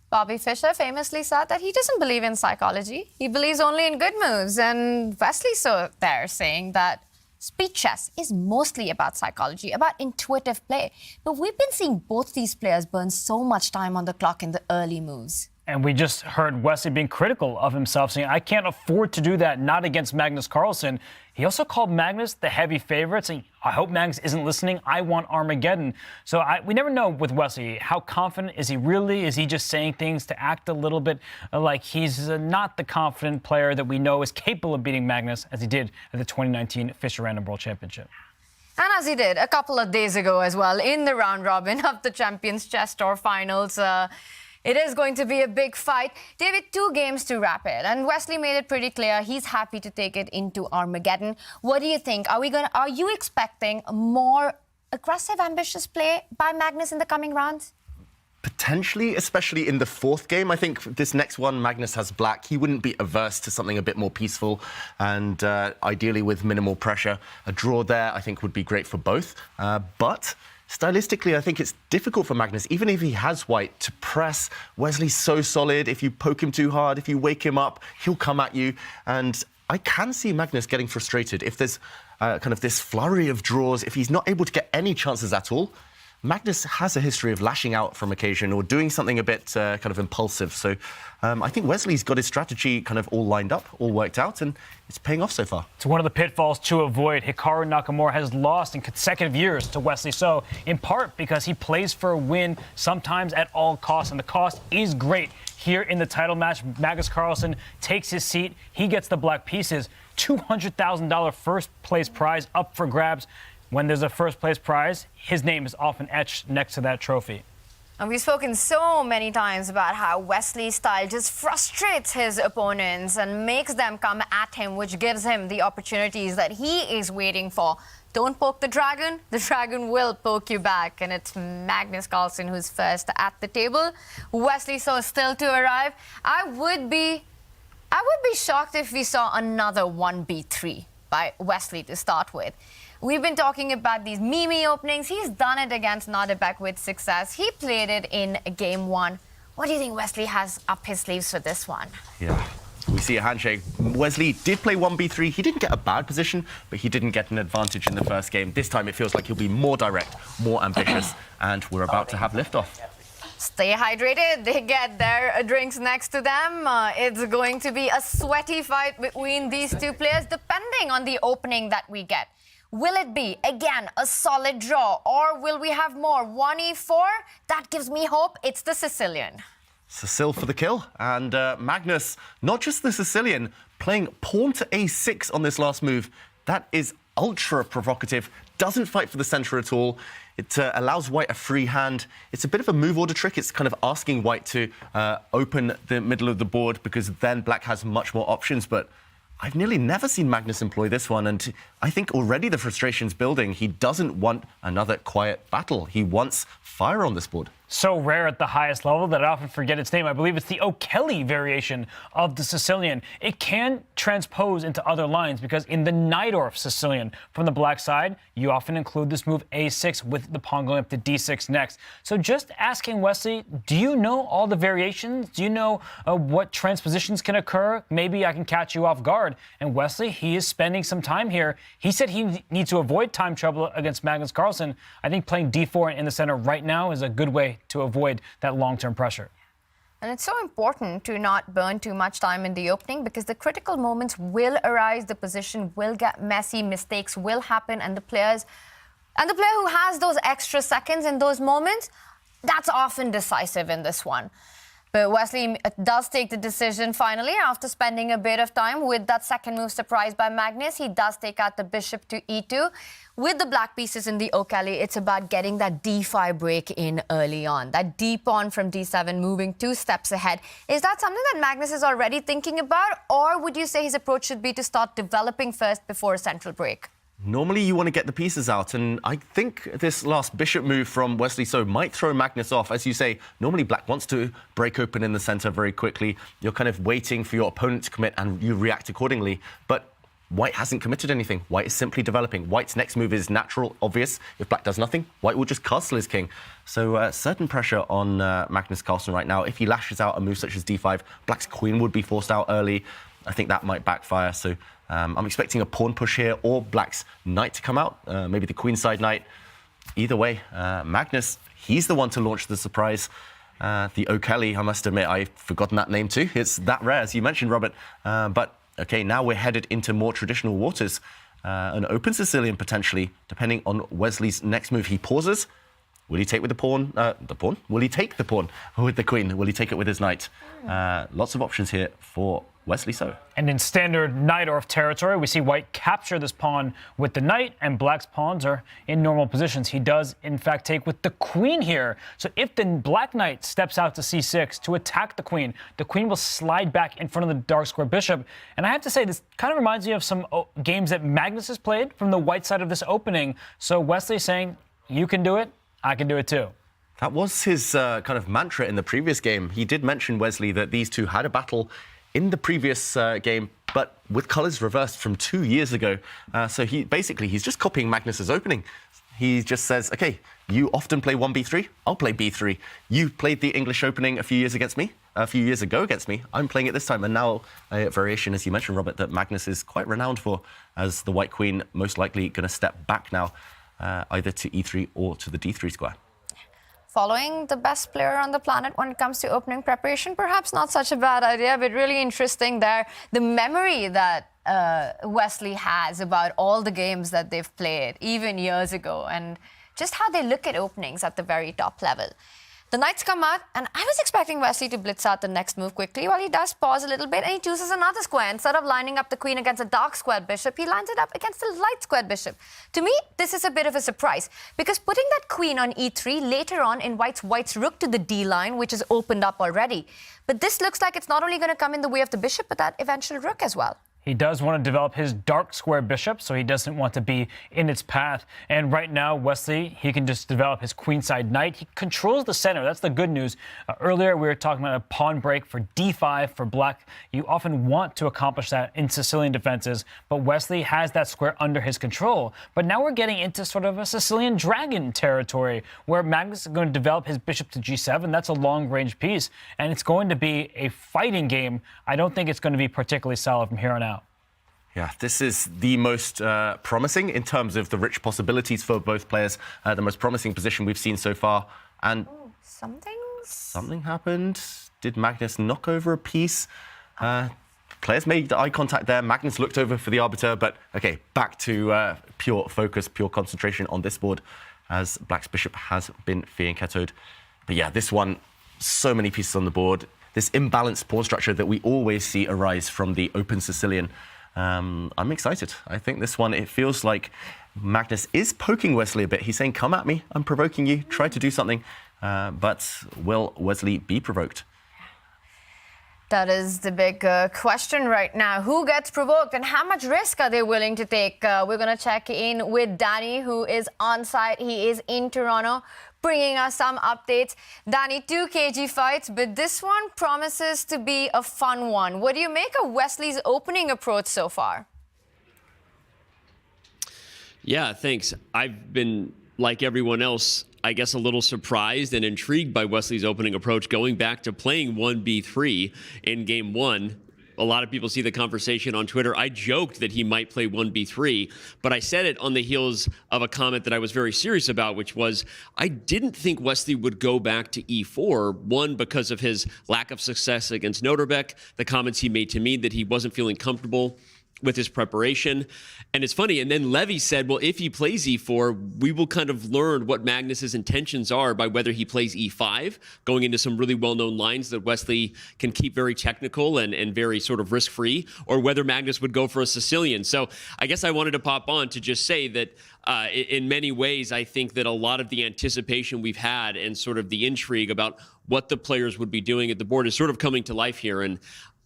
Bobby Fischer famously said that he doesn't believe in psychology. He believes only in good moves. And Wesley's so there saying that speed chess is mostly about psychology, about intuitive play. But we've been seeing both these players burn so much time on the clock in the early moves. And we just heard Wesley being critical of himself, saying, I can't afford to do that, not against Magnus Carlsen. He also called Magnus the heavy favorite, saying, I hope Magnus isn't listening. I want Armageddon. So we never know with Wesley, how confident is he really? Is he just saying things to act a little bit like he's not the confident player that we know is capable of beating Magnus, as he did at the 2019 Fischer Random World Championship? And as he did a couple of days ago as well, in the round robin of the Champions Chess Tour Finals. It is going to be a big fight. David, 2 games to wrap it. And Wesley made it pretty clear he's happy to take it into Armageddon. What do you think? Are you expecting more aggressive, ambitious play by Magnus in the coming rounds? Potentially, especially in the 4th game. I think this next one, Magnus has black. He wouldn't be averse to something a bit more peaceful and ideally with minimal pressure. A draw there, I think, would be great for both. But stylistically, I think it's difficult for Magnus, even if he has white, to press. Wesley's so solid. If you poke him too hard, if you wake him up, he'll come at you. And I can see Magnus getting frustrated. If there's kind of this flurry of draws, if he's not able to get any chances at all, Magnus has a history of lashing out from occasion or doing something a bit kind of impulsive. So I think Wesley's got his strategy kind of all lined up, all worked out, and it's paying off so far. It's one of the pitfalls to avoid. Hikaru Nakamura has lost in consecutive years to Wesley So, in part because he plays for a win, sometimes at all costs, and the cost is great. Here in the title match, Magnus Carlsen takes his seat. He gets the black pieces. $200,000 first place prize up for grabs. When there's a first place prize, his name is often etched next to that trophy. And we've spoken so many times about how Wesley's style just frustrates his opponents and makes them come at him, which gives him the opportunities that he is waiting for. Don't poke the dragon will poke you back. And it's Magnus Carlsen who's first at the table. Wesley So still to arrive. I would be shocked if we saw another 1b3 by Wesley to start with. We've been talking about these Mimi openings. He's done it against Nodirbek with success. He played it in game 1. What do you think Wesley has up his sleeves for this one? Yeah, we see a handshake. Wesley did play 1b3. He didn't get a bad position, but he didn't get an advantage in the first game. This time it feels like he'll be more direct, more ambitious, and we're about to have liftoff. Stay hydrated. They get their drinks next to them. It's going to be a sweaty fight between these 2 players, depending on the opening that we get. Will it be, again, a solid draw, or will we have more? 1e4? That gives me hope. It's the Sicilian. Cecile for the kill. And Magnus, not just the Sicilian, playing pawn to a6 on this last move. That is ultra provocative. Doesn't fight for the center at all. It allows white a free hand. It's a bit of a move order trick. It's kind of asking white to open the middle of the board because then black has much more options. But I've nearly never seen Magnus employ this one, and I think already the frustration's building. He doesn't want another quiet battle. He wants fire on this board. so rare at the highest level that I often forget its name. I believe it's the O'Kelly variation of the Sicilian. It can transpose into other lines because in the Najdorf Sicilian from the black side, you often include this move a6 with the pawn going up to d6 next. So just asking Wesley, do you know all the variations? Do you know what transpositions can occur? Maybe I can catch you off guard. And Wesley, he is spending some time here. He said he needs to avoid time trouble against Magnus Carlsen. I think playing d4 in the center right now is a good way to avoid that long-term pressure. And it's so important to not burn too much time in the opening because the critical moments will arise, the position will get messy, mistakes will happen, and the player who has those extra seconds in those moments, that's often decisive in this one. But Wesley does take the decision finally after spending a bit of time with that second move surprised by Magnus. He does take out the bishop to e2. With the black pieces in the O'Kelly, it's about getting that d5 break in early on. That d pawn from d7 moving 2 steps ahead. Is that something that Magnus is already thinking about? Or would you say his approach should be to start developing first before a central break? Normally, you want to get the pieces out, and I think this last bishop move from Wesley So might throw Magnus off. As you say, normally black wants to break open in the center very quickly. You're kind of waiting for your opponent to commit, and you react accordingly. But white hasn't committed anything. White is simply developing. White's next move is natural, obvious. If black does nothing, white will just castle his king. So certain pressure on Magnus Carlsen right now. If he lashes out a move such as d5, black's queen would be forced out early. I think that might backfire. So I'm expecting a pawn push here or black's knight to come out, maybe the queenside knight. Either way, Magnus, he's the one to launch the surprise. The O'Kelly, I must admit, I've forgotten that name too. It's that rare, as you mentioned, Robert. But OK, now we're headed into more traditional waters. An open Sicilian, potentially, depending on Wesley's next move. He pauses. Will he take with the pawn? Will he take the pawn with the queen? Will he take it with his knight? Lots of options here for Wesley So. And in standard Najdorf territory, we see white capture this pawn with the knight, and black's pawns are in normal positions. He does, in fact, take with the queen here. So if the black knight steps out to c6 to attack the queen will slide back in front of the dark square bishop. And I have to say, this kind of reminds me of some games that Magnus has played from the white side of this opening. So Wesley saying, you can do it, I can do it too. That was his kind of mantra in the previous game. He did mention, Wesley, that these two had a battle in the previous game, but with colours reversed from 2 years ago. So he's just copying Magnus's opening. He just says, OK, you often play 1b3, I'll play b3. You played the English opening a few years ago against me. I'm playing it this time. And now a variation, as you mentioned, Robert, that Magnus is quite renowned for, as the white queen most likely going to step back now, either to e3 or to the d3 square. Following the best player on the planet when it comes to opening preparation, perhaps not such a bad idea, but really interesting there. The memory that Wesley has about all the games that they've played, even years ago, and just how they look at openings at the very top level. The knights come out, and I was expecting Wesley to blitz out the next move quickly. While he does pause a little bit, and he chooses another square. Instead of lining up the queen against a dark squared bishop, he lines it up against a light squared bishop. To me, this is a bit of a surprise, because putting that queen on e3 later on invites white's rook to the d line, which is opened up already. But this looks like it's not only going to come in the way of the bishop, but that eventual rook as well. He does want to develop his dark square bishop, so he doesn't want to be in its path. And right now, Wesley, he can just develop his queenside knight. He controls the center. That's the good news. Earlier, we were talking about a pawn break for d5 for black. You often want to accomplish that in Sicilian defenses, but Wesley has that square under his control. But now we're getting into sort of a Sicilian dragon territory, where Magnus is going to develop his bishop to g7. That's a long-range piece, and it's going to be a fighting game. I don't think it's going to be particularly solid from here on out. Yeah, this is the most promising in terms of the rich possibilities for both players. The most promising position we've seen so far. And something happened. Did Magnus knock over a piece? Players made eye contact there. Magnus looked over for the arbiter, but OK, back to pure focus, pure concentration on this board, as black's bishop has been fianchettoed. But yeah, this one, so many pieces on the board. This imbalanced pawn structure that we always see arise from the open Sicilian. I'm excited. I think this one, it feels like Magnus is poking Wesley a bit. He's saying, come at me, I'm provoking you, try to do something. But will Wesley be provoked? That is the big question right now. Who gets provoked and how much risk are they willing to take? We're going to check in with Danny, who is on site. He is in Toronto, bringing us some updates. Danny, 2 kg fights, but this one promises to be a fun one. What do you make of Wesley's opening approach so far? Yeah, thanks. I've been, like everyone else, I guess a little surprised and intrigued by Wesley's opening approach, going back to playing 1b3 in game 1. A lot of people see the conversation on Twitter. I joked that he might play 1b3, but I said it on the heels of a comment that I was very serious about, which was I didn't think Wesley would go back to e4, one, because of his lack of success against Nodirbek, the comments he made to me that he wasn't feeling comfortable with his preparation. And it's funny, and then Levy said, well, if he plays e4, we will kind of learn what Magnus's intentions are by whether he plays e5, going into some really well-known lines that Wesley can keep very technical and very sort of risk-free, or whether Magnus would go for a Sicilian. So I guess I wanted to pop on to just say that in many ways, I think that a lot of the anticipation we've had and sort of the intrigue about what the players would be doing at the board is sort of coming to life here. And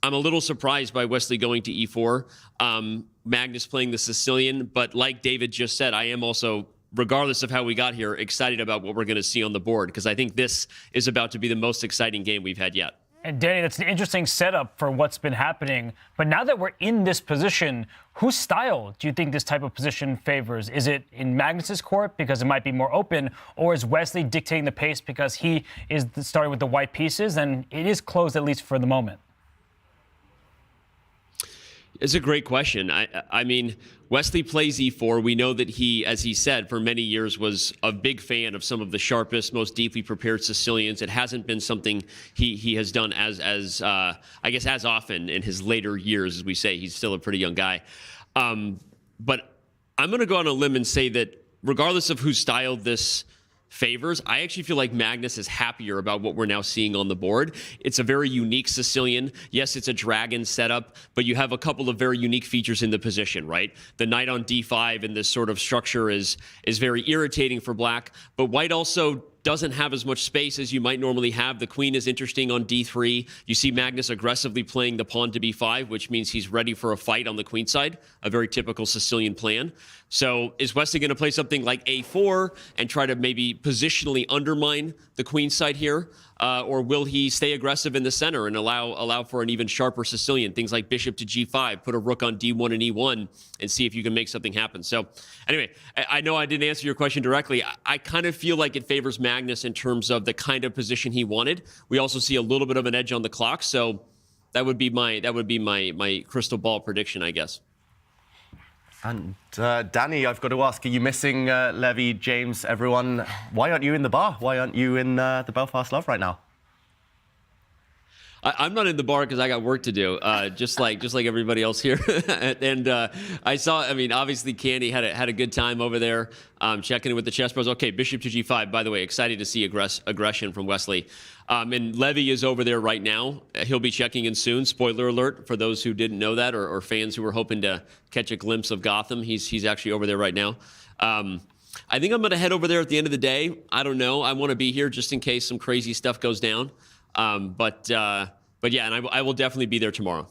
I'm a little surprised by Wesley going to e4, Magnus playing the Sicilian, but like David just said, I am also, regardless of how we got here, excited about what we're going to see on the board, because I think this is about to be the most exciting game we've had yet. And Danny, that's an interesting setup for what's been happening. But now that we're in this position, whose style do you think this type of position favors? Is it in Magnus's court because it might be more open, or is Wesley dictating the pace because he is starting with the white pieces and it is closed, at least for the moment? It's a great question. I mean, Wesley plays e4. We know that he, as he said, for many years was a big fan of some of the sharpest, most deeply prepared Sicilians. It hasn't been something he has done as I guess as often in his later years, as we say. He's still a pretty young guy. But I'm going to go on a limb and say that regardless of whose style this favors, I actually feel like Magnus is happier about what we're now seeing on the board. It's a very unique Sicilian. Yes, it's a dragon setup, but you have a couple of very unique features in the position, right? The knight on d5 and this sort of structure is very irritating for black, but white also doesn't have as much space as you might normally have. The queen is interesting on d3. You see Magnus aggressively playing the pawn to b5, which means he's ready for a fight on the queen side, a very typical Sicilian plan. So is Wesley going to play something like a4 and try to maybe positionally undermine the queen side here? Or will he stay aggressive in the center and allow for an even sharper Sicilian? Things like bishop to g5, put a rook on d1 and e1, and see if you can make something happen. So anyway, I know I didn't answer your question directly. I kind of feel like it favors Magnus in terms of the kind of position he wanted. We also see a little bit of an edge on the clock, so that would be my crystal ball prediction, I guess. And Danny, I've got to ask, are you missing Levy, James, everyone? Why aren't you in the bar? Why aren't you in the Belfast Love right now? I'm not in the bar because I got work to do, just like everybody else here. And I saw, I mean, obviously Candy had a good time over there, checking in with the chess pros. Okay, bishop to g5. By the way, excited to see aggression from Wesley. And Levy is over there right now. He'll be checking in soon. Spoiler alert for those who didn't know that, or fans who were hoping to catch a glimpse of Gotham. He's actually over there right now. I think I'm going to head over there at the end of the day. I don't know. I want to be here just in case some crazy stuff goes down. But yeah, and I will definitely be there tomorrow.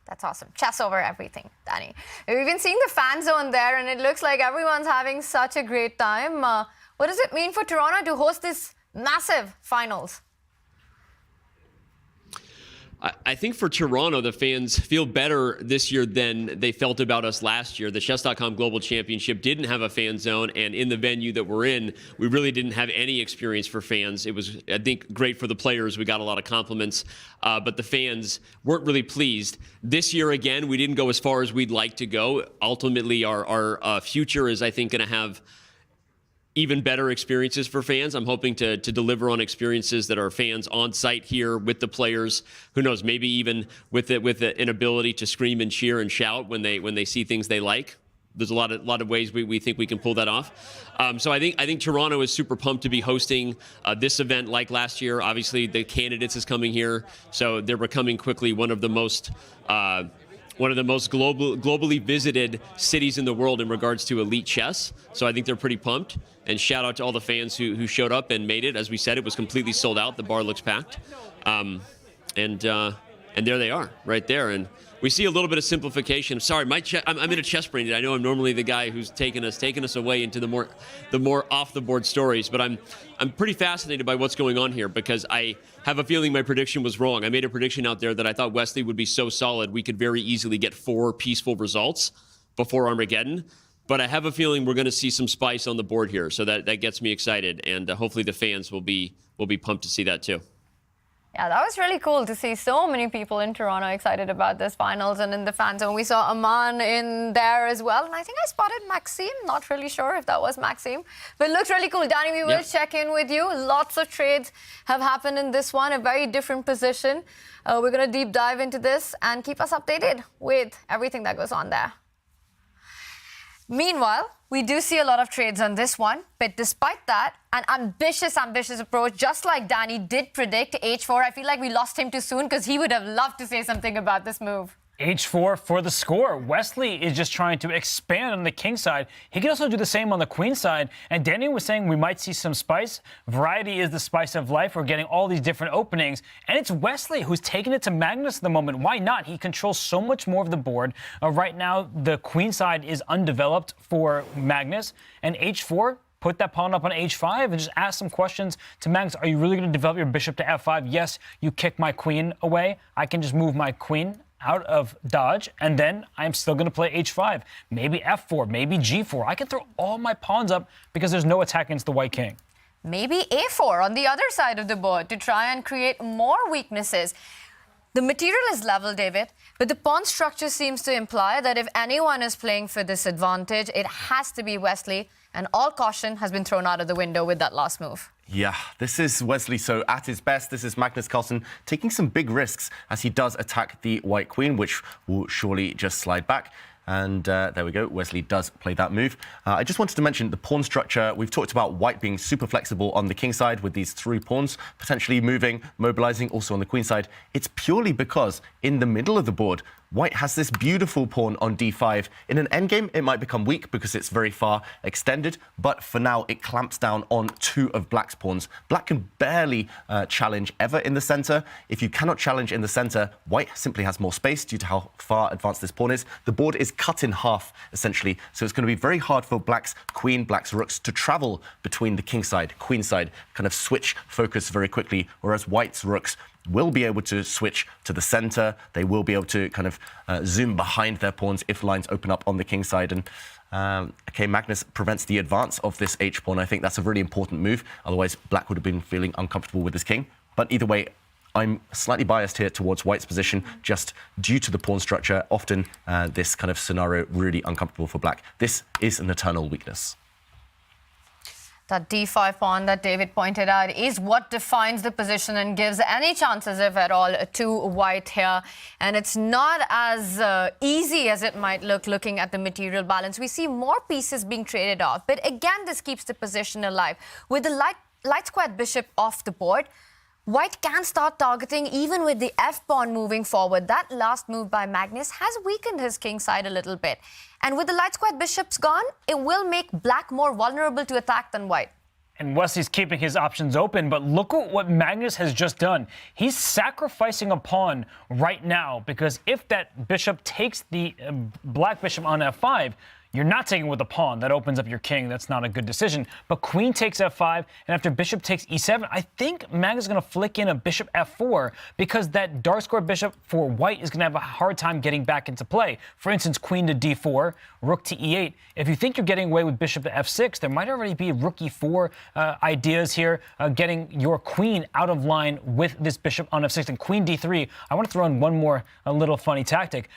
That's awesome. Chess over everything, Danny. We've been seeing the fan zone there, and it looks like everyone's having such a great time. What does it mean for Toronto to host this massive finals? I think for Toronto, the fans feel better this year than they felt about us last year. The Chess.com Global Championship didn't have a fan zone, and in the venue that we're in, we really didn't have any experience for fans. It was, I think, great for the players. We got a lot of compliments, but the fans weren't really pleased. This year, again, we didn't go as far as we'd like to go. Ultimately, our future is, I think, going to have even better experiences for fans. I'm hoping to deliver on experiences that are fans on site here with the players. Who knows? Maybe even with an ability to scream and cheer and shout when they see things they like. There's a lot of ways we think we can pull that off. So I think Toronto is super pumped to be hosting this event like last year. Obviously, the Candidates is coming here, so they're becoming quickly one of the most globally visited cities in the world in regards to elite chess. So I think they're pretty pumped. And shout out to all the fans who showed up and made it. As we said, it was completely sold out. The bar looks packed. And And there they are, right there. And we see a little bit of simplification. Sorry, I'm in a chess brain. I know I'm normally the guy who's taking us away into the more off the board stories, but I'm pretty fascinated by what's going on here because I have a feeling my prediction was wrong. I made a prediction out there that I thought Wesley would be so solid we could very easily get 4 peaceful results before Armageddon. But I have a feeling we're going to see some spice on the board here, so that gets me excited, and hopefully the fans will be pumped to see that too. Yeah, that was really cool to see so many people in Toronto excited about this finals and in the fan zone. We saw Aman in there as well. And I think I spotted Maxime. Not really sure if that was Maxime. But it looks really cool. Danny, we will check in with you. Lots of trades have happened in this one. A very different position. We're going to deep dive into this and keep us updated with everything that goes on there. Meanwhile, we do see a lot of trades on this one, but despite that, an ambitious approach, just like Danny did predict H4. I feel like we lost him too soon because he would have loved to say something about this move. H4 for the score. Wesley is just trying to expand on the king side. He can also do the same on the queen side. And Danny was saying we might see some spice. Variety is the spice of life. We're getting all these different openings. And it's Wesley who's taking it to Magnus at the moment. Why not? He controls so much more of the board. Right now, the queen side is undeveloped for Magnus. And H4, put that pawn up on H5 and just ask some questions to Magnus. Are you really going to develop your bishop to F5? Yes, you kick my queen away. I can just move my queen out of dodge, and then I'm still going to play H5, maybe F4, maybe G4. I can throw all my pawns up because there's no attack against the white king. Maybe A4 on the other side of the board to try and create more weaknesses. The material is level, David, but the pawn structure seems to imply that if anyone is playing for this advantage, it has to be Wesley, and all caution has been thrown out of the window with that last move. Yeah, this is Wesley So at his best. This is Magnus Carlsen taking some big risks as he does attack the white queen, which will surely just slide back. And there we go. Wesley does play that move. I just wanted to mention the pawn structure. We've talked about white being super flexible on the king side with these 3 pawns, potentially moving, mobilizing also on the queen side. It's purely because in the middle of the board, white has this beautiful pawn on d5. In an endgame, it might become weak because it's very far extended, but for now, it clamps down on 2 of black's pawns. Black can barely challenge ever in the center. If you cannot challenge in the center, white simply has more space due to how far advanced this pawn is. The board is cut in half, essentially, so it's going to be very hard for black's queen, black's rooks to travel between the king side, queen side, kind of switch focus very quickly, whereas white's rooks will be able to switch to the center. They will be able to kind of zoom behind their pawns if lines open up on the king side. And okay, Magnus prevents the advance of this h-pawn. I think that's a really important move. Otherwise, black would have been feeling uncomfortable with his king. But either way, I'm slightly biased here towards white's position, just due to the pawn structure. Often this kind of scenario really uncomfortable for black. This is an eternal weakness. That d5 pawn that David pointed out is what defines the position and gives any chances, if at all, to white here. And it's not as easy as it might look looking at the material balance. We see more pieces being traded off. But again, this keeps the position alive. With the light squared bishop off the board, white can start targeting even with the f-pawn moving forward. That last move by Magnus has weakened his king side a little bit. And with the light squared bishops gone, it will make black more vulnerable to attack than white. And Wesley's keeping his options open, but look at what Magnus has just done. He's sacrificing a pawn right now, because if that bishop takes the black bishop on f5, you're not taking with a pawn. That opens up your king. That's not a good decision. But queen takes f5, and after bishop takes e7, I think Magnus is going to flick in a bishop f4 because that dark square bishop for white is going to have a hard time getting back into play. For instance, queen to d4, rook to e8. If you think you're getting away with bishop to f6, there might already be rook e4 ideas here, getting your queen out of line with this bishop on f6. And queen d3, I want to throw in one more little funny tactic.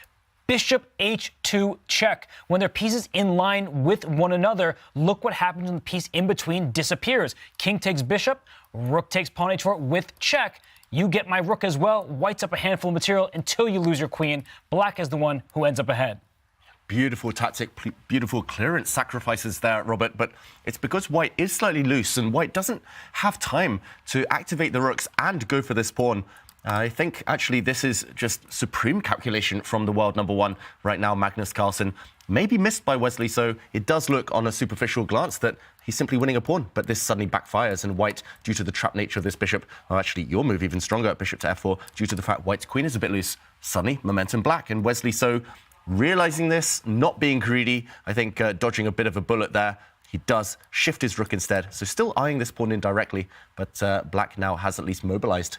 Bishop h2 check. When they're pieces in line with one another, look what happens when the piece in between disappears. King takes bishop, rook takes pawn h4 with check. You get my rook as well. White's up a handful of material until you lose your queen. Black is the one who ends up ahead. Beautiful tactic, beautiful clearance sacrifices there, Robert, but it's because white is slightly loose and white doesn't have time to activate the rooks and go for this pawn. I think actually this is just supreme calculation from the world number one right now, Magnus Carlsen. Maybe missed by Wesley, so it does look on a superficial glance that he's simply winning a pawn, but this suddenly backfires, and White, due to the trap nature of this bishop, or actually your move even stronger, bishop to f4, due to the fact White's queen is a bit loose, suddenly momentum black, and Wesley so realizing this, not being greedy, I think dodging a bit of a bullet there. He does shift his rook instead, so still eyeing this pawn indirectly, but black now has at least mobilized.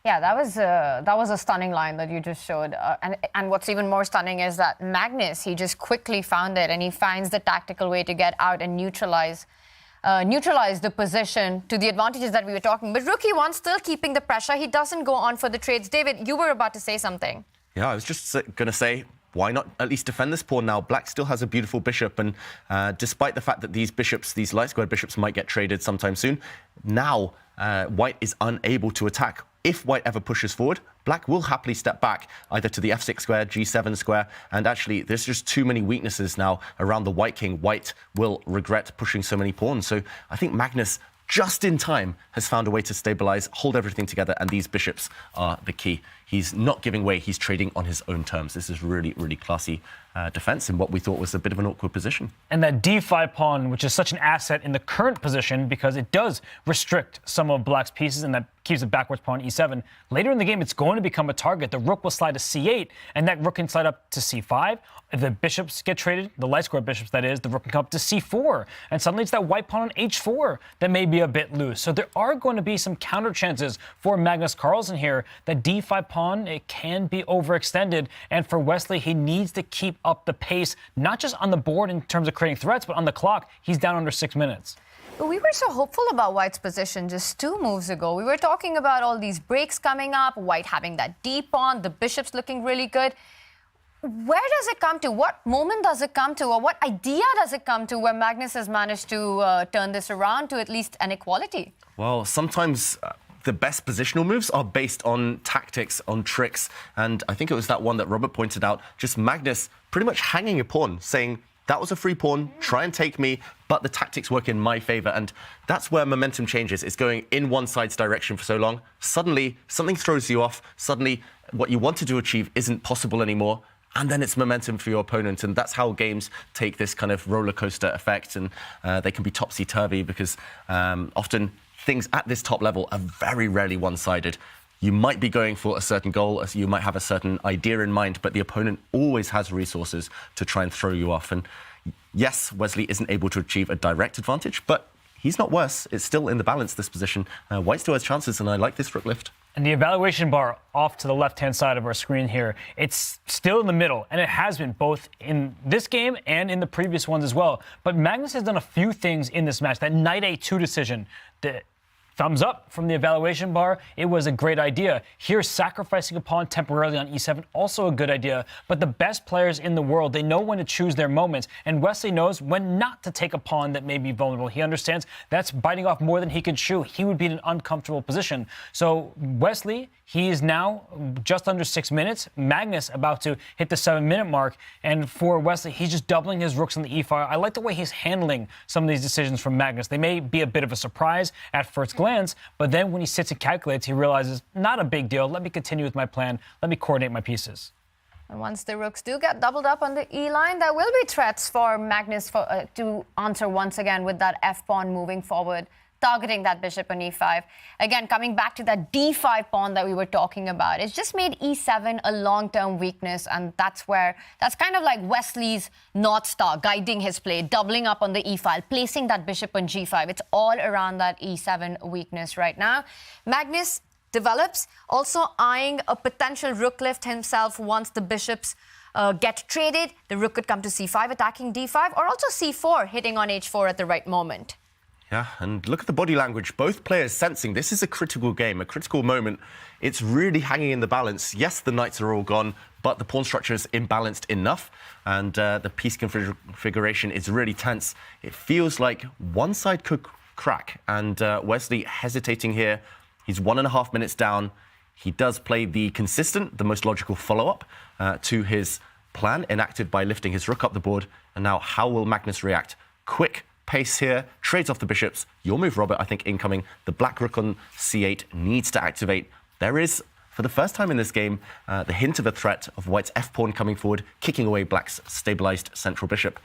Yeah, that was a stunning line that you just showed. And what's even more stunning is that Magnus, he just quickly found it, and he finds the tactical way to get out and neutralize the position to the advantages that we were talking. But Rook E1 still keeping the pressure. He doesn't go on for the trades. David, you were about to say something. Yeah, I was just going to say, why not at least defend this pawn now? Black still has a beautiful bishop, and despite the fact that these bishops, these light-squared bishops, might get traded sometime soon, now White is unable to attack. If White ever pushes forward, Black will happily step back, either to the f6 square, g7 square, and actually there's just too many weaknesses now around the White king. White will regret pushing so many pawns. So I think Magnus, just in time, has found a way to stabilize, hold everything together, and these bishops are the key. He's not giving way, he's trading on his own terms. This is really, really classy defense in what we thought was a bit of an awkward position. And that d5 pawn, which is such an asset in the current position because it does restrict some of Black's pieces, and that keeps the backwards pawn e7. Later in the game, it's going to become a target. The rook will slide to c8, and that rook can slide up to c5. If the bishops get traded, the light square bishops, that is, the rook can come up to c4. And suddenly it's that white pawn on h4 that may be a bit loose. So there are going to be some counter chances for Magnus Carlsen here. That d5 pawn, it can be overextended. And for Wesley, he needs to keep up the pace, not just on the board in terms of creating threats, but on the clock. He's down under 6 minutes. We were so hopeful about White's position just 2 moves ago. We were talking about all these breaks coming up, White having that d pawn, the bishops looking really good. Where does it come to? What moment does it come to? Or what idea does it come to where Magnus has managed to turn this around to at least an equality? Well, sometimes the best positional moves are based on tactics, on tricks. And I think it was that one that Robert pointed out, just Magnus pretty much hanging a pawn, saying, that was a free pawn, try and take me, but the tactics work in my favor. And that's where momentum changes. It's going in one side's direction for so long. Suddenly, something throws you off. Suddenly, what you wanted to achieve isn't possible anymore. And then it's momentum for your opponent. And that's how games take this kind of roller coaster effect. And they can be topsy-turvy because often things at this top level are very rarely one-sided. You might be going for a certain goal, you might have a certain idea in mind, but the opponent always has resources to try and throw you off. And yes, Wesley isn't able to achieve a direct advantage, but he's not worse. It's still in the balance, this position. White still has chances, and I like this rook lift. And the evaluation bar off to the left-hand side of our screen here, it's still in the middle, and it has been both in this game and in the previous ones as well. But Magnus has done a few things in this match. That knight a2 decision, the thumbs up from the evaluation bar. It was a great idea. Here, sacrificing a pawn temporarily on e7, also a good idea. But the best players in the world, they know when to choose their moments. And Wesley knows when not to take a pawn that may be vulnerable. He understands that's biting off more than he can chew. He would be in an uncomfortable position. So Wesley, he is now just under 6 minutes. Magnus about to hit the 7-minute mark. And for Wesley, he's just doubling his rooks on the e-file. I like the way he's handling some of these decisions from Magnus. They may be a bit of a surprise at first glance, but then when he sits and calculates, he realizes, not a big deal. Let me continue with my plan. Let me coordinate my pieces. And once the rooks do get doubled up on the e-line, there will be threats for Magnus to answer once again with that f-pawn moving forward, targeting that bishop on e5. Again, coming back to that d5 pawn that we were talking about, it's just made e7 a long-term weakness, and that's kind of like Wesley's North Star, guiding his play, doubling up on the e-file, placing that bishop on g5. It's all around that e7 weakness right now. Magnus develops, also eyeing a potential rook lift himself once the bishops get traded. The rook could come to c5, attacking d5, or also c4, hitting on h4 at the right moment. Yeah, and look at the body language. Both players sensing this is a critical game, a critical moment. It's really hanging in the balance. Yes, the knights are all gone, but the pawn structure is imbalanced enough, and the piece configuration is really tense. It feels like one side could crack, and Wesley hesitating here. He's 1.5 minutes down. He does play the consistent, the most logical follow-up to his plan, enacted by lifting his rook up the board. And now how will Magnus react? Quick pace here, trades off the bishops. Your move, Robert, I think incoming. The black rook on c8 needs to activate. There is, for the first time in this game, the hint of a threat of white's f-pawn coming forward, kicking away black's stabilized central bishop.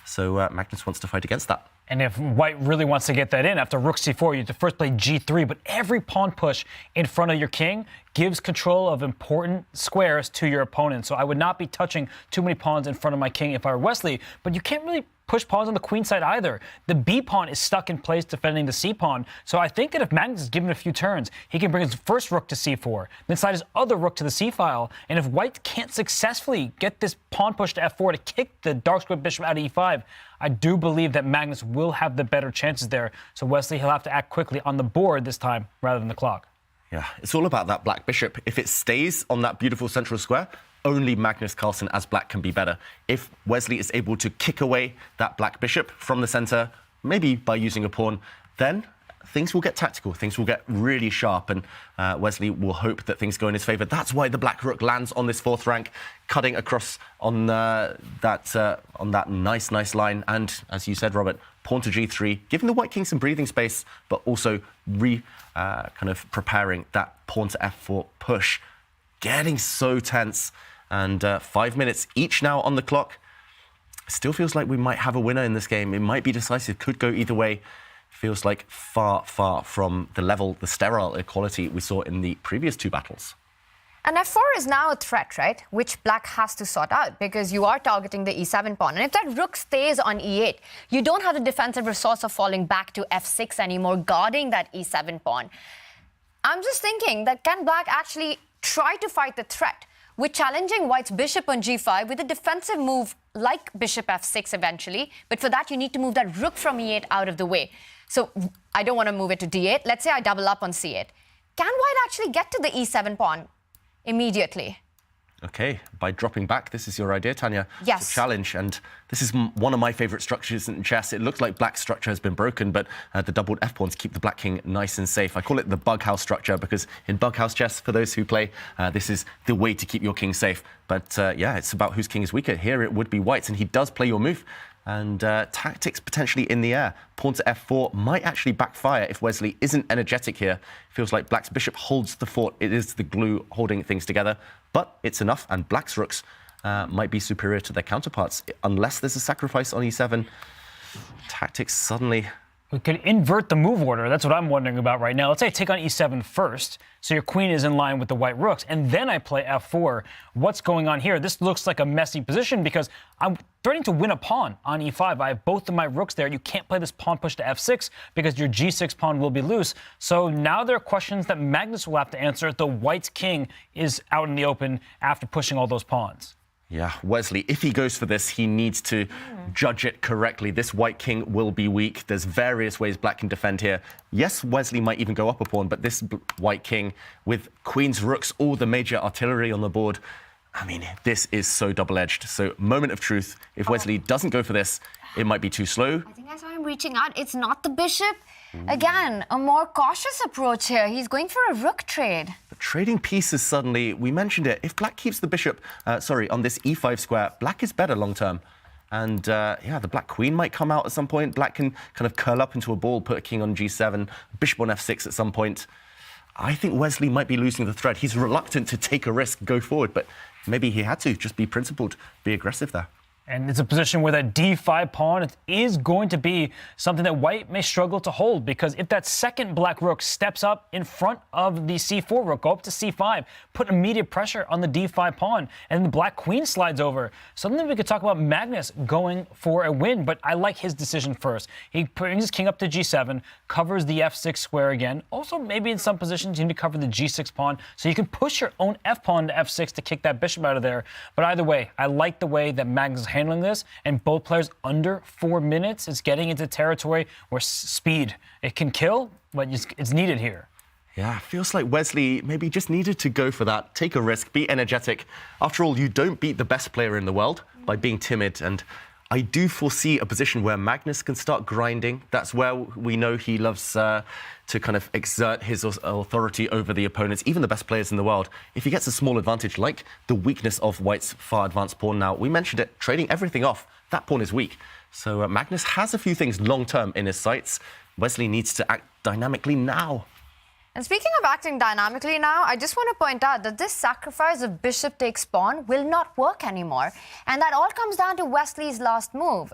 So Magnus wants to fight against that. And if white really wants to get that in, after rook c4, you have to first play g3, but every pawn push in front of your king gives control of important squares to your opponent. So I would not be touching too many pawns in front of my king if I were Wesley, but you can't really push pawns on the queen side either. The b pawn is stuck in place defending the c pawn. So I think that if Magnus is given a few turns, he can bring his first rook to c4, then slide his other rook to the c file. And if white can't successfully get this pawn push to f4 to kick the dark square bishop out of e5, I do believe that Magnus will have the better chances there. So Wesley, he'll have to act quickly on the board this time rather than the clock. Yeah, it's all about that black bishop. If it stays on that beautiful central square, only Magnus Carlsen as black can be better. If Wesley is able to kick away that black bishop from the center, maybe by using a pawn, then things will get tactical, things will get really sharp, and Wesley will hope that things go in his favor. That's why the black rook lands on this fourth rank, cutting across on that nice line. And as you said, Robert, pawn to g3, giving the white king some breathing space, but also kind of preparing that pawn to f4 push. Getting so tense, and 5 minutes each now on the clock. Still feels like we might have a winner in this game. It might be decisive, could go either way. Feels like far, far from the level, the sterile equality we saw in the previous two battles. And f4 is now a threat, right? Which black has to sort out because you are targeting the e7 pawn. And if that rook stays on e8, you don't have the defensive resource of falling back to f6 anymore, guarding that e7 pawn. I'm just thinking that can black actually try to fight the threat with challenging white's bishop on g5 with a defensive move like bishop f6 eventually. But for that, you need to move that rook from e8 out of the way. So I don't want to move it to d8. Let's say I double up on c8. Can white actually get to the e7 pawn immediately? Okay, by dropping back, this is your idea, Tanya. Yes. It's a challenge, and this is one of my favorite structures in chess. It looks like black's structure has been broken, but the doubled f-pawns keep the black king nice and safe. I call it the bug house structure because in bug house chess, for those who play, this is the way to keep your king safe. But yeah, it's about whose king is weaker. Here it would be white's, and he does play your move. And tactics potentially in the air. Pawn to f4 might actually backfire if Wesley isn't energetic here. Feels like black's bishop holds the fort. It is the glue holding things together. But it's enough, and black's rooks might be superior to their counterparts. Unless there's a sacrifice on e7, tactics suddenly... We could invert the move order. That's what I'm wondering about right now. Let's say I take on e7 first, so your queen is in line with the white rooks, and then I play f4. What's going on here? This looks like a messy position because I'm threatening to win a pawn on e5. I have both of my rooks there. You can't play this pawn push to f6 because your g6 pawn will be loose. So now there are questions that Magnus will have to answer. The white's king is out in the open after pushing all those pawns. Yeah, Wesley, if he goes for this, he needs to judge it correctly. This white king will be weak. There's various ways black can defend here. Yes, Wesley might even go up a pawn, but this white king with queens, rooks, all the major artillery on the board, I mean, this is so double-edged. So, moment of truth. If Wesley doesn't go for this, it might be too slow. I think I saw him reaching out. It's not the bishop. Again, a more cautious approach here. He's going for a rook trade. The trading pieces suddenly, we mentioned it. If black keeps the bishop, on this e5 square, black is better long term. And yeah, the black queen might come out at some point. Black can kind of curl up into a ball, put a king on g7, bishop on f6 at some point. I think Wesley might be losing the thread. He's reluctant to take a risk, go forward, but maybe he had to just be principled, be aggressive there. And it's a position where that d5 pawn is going to be something that white may struggle to hold, because if that second black rook steps up in front of the c4 rook, go up to c5, put immediate pressure on the d5 pawn, and the black queen slides over. Suddenly we could talk about Magnus going for a win, but I like his decision first. He brings his king up to g7, covers the f6 square again. Also, maybe in some positions you need to cover the g6 pawn, so you can push your own f pawn to f6 to kick that bishop out of there. But either way, I like the way that Magnus is handling this, and both players under 4 minutes. It's getting into territory where speed, it can kill, but it's needed here. Yeah, feels like Wesley maybe just needed to go for that, take a risk, be energetic. After all, you don't beat the best player in the world by being timid, and I do foresee a position where Magnus can start grinding. That's where we know he loves to kind of exert his authority over the opponents, even the best players in the world. If he gets a small advantage, like the weakness of White's far advanced pawn now, we mentioned it, trading everything off, that pawn is weak. So Magnus has a few things long-term in his sights. Wesley needs to act dynamically now. And speaking of acting dynamically now, I just want to point out that this sacrifice of bishop takes pawn will not work anymore. And that all comes down to Wesley's last move.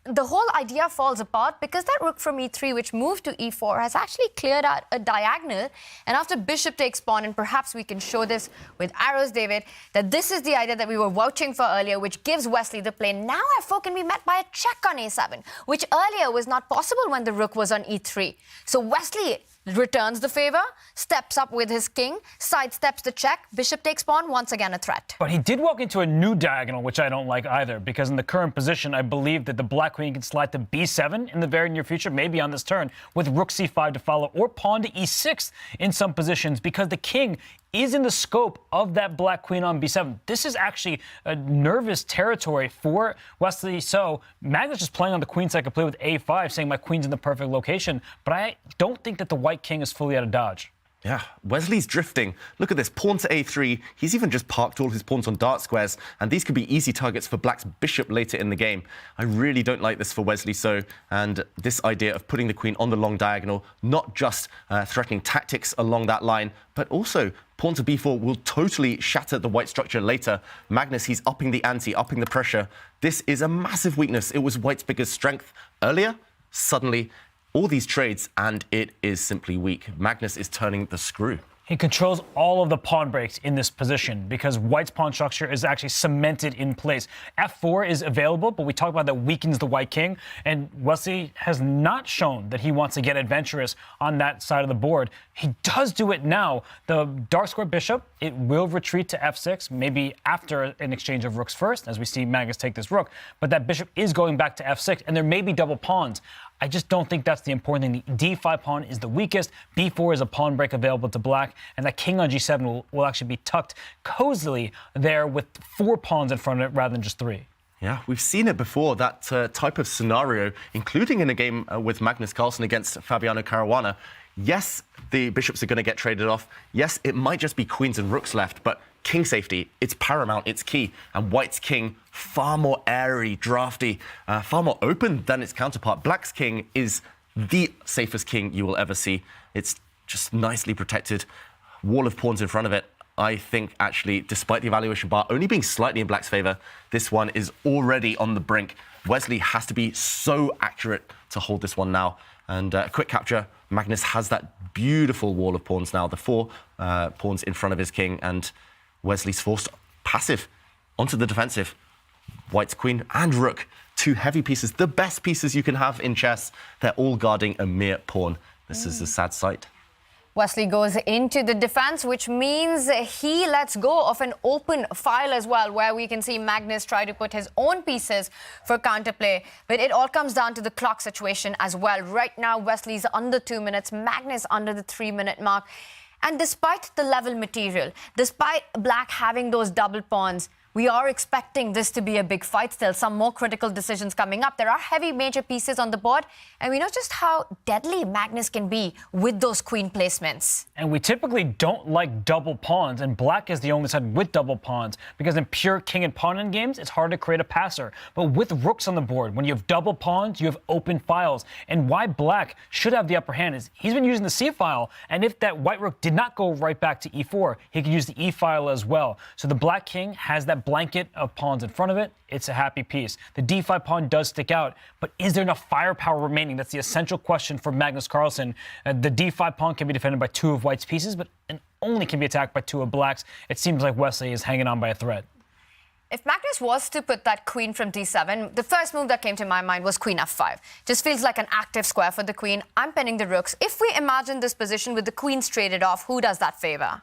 The whole idea falls apart because that rook from e3, which moved to e4, has actually cleared out a diagonal. And after bishop takes pawn, and perhaps we can show this with arrows, David, that this is the idea that we were vouching for earlier, which gives Wesley the play. Now f4 can be met by a check on a7, which earlier was not possible when the rook was on e3. So Wesley returns the favor, steps up with his king, sidesteps the check, bishop takes pawn, once again a threat. But he did walk into a new diagonal, which I don't like either, because in the current position, I believe that the black queen can slide to b7 in the very near future, maybe on this turn, with rook c5 to follow, or pawn to e6 in some positions, because the king is in the scope of that black queen on b7. This is actually a nervous territory for Wesley. So Magnus is playing on the queen side, could play with a5, saying my queen's in the perfect location. But I don't think that the white king is fully out of dodge. Yeah, Wesley's drifting. Look at this, pawn to a3. He's even just parked all his pawns on dark squares, and these could be easy targets for black's bishop later in the game. I really don't like this for Wesley So, and this idea of putting the queen on the long diagonal, not just threatening tactics along that line, but also pawn to b4 will totally shatter the white structure later. Magnus, he's upping the ante, upping the pressure. This is a massive weakness. It was white's biggest strength earlier. Suddenly, all these trades, and it is simply weak. Magnus is turning the screw. He controls all of the pawn breaks in this position because white's pawn structure is actually cemented in place. f4 is available, but we talked about that weakens the white king, and Wesley has not shown that he wants to get adventurous on that side of the board. He does do it now. The dark square bishop, it will retreat to f6, maybe after an exchange of rooks first, as we see Magnus take this rook, but that bishop is going back to f6, and there may be double pawns. I just don't think that's the important thing. The d5 pawn is the weakest. b4 is a pawn break available to black, and that king on g7 will actually be tucked cozily there with 4 pawns in front of it rather than just 3. Yeah, we've seen it before, that type of scenario, including in a game with Magnus Carlsen against Fabiano Caruana. Yes, the bishops are going to get traded off. Yes, it might just be queens and rooks left, but king safety, it's paramount, it's key. And white's king, far more airy, drafty, far more open than its counterpart. Black's king is the safest king you will ever see. It's just nicely protected. Wall of pawns in front of it. I think, actually, despite the evaluation bar only being slightly in black's favor, this one is already on the brink. Wesley has to be so accurate to hold this one now. And quick capture, Magnus has that beautiful wall of pawns now, the 4 pawns in front of his king, and Wesley's forced passive onto the defensive. White's queen and rook, 2 heavy pieces, the best pieces you can have in chess. They're all guarding a mere pawn. This is a sad sight. Wesley goes into the defense, which means he lets go of an open file as well, where we can see Magnus try to put his own pieces for counterplay. But it all comes down to the clock situation as well. Right now, Wesley's under 2 minutes, Magnus under the 3-minute mark. And despite the level material, despite black having those double pawns, we are expecting this to be a big fight still. Some more critical decisions coming up. There are heavy major pieces on the board, and we know just how deadly Magnus can be with those queen placements. And we typically don't like double pawns, and black is the only side with double pawns, because in pure king and pawn endgames, it's hard to create a passer. But with rooks on the board, when you have double pawns, you have open files. And why black should have the upper hand is he's been using the c file, and if that white rook did not go right back to e4, he could use the e file as well. So the black king has that blanket of pawns in front of it. It's a happy piece. The d5 pawn does stick out, but is there enough firepower remaining? That's the essential question for Magnus Carlsen. The d5 pawn can be defended by 2 of white's pieces, but only can be attacked by 2 of black's. It seems like Wesley is hanging on by a thread. If Magnus was to put that queen from d7, the first move that came to my mind was queen f5. Just feels like an active square for the queen. I'm pinning the rooks. If we imagine this position with the queens traded off, who does that favor?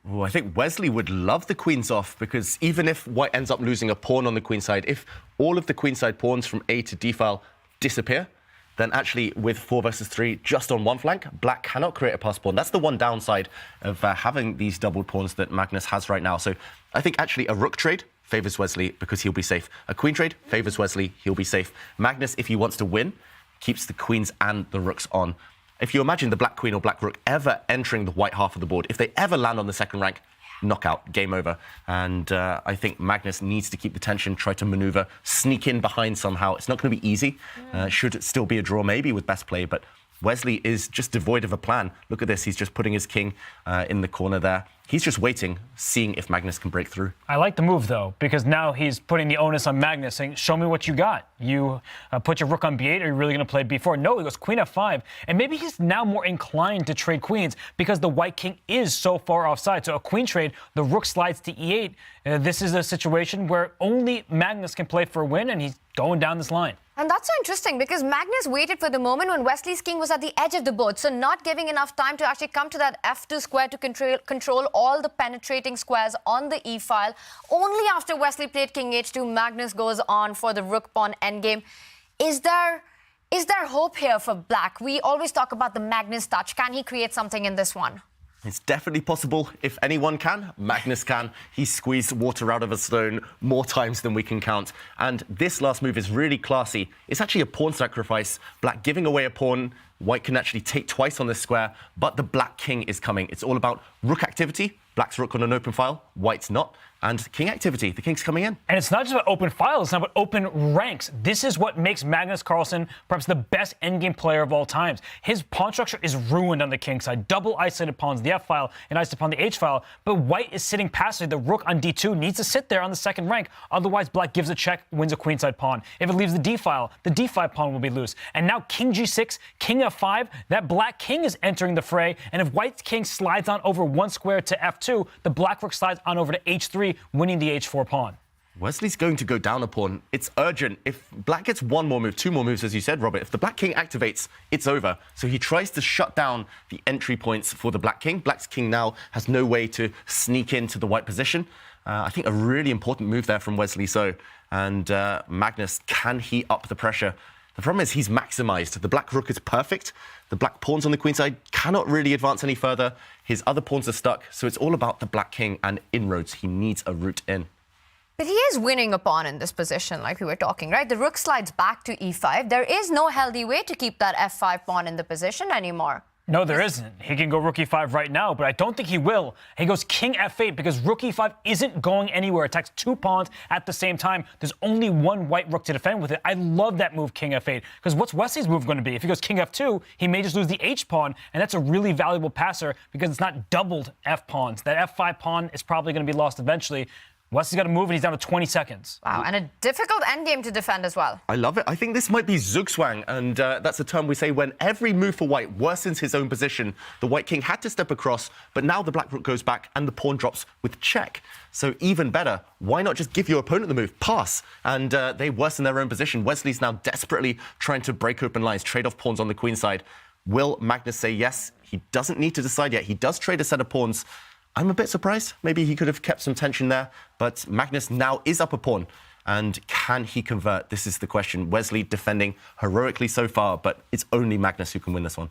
Oh, I think Wesley would love the queens off, because even if white ends up losing a pawn on the queen side, if all of the queenside pawns from A to D file disappear, then actually with 4 versus 3 just on one flank, black cannot create a pass pawn. That's the one downside of having these doubled pawns that Magnus has right now. So I think actually a rook trade favors Wesley because he'll be safe. A queen trade favors Wesley, he'll be safe. Magnus, if he wants to win, keeps the queens and the rooks on. If you imagine the black queen or black rook ever entering the white half of the board, if they ever land on the second rank, knockout, game over. And I think Magnus needs to keep the tension, try to maneuver, sneak in behind somehow. It's not going to be easy. Should it still be a draw, maybe, with best play, but Wesley is just devoid of a plan. Look at this, he's just putting his king in the corner there. He's just waiting, seeing if Magnus can break through. I like the move, though, because now he's putting the onus on Magnus, saying, show me what you got. You put your rook on b8, or you're really going to play b4? No, he goes queen f5, and maybe he's now more inclined to trade queens because the white king is so far offside. So a queen trade, the rook slides to e8. This is a situation where only Magnus can play for a win, and he's going down this line. And that's so interesting because Magnus waited for the moment when Wesley's king was at the edge of the board, so not giving enough time to actually come to that f2 square to control all the penetrating squares on the e file. Only after Wesley played king h2, Magnus goes on for the rook pawn endgame. Is there hope here for black? We always talk about the Magnus touch. Can he create something in this one? It's definitely possible. If anyone can, Magnus can. He squeezed water out of a stone more times than we can count. And this last move is really classy. It's actually a pawn sacrifice. Black giving away a pawn. White can actually take twice on this square, but the black king is coming. It's all about rook activity. Black's rook on an open file, white's not. And king activity, the king's coming in. And it's not just about open files, it's not about open ranks. This is what makes Magnus Carlsen perhaps the best endgame player of all times. His pawn structure is ruined on the king side. Double isolated pawns, the f file, and isolated pawn, the h file. But white is sitting passively. The rook on d2 needs to sit there on the second rank. Otherwise, black gives a check, wins a queenside pawn. If it leaves the d-file, the d5 pawn will be loose. And now king g6, king f5, that black king is entering the fray. And if white's king slides on over one square to f2, the black rook slides on over to h3, winning the h4 pawn. Wesley's going to go down a pawn. It's urgent. If black gets one more move, two more moves, as you said, Robert, if the black king activates, it's over. So he tries to shut down the entry points for the black king. Black's king now has no way to sneak into the white position. I think a really important move there from Wesley. So, and Magnus, can he up the pressure? The problem is he's maximized. The black rook is perfect. The black pawns on the queen side cannot really advance any further. His other pawns are stuck. So it's all about the black king and inroads. He needs a route in. But he is winning a pawn in this position, like we were talking, right? The rook slides back to e5. There is no healthy way to keep that f5 pawn in the position anymore. No, there isn't. He can go rook e5 right now, but I don't think he will. He goes king f8 because rook e5 isn't going anywhere. It attacks two pawns at the same time. There's only one white rook to defend with it. I love that move, king f8, because what's Wesley's move going to be? If he goes king f2, he may just lose the h pawn, and that's a really valuable passer because it's not doubled f pawns. That f5 pawn is probably going to be lost eventually. Wesley's got to move, and he's down to 20 seconds. Wow, and a difficult endgame to defend as well. I love it. I think this might be Zugzwang, and that's a term we say when every move for white worsens his own position. The white king had to step across, but now the black rook goes back, and the pawn drops with check. So even better, why not just give your opponent the move, pass, and they worsen their own position. Wesley's now desperately trying to break open lines, trade off pawns on the queen side. Will Magnus say yes? He doesn't need to decide yet. He does trade a set of pawns. I'm a bit surprised. Maybe he could have kept some tension there, but Magnus now is up a pawn. And can he convert? This is the question. Wesley defending heroically so far, but it's only Magnus who can win this one.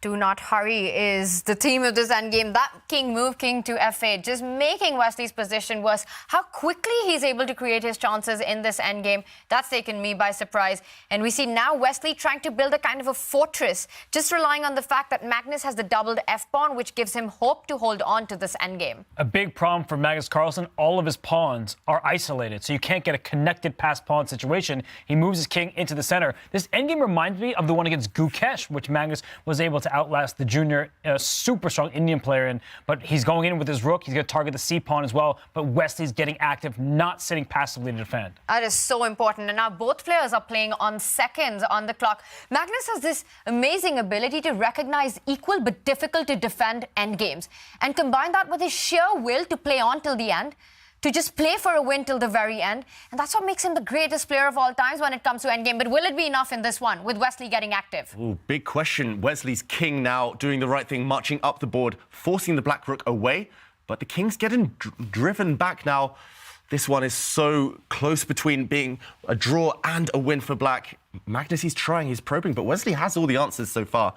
Do not hurry is the theme of this endgame. That king move, king to f8, just making Wesley's position worse. How quickly he's able to create his chances in this endgame, that's taken me by surprise. And we see now Wesley trying to build a kind of a fortress, just relying on the fact that Magnus has the doubled f-pawn, which gives him hope to hold on to this endgame. A big problem for Magnus Carlsen, all of his pawns are isolated, so you can't get a connected pass pawn situation. He moves his king into the center. This endgame reminds me of the one against Gukesh, which Magnus was able to outlast the junior, super strong Indian player in. But he's going in with his rook. He's going to target the c pawn as well. But Wesley's getting active, not sitting passively to defend. That is so important. And now both players are playing on seconds on the clock. Magnus has this amazing ability to recognize equal but difficult to defend endgames and combine that with his sheer will to play on till the end, to just play for a win till the very end. And that's what makes him the greatest player of all times when it comes to endgame. But will it be enough in this one, with Wesley getting active? Ooh, big question. Wesley's king now doing the right thing, marching up the board, forcing the black rook away. But the king's getting driven back now. This one is so close between being a draw and a win for black. Magnus, he's trying, he's probing, but Wesley has all the answers so far.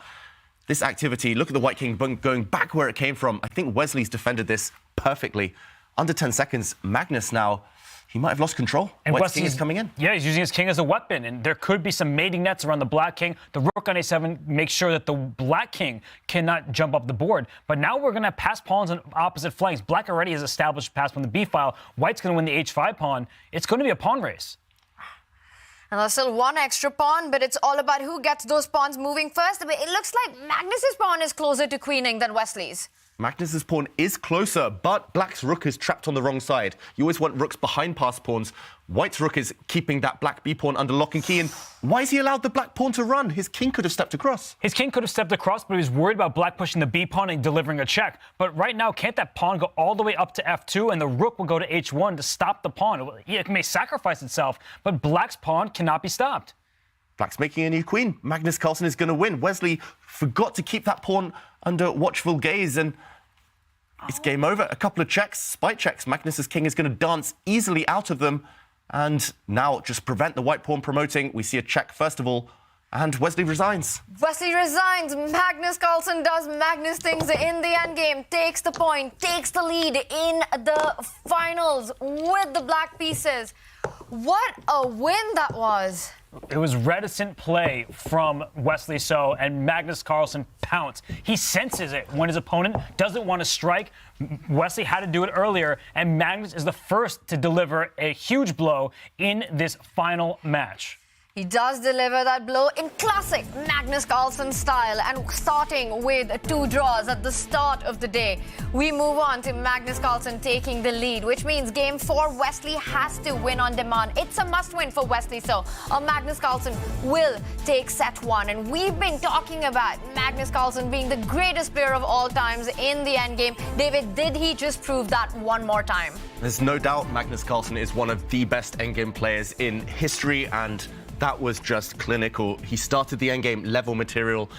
This activity, look at the white king going back where it came from. I think Wesley's defended this perfectly. Under 10 seconds, Magnus now, he might have lost control. And White's king is coming in. Yeah, he's using his king as a weapon, and there could be some mating nets around the black king. The rook on a7 makes sure that the black king cannot jump up the board. But now we're going to pass pawns on opposite flanks. Black already has established pass on the b file. White's going to win the h5 pawn. It's going to be a pawn race. And there's still one extra pawn, but it's all about who gets those pawns moving first. It looks like Magnus's pawn is closer to queening than Wesley's. Magnus's pawn is closer, but Black's rook is trapped on the wrong side. You always want rooks behind passed pawns. White's rook is keeping that black b pawn under lock and key. And why has he allowed the black pawn to run? His king could have stepped across. His king could have stepped across, but he was worried about black pushing the b pawn and delivering a check. But right now, can't that pawn go all the way up to f2, and the rook will go to h1 to stop the pawn? It may sacrifice itself, but black's pawn cannot be stopped. Black's making a new queen. Magnus Carlsen is going to win. Wesley forgot to keep that pawn under watchful gaze, and it's game over. A couple of checks, spite checks. Magnus's king is going to dance easily out of them, and now just prevent the white pawn promoting. We see a check first of all, and Wesley resigns. Wesley resigns. Magnus Carlsen does Magnus things in the endgame, takes the point, takes the lead in the finals with the black pieces. What a win that was. It was reticent play from Wesley So, and Magnus Carlsen pounced. He senses it when his opponent doesn't want to strike. Wesley had to do it earlier, and Magnus is the first to deliver a huge blow in this final match. He does deliver that blow in classic Magnus Carlsen style, and starting with 2 draws at the start of the day. We move on to Magnus Carlsen taking the lead, which means game 4, Wesley has to win on demand. It's a must-win for Wesley, so Magnus Carlsen will take set 1. And we've been talking about Magnus Carlsen being the greatest player of all times in the endgame. David, did he just prove that one more time? There's no doubt Magnus Carlsen is one of the best endgame players in history, and that was just clinical. He started the endgame level material.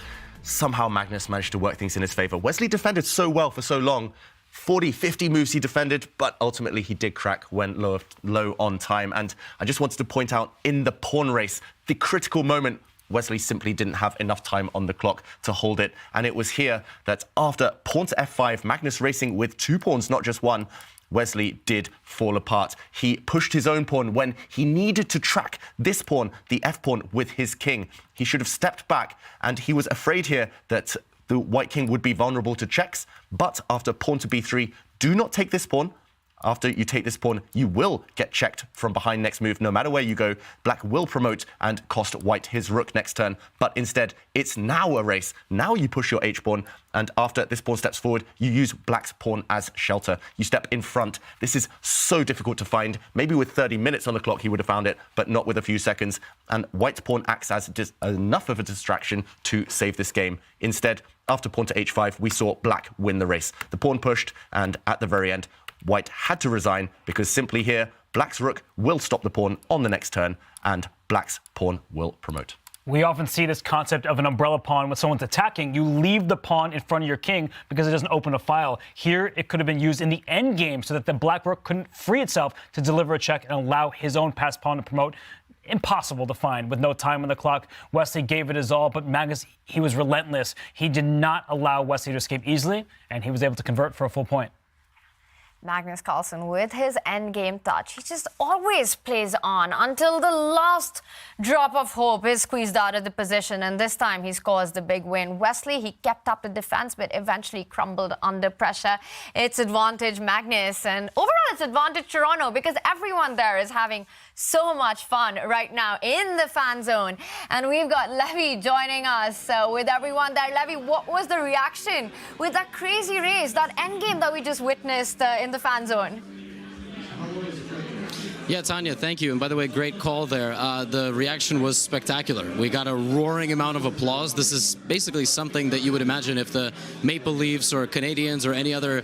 Somehow Magnus managed to work things in his favor. Wesley defended so well for so long. 40, 50 moves he defended, but ultimately he did crack when low on time. And I just wanted to point out in the pawn race, the critical moment, Wesley simply didn't have enough time on the clock to hold it. And it was here that after pawn to f5, Magnus racing with 2 pawns, not just 1, Wesley did fall apart. He pushed his own pawn when he needed to track this pawn, the f-pawn, with his king. He should have stepped back, and he was afraid here that the white king would be vulnerable to checks. But after pawn to b3, do not take this pawn. After you take this pawn, you will get checked from behind next move. No matter where you go, black will promote and cost white his rook next turn. But instead, it's now a race. Now you push your h-pawn, and after this pawn steps forward, you use black's pawn as shelter. You step in front. This is so difficult to find. Maybe with 30 minutes on the clock, he would have found it, but not with a few seconds. And white's pawn acts as enough of a distraction to save this game. Instead, after pawn to h5, we saw black win the race. The pawn pushed, and at the very end, white had to resign, because simply here, black's rook will stop the pawn on the next turn, and black's pawn will promote. We often see this concept of an umbrella pawn when someone's attacking. You leave the pawn in front of your king because it doesn't open a file. Here, it could have been used in the end game so that the black rook couldn't free itself to deliver a check and allow his own passed pawn to promote. Impossible to find with no time on the clock. Wesley gave it his all, but Magnus, he was relentless. He did not allow Wesley to escape easily, and he was able to convert for a full point. Magnus Carlsen, with his endgame touch, he just always plays on until the last drop of hope is squeezed out of the position, and this time he scores the big win. Wesley, he kept up the defense, but eventually crumbled under pressure. It's advantage Magnus, and overall it's advantage Toronto, because everyone there is having so much fun right now in the fan zone. And we've got Levy joining us with everyone there. Levy, what was the reaction with that crazy race, that endgame that we just witnessed in the fan zone? Yeah, Tanya, thank you. And by the way, great call there. The reaction was spectacular. We got a roaring amount of applause. This is basically something that you would imagine if the Maple Leafs or Canadians or any other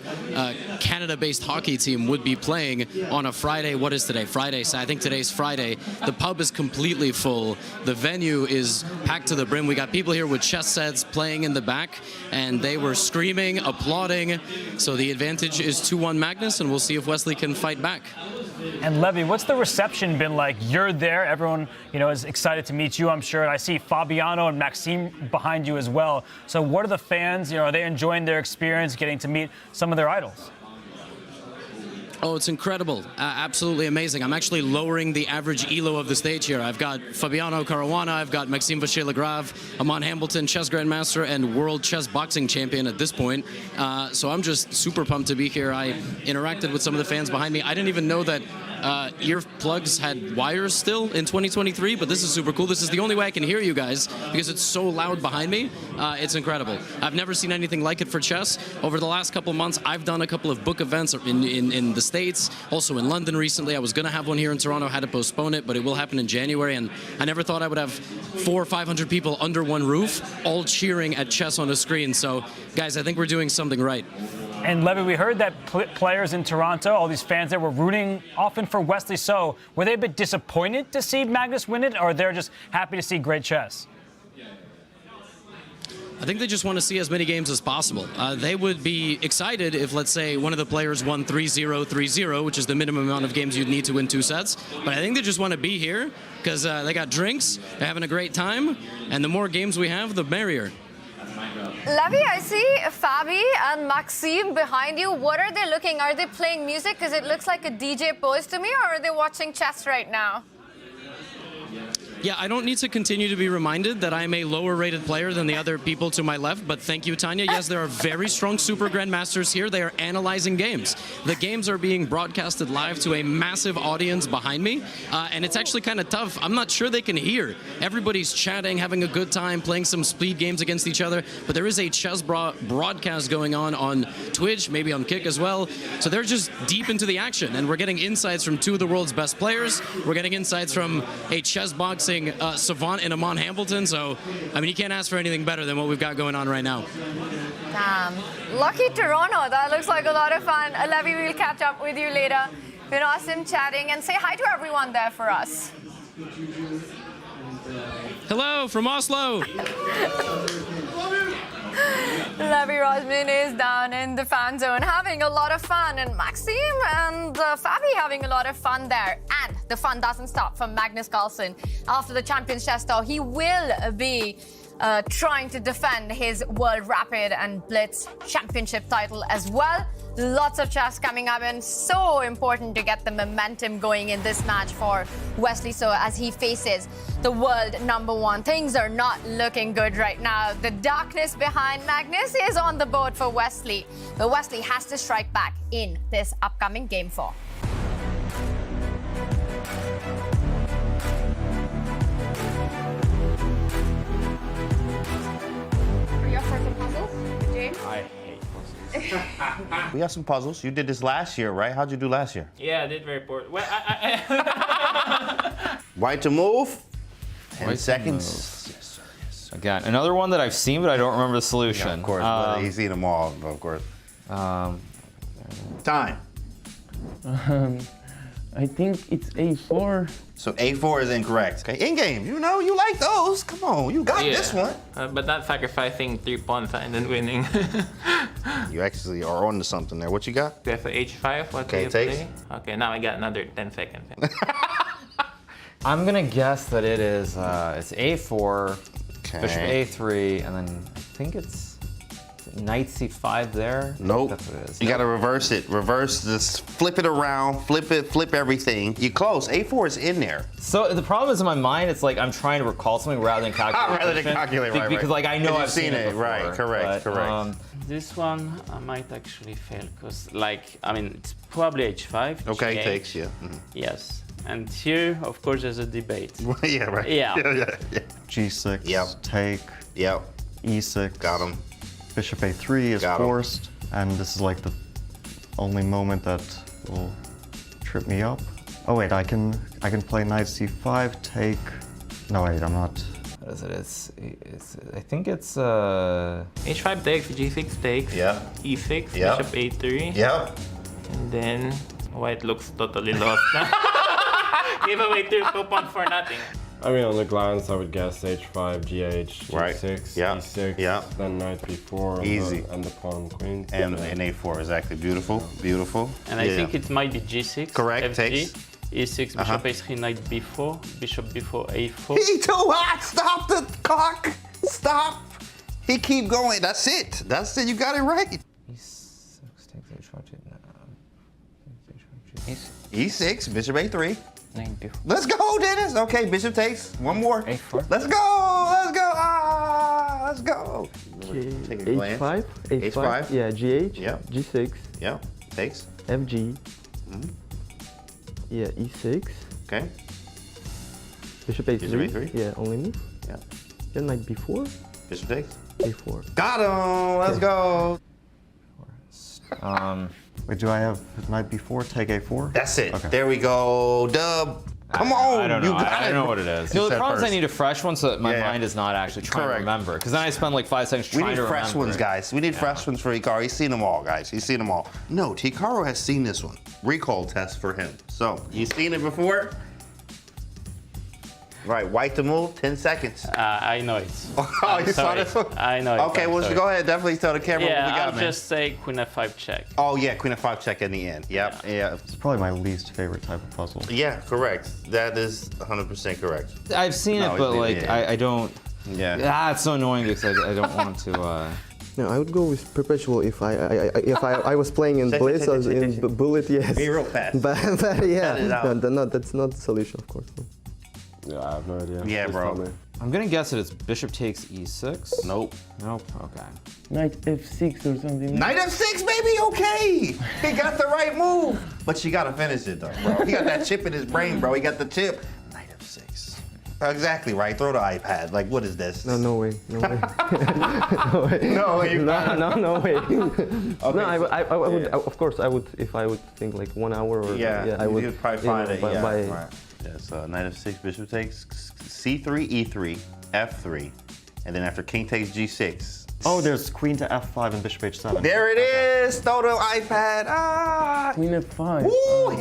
Canada-based hockey team would be playing on a Friday. What is today? Friday. So I think today's Friday. The pub is completely full. The venue is packed to the brim. We got people here with chess sets playing in the back, and they were screaming, applauding. So the advantage is 2-1 Magnus, and we'll see if Wesley can fight back. And Levy, what's the reception been like? You're there, everyone, is excited to meet you, I'm sure. And I see Fabiano and Maxime behind you as well. So what are the fans, are they enjoying their experience, getting to meet some of their idols? Oh, it's incredible. Absolutely amazing. I'm actually lowering the average elo of the stage here. I've got Fabiano Caruana, I've got Maxime Vachier-Lagrave, Amon Hambleton, chess grandmaster and world chess boxing champion at this point. So I'm just super pumped to be here. I interacted with some of the fans behind me. I didn't even know that earplugs had wires still in 2023, but this is super cool. This is the only way I can hear you guys because it's so loud behind me. It's incredible. I've never seen anything like it for chess. Over the last couple of months, I've done a couple of book events in the States, also in London recently. I was going to have one here in Toronto, had to postpone it, but it will happen in January, and I never thought I would have 400 or 500 people under one roof, all cheering at chess on a screen. So, guys, I think we're doing something right. And Levy, we heard that players in Toronto, all these fans that were rooting often for Wesley So, were they a bit disappointed to see Magnus win it, or they're just happy to see great chess? I think they just want to see as many games as possible. They would be excited if, let's say, one of the players won 3-0, 3-0, which is the minimum amount of games you'd need to win 2 sets. But I think they just want to be here because they got drinks, they're having a great time, and the more games we have, the merrier. Levy, I see Fabi and Maxime behind you. What are they looking? Are they playing music? Because it looks like a DJ pose to me, or are they watching chess right now? Yeah, I don't need to continue to be reminded that I'm a lower-rated player than the other people to my left, but thank you, Tanya. Yes, there are very strong super grandmasters here. They are analyzing games. The games are being broadcasted live to a massive audience behind me, and it's actually kind of tough. I'm not sure they can hear. Everybody's chatting, having a good time, playing some speed games against each other, but there is a chess broadcast going on Twitch, maybe on Kick as well. So they're just deep into the action, and we're getting insights from 2 of the world's best players. We're getting insights from a chess boxing savant in Amon Hambleton. So, I mean, you can't ask for anything better than what we've got going on right now. Damn. Lucky Toronto. That looks like a lot of fun. Levy, we'll catch up with you later. Been awesome chatting, and say hi to everyone there for us. Hello from Oslo. Levy Rosman is down in the fan zone having a lot of fun, and Maxime and Fabi having a lot of fun there. And the fun doesn't stop for Magnus Carlsen. After the Champions Chess Tour, he will be trying to defend his World Rapid and Blitz Championship title as well. Lots of chess coming up, and so important to get the momentum going in this match for Wesley So as he faces the world #1. Things are not looking good right now. The darkness behind Magnus is on the board for Wesley, but Wesley has to strike back in this upcoming Game 4. Are you up for some puzzles, James? I hate puzzles. We have some puzzles. You did this last year, right? How'd you do last year? Yeah, I did very poor. Well, White to move. 10 White seconds. Yes, yes. Again, another one that I've seen, but I don't remember the solution. Yeah, of course, but he's seen them all, of course. Time. I think it's A4. So A4 is incorrect. Okay, in game, you know, you like those. Come on, you got this one. But not sacrificing 3 pawns and then winning. You actually are on to something there. What you got? We have a H5. What Okay, do you takes. play? Okay, now I got another 10 seconds. I'm gonna guess that it is it's A4, Okay. Bishop A3, and then I think it's Knight C5 there. Nope. That's what it is. You gotta reverse it. Reverse this, flip it around, flip it, flip everything. You close. A4 is in there. So the problem is in my mind, it's like I'm trying to recall something rather than calculate. Rather than calculate, right, Because right. like I know 'Cause I've seen it before. Right, correct, but, correct. This one I might actually fail because, like, I mean, it's probably H5. Okay, G8. takes, yeah. Yes. And here, of course, there's a debate. Yeah, right. Yeah. Yeah. G6, Yep. take, Yep. E6. Got him. Bishop A3 is Got 'em. forced, and this is like the only moment that will trip me up. Oh wait, I can play Knight C5, take. No wait, I'm not. What is it? It's I think it's H5 takes, G6 takes, Yeah. E6, Yeah. Bishop A3. Yep. And then white looks totally lost. Give away 2 pawns for nothing. I mean, on the glance, I would guess H5, GH, Right. G6, Yeah. E6, Yeah. then Knight B4, Easy. and the pawn queen. And A4 is actually beautiful. Beautiful. And I think it might be G6. Correct, FG, takes. E6, Bishop A3, Knight B4, Bishop B4, A4. He too hot. Stop the clock. Stop. He keep going. That's it. That's it. You got it right. E6 takes H5. E6, bishop A3. Knight B4. Let's go, Dennis. Okay, bishop takes. One more. A4. Let's go. Let's go. Ah, let's go. Take a glance. H5. H5. Yeah, GH. Yeah. G6. Yeah. Takes. FG. Mhm. Yeah, E6. Okay. Bishop A3. Bishop A3. Yeah, only move. Yeah. Then knight B4. Bishop takes. A4. Got him. Let's go. Wait, do I have knight b4, take a4? That's it. Okay. There we go. Dub. Come on. I don't You know. got I don't know what it is. You No, the said problem is I first. need a fresh one so that my Yeah. mind is not actually trying Correct. to remember. Because then I spend like 5 seconds We trying need to fresh remember ones, it. guys. We need fresh ones for Hikaru. He's seen them all, guys. He's seen them all. No, Hikaru has seen this one. Recall test for him. So, you seen it before? Right, white to move, 10 seconds. I know it. Oh, you saw this one? I know it. Okay, I'm well, sorry. go ahead. Definitely tell the camera Yeah, what we got, I'll man. just say Queen F5 check. Oh, yeah, Queen of 5 check in the end. Yep, yeah. It's probably my least favorite type of puzzle. Yeah, correct. That is 100% correct. I've seen it, but like I don't. Yeah. Ah, it's so annoying because I don't want to. No, I would go with perpetual if I was playing in Blitz or in Bullet, yes. Be real fast. But yeah, Cut it out. no, that's not the solution, of course. Yeah, I have no idea. Yeah, Please bro. tell me. I'm gonna guess that it's bishop takes e6. Nope. Nope. Okay. Knight F6 or something. Knight F6, baby, okay. He got the right move. But you gotta finish it though, bro. He got that chip in his brain, bro. He got the chip. Knight F6. Exactly right. Throw the iPad. Like, what is this? No way. No way. No way. No way. No way. Okay, No, I would, of course, I would, if I would think like 1 hour or I would. You'd probably find it. by- Yeah, by- right. Yeah, so Knight F6, bishop takes C3, E3, F3, and then after king takes G6. Oh, there's queen to f5 and bishop h7. There it is. Throw the iPad. Ah. Queen F5. Woo,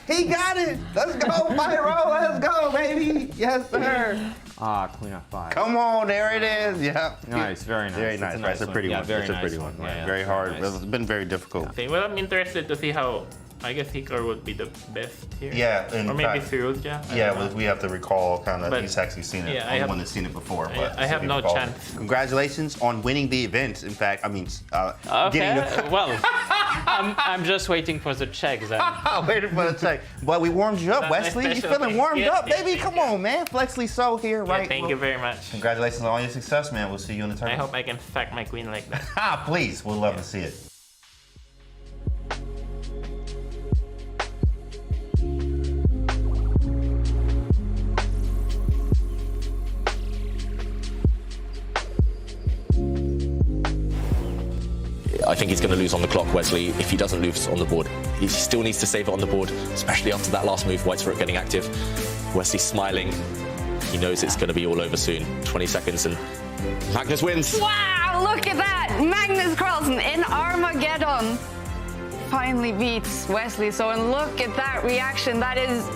he got it. Let's go, Pyro. Let's go, baby. Yes, sir. Ah, Queen F5. Come on, there it is. Yeah. Nice, very nice. Very That's nice. a Right, it's a nice pretty one. one. Yeah, It's a very pretty nice one. one. Right. Yeah, Very yeah, hard. very nice. It's been very difficult. Okay, well, I'm interested to see how. I guess Hikaru would be the best here. Yeah, in or maybe fact- Firouzja. I Yeah, don't know. but we have to recall kind of. But- He's actually seen it. yeah, I I'm the have- one that's seen it before. But I have he no recalls it. chance. Congratulations on winning the event. In fact, I mean, Okay, getting the. well, I'm just waiting for the check then. Waiting for the check. But we warmed you up, That's my Wesley. You special feeling thing. warmed Yes, up, yes, baby? yes, Come yes. on, man. Flexly so here, Yeah, right? thank you very much. Congratulations on all your success, man. We'll see you in the I tournament. hope I can sack my queen like that. Ah, please. We'll love to see it. I think he's going to lose on the clock, Wesley, if he doesn't lose on the board. He still needs to save it on the board, especially after that last move, White's Rook getting active. Wesley's smiling. He knows it's going to be all over soon. 20 seconds and Magnus wins. Wow, look at that! Magnus Carlsen in Armageddon finally beats Wesley. So, and look at that reaction. That is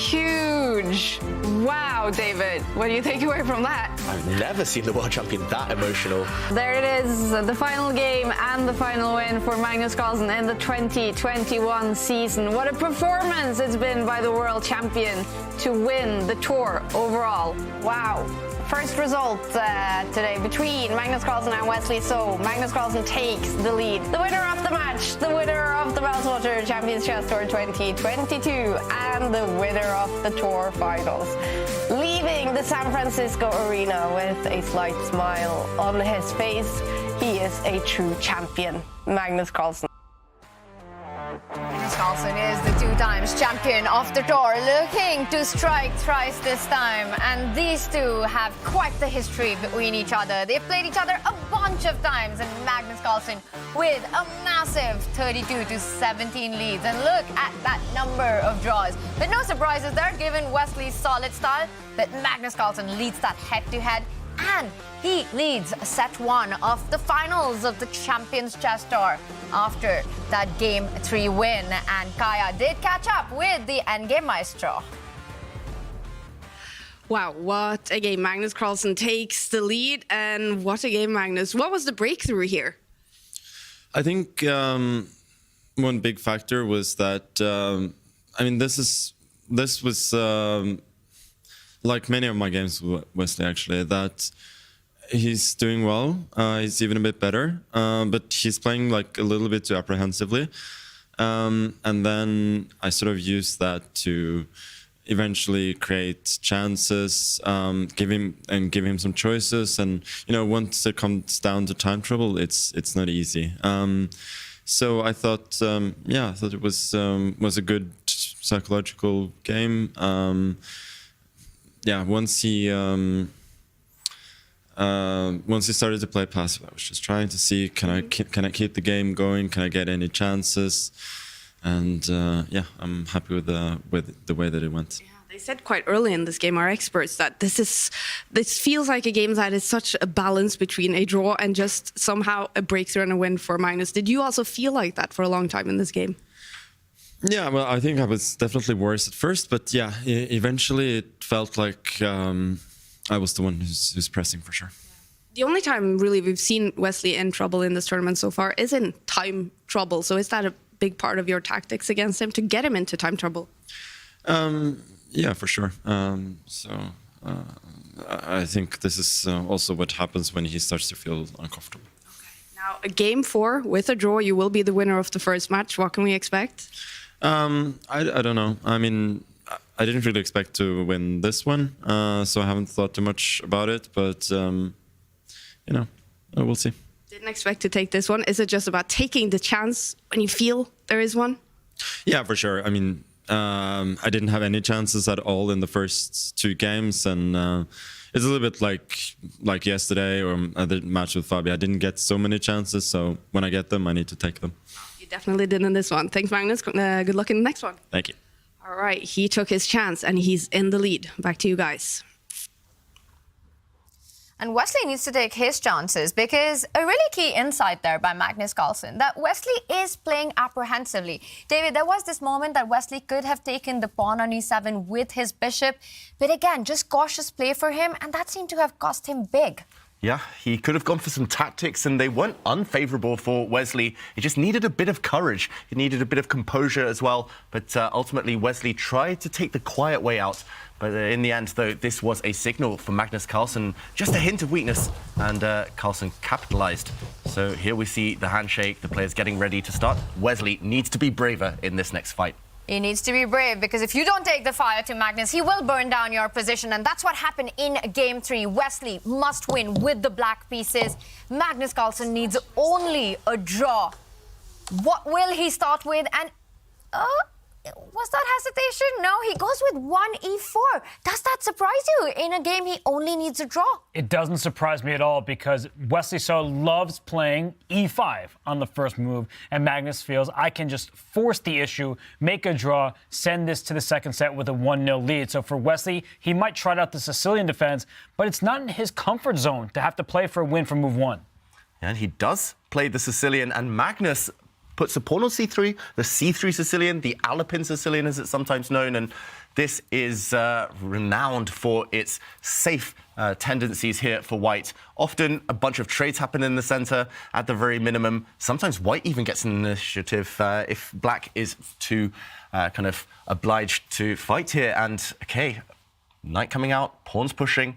huge. Wow, David, what do you take away from that? I've never seen the world champion that emotional. There it is, the final game and the final win for Magnus Carlsen in the 2021 season. What a performance it's been by the world champion to win the tour overall. Wow. First result today between Magnus Carlsen and Wesley. So Magnus Carlsen takes the lead. The winner of the match, the winner of the Meltwater Champions Chess Tour 2022, and the winner of the tour finals. Leaving the San Francisco arena with a slight smile on his face. He is a true champion, Magnus Carlsen. Magnus Carlsen is the 2 times champion of the tour, looking to strike thrice this time. And these two have quite the history between each other. They've played each other a bunch of times, and Magnus Carlsen with a massive 32-17 leads. And look at that number of draws. But no surprises there, given Wesley's solid style. But Magnus Carlsen leads that head-to-head. And he leads set 1 of the finals of the Champions Chess Tour after that Game 3 win. And Kaya did catch up with the endgame maestro. Wow, what a game. Magnus Carlsen takes the lead, and what a game, Magnus. What was the breakthrough here? I think one big factor was that, I mean, this was like many of my games with Wesley, actually, that he's doing well. He's even a bit better, but he's playing like a little bit too apprehensively. And then I sort of used that to eventually create chances, give him some choices, and once it comes down to time trouble, it's not easy. So I thought, it was a good psychological game. Once he started to play passive, I was just trying to see, can I keep the game going? Can I get any chances? And I'm happy with the way that it went. Yeah, they said quite early in this game, our experts, that this feels like a game that is such a balance between a draw and just somehow a breakthrough and a win for Magnus. Did you also feel like that for a long time in this game? Yeah, well, I think I was definitely worse at first, but yeah, eventually it felt like I was the one who's pressing for sure. The only time really we've seen Wesley in trouble in this tournament so far is in time trouble. So is that a big part of your tactics against him to get him into time trouble? Yeah, for sure. I think this is also what happens when he starts to feel uncomfortable. Now, a game 4 with a draw, you will be the winner of the first match. What can we expect? I don't know. I mean, I didn't really expect to win this one, so I haven't thought too much about it. But we'll see. Didn't expect to take this one. Is it just about taking the chance when you feel there is one? Yeah, for sure. I mean, I didn't have any chances at all in the first 2 games, and it's a little bit like yesterday or the match with Fabi. I didn't get so many chances, so when I get them, I need to take them. You definitely did in this one. Thanks, Magnus. Good luck in the next one. Thank you. All right, he took his chance, and he's in the lead. Back to you guys. And Wesley needs to take his chances, because a really key insight there by Magnus Carlsen, that Wesley is playing apprehensively. David, there was this moment that Wesley could have taken the pawn on e7 with his bishop, but again, just cautious play for him, and that seemed to have cost him big. Yeah, he could have gone for some tactics, and they weren't unfavourable for Wesley. He just needed a bit of courage. He needed a bit of composure as well. But ultimately, Wesley tried to take the quiet way out. But in the end, though, this was a signal for Magnus Carlsen. Just a hint of weakness, and Carlsen capitalised. So here we see the handshake, the players getting ready to start. Wesley needs to be braver in this next fight. He needs to be brave, because if you don't take the fire to Magnus, he will burn down your position. And that's what happened in Game 3. Wesley must win with the black pieces. Magnus Carlsen needs only a draw. What will he start with? And was that hesitation? No, he goes with 1e4. Does that surprise you? In a game, he only needs a draw. It doesn't surprise me at all, because Wesley So loves playing e5 on the first move, and Magnus feels, I can just force the issue, make a draw, send this to the second set with a 1-0 lead. So for Wesley, he might try out the Sicilian defense, but it's not in his comfort zone to have to play for a win from move 1. And he does play the Sicilian, and Magnus puts a pawn on c3, the c3 Sicilian, the Alpin Sicilian as it's sometimes known, and this is renowned for its safe tendencies here for white. Often a bunch of trades happen in the center at the very minimum. Sometimes white even gets an initiative if black is too kind of obliged to fight here. And okay, knight coming out, pawns pushing.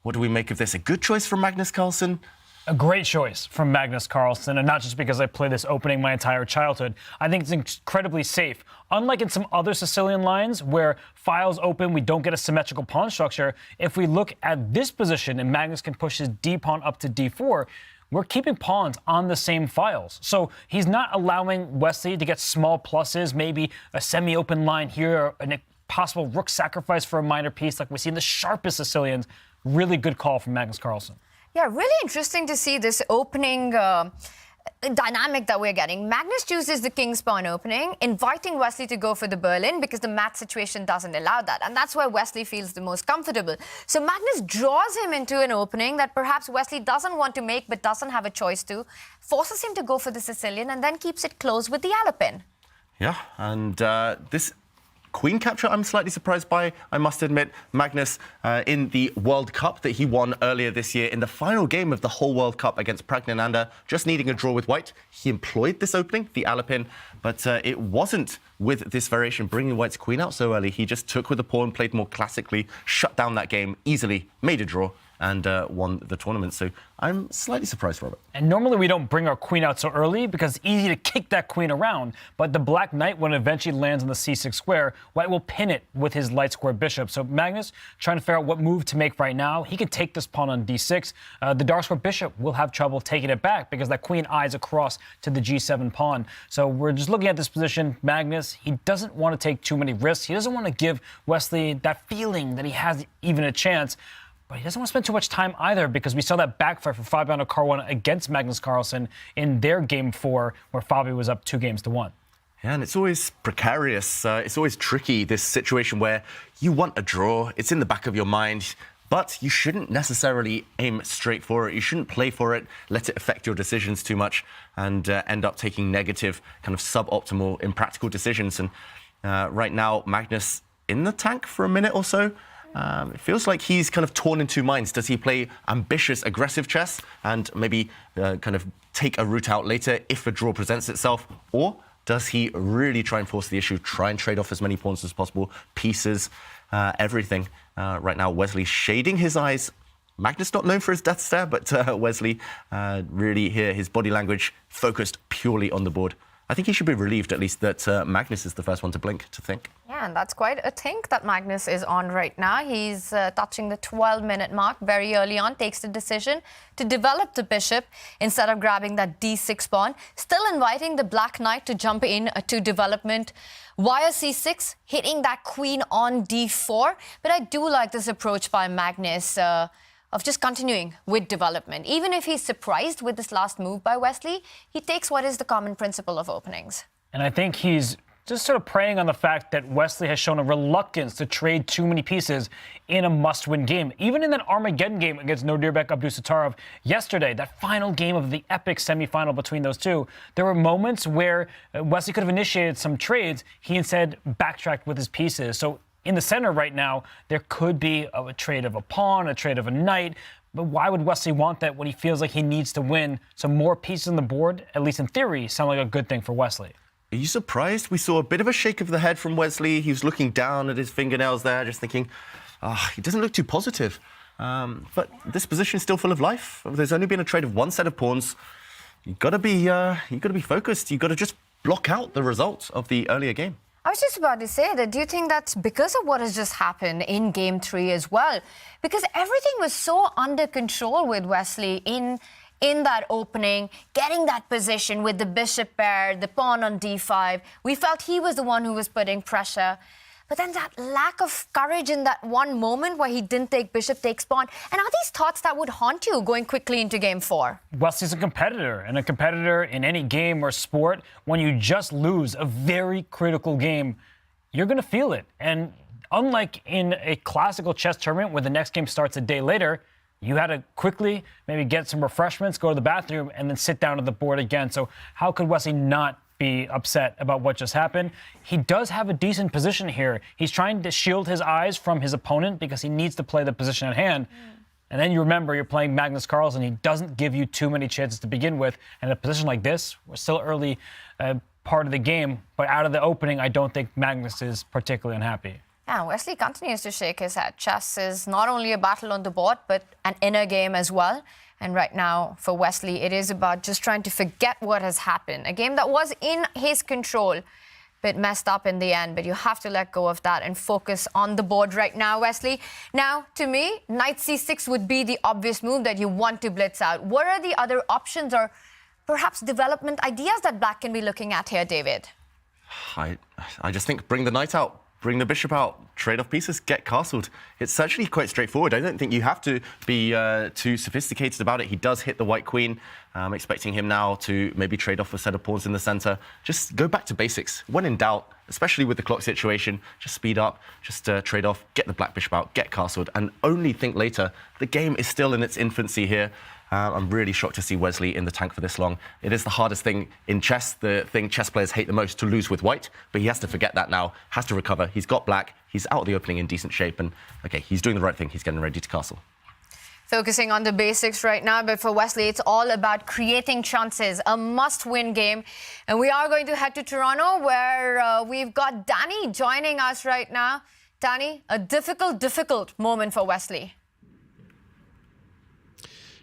What do we make of this? A good choice from Magnus Carlsen? A great choice from Magnus Carlsen, and not just because I played this opening my entire childhood. I think it's incredibly safe. Unlike in some other Sicilian lines where files open, we don't get a symmetrical pawn structure, if we look at this position and Magnus can push his d pawn up to d4, we're keeping pawns on the same files. So he's not allowing Wesley to get small pluses, maybe a semi-open line here, or a possible rook sacrifice for a minor piece like we see in the sharpest Sicilians. Really good call from Magnus Carlsen. Yeah, really interesting to see this opening dynamic that we're getting. Magnus chooses the king's pawn opening, inviting Wesley to go for the Berlin because the mat situation doesn't allow that. And that's where Wesley feels the most comfortable. So Magnus draws him into an opening that perhaps Wesley doesn't want to make but doesn't have a choice to, forces him to go for the Sicilian, and then keeps it close with the Alpin. Yeah, and this queen capture I'm slightly surprised by, I must admit. Magnus, in the World Cup that he won earlier this year, in the final game of the whole World Cup against Pragnananda, just needing a draw with white, he employed this opening, the Alpin, but it wasn't with this variation bringing white's queen out so early. He just took with the pawn, played more classically, shut down that game easily, made a draw, and won the tournament. So I'm slightly surprised, Robert. And normally we don't bring our queen out so early because it's easy to kick that queen around. But the black knight, when it eventually lands on the c6 square, white will pin it with his light square bishop. So Magnus trying to figure out what move to make right now. He could take this pawn on d6. The dark square bishop will have trouble taking it back because that queen eyes across to the g7 pawn. So we're just looking at this position. Magnus, he doesn't want to take too many risks. He doesn't want to give Wesley that feeling that he has even a chance. But he doesn't want to spend too much time either because we saw that backfire for Fabiano Caruana against Magnus Carlsen in their game 4 where Fabi was up 2-1. Yeah, and it's always precarious. It's always tricky, this situation where you want a draw. It's in the back of your mind, but you shouldn't necessarily aim straight for it. You shouldn't play for it, let it affect your decisions too much and end up taking negative, kind of suboptimal, impractical decisions. And right now, Magnus in the tank for a minute or so. It feels like he's kind of torn in two minds. Does he play ambitious, aggressive chess and maybe kind of take a route out later if a draw presents itself? Or does he really try and force the issue, try and trade off as many pawns as possible, pieces, everything? Right now, Wesley shading his eyes. Magnus not known for his death stare, but Wesley really here, his body language focused purely on the board. I think he should be relieved, at least, that Magnus is the first one to blink, to think. Yeah, and that's quite a think that Magnus is on right now. He's touching the 12-minute mark very early on, takes the decision to develop the bishop instead of grabbing that d6 pawn, still inviting the black knight to jump in to development via c6, hitting that queen on d4. But I do like this approach by Magnus of just continuing with development. Even if he's surprised with this last move by Wesley, he takes what is the common principle of openings. And I think he's just sort of preying on the fact that Wesley has shown a reluctance to trade too many pieces in a must-win game. Even in that Armageddon game against Nodirbek Abdusattorov yesterday, that final game of the epic semifinal between those two, there were moments where Wesley could have initiated some trades. He instead backtracked with his pieces. So in the center right now, there could be a trade of a pawn, a trade of a knight. But why would Wesley want that when he feels like he needs to win? So more pieces on the board, at least in theory, sound like a good thing for Wesley. Are you surprised? We saw a bit of a shake of the head from Wesley. He was looking down at his fingernails there, just thinking, he doesn't look too positive. But this position is still full of life. There's only been a trade of one set of pawns. You've got to be focused. You've got to just block out the result of the earlier game. I was just about to say that. Do you think that's because of what has just happened in Game 3 as well? Because everything was so under control with Wesley in that opening, getting that position with the bishop pair, the pawn on d5. We felt he was the one who was putting pressure. But then that lack of courage in that one moment where he didn't take bishop, takes pawn. And are these thoughts that would haunt you going quickly into Game 4? Wesley's a competitor, and a competitor in any game or sport, when you just lose a very critical game, you're going to feel it. And unlike in a classical chess tournament where the next game starts a day later, you had to quickly maybe get some refreshments, go to the bathroom, and then sit down at the board again. So how could Wesley not be upset about what just happened? He does have a decent position here. He's trying to shield his eyes from his opponent because he needs to play the position at hand. And then you remember you're playing Magnus Carlsen. He doesn't give you too many chances to begin with. And a position like this, we're still early part of the game, but out of the opening, I don't think Magnus is particularly unhappy. Yeah, Wesley continues to shake his head. Chess is not only a battle on the board, but an inner game as well. And right now, for Wesley, it is about just trying to forget what has happened. A game that was in his control, but messed up in the end. But you have to let go of that and focus on the board right now, Wesley. Now, to me, knight c6 would be the obvious move that you want to blitz out. What are the other options or perhaps development ideas that Black can be looking at here, David? I just think bring the knight out. Bring the bishop out, trade off pieces, get castled. It's actually quite straightforward. I don't think you have to be too sophisticated about it. He does hit the white queen. I'm expecting him now to maybe trade off a set of pawns in the center. Just go back to basics. When in doubt, especially with the clock situation, just speed up, just trade off, get the black bishop out, get castled, and only think later. The game is still in its infancy here. I'm really shocked to see Wesley in the tank for this long. It is the hardest thing in chess, the thing chess players hate the most, to lose with white, but he has to forget that now, has to recover. He's got black, he's out of the opening in decent shape, and okay, he's doing the right thing, he's getting ready to castle. Focusing on the basics right now, but for Wesley, it's all about creating chances, a must-win game. And we are going to head to Toronto, where we've got Danny joining us right now. Danny, a difficult moment for Wesley.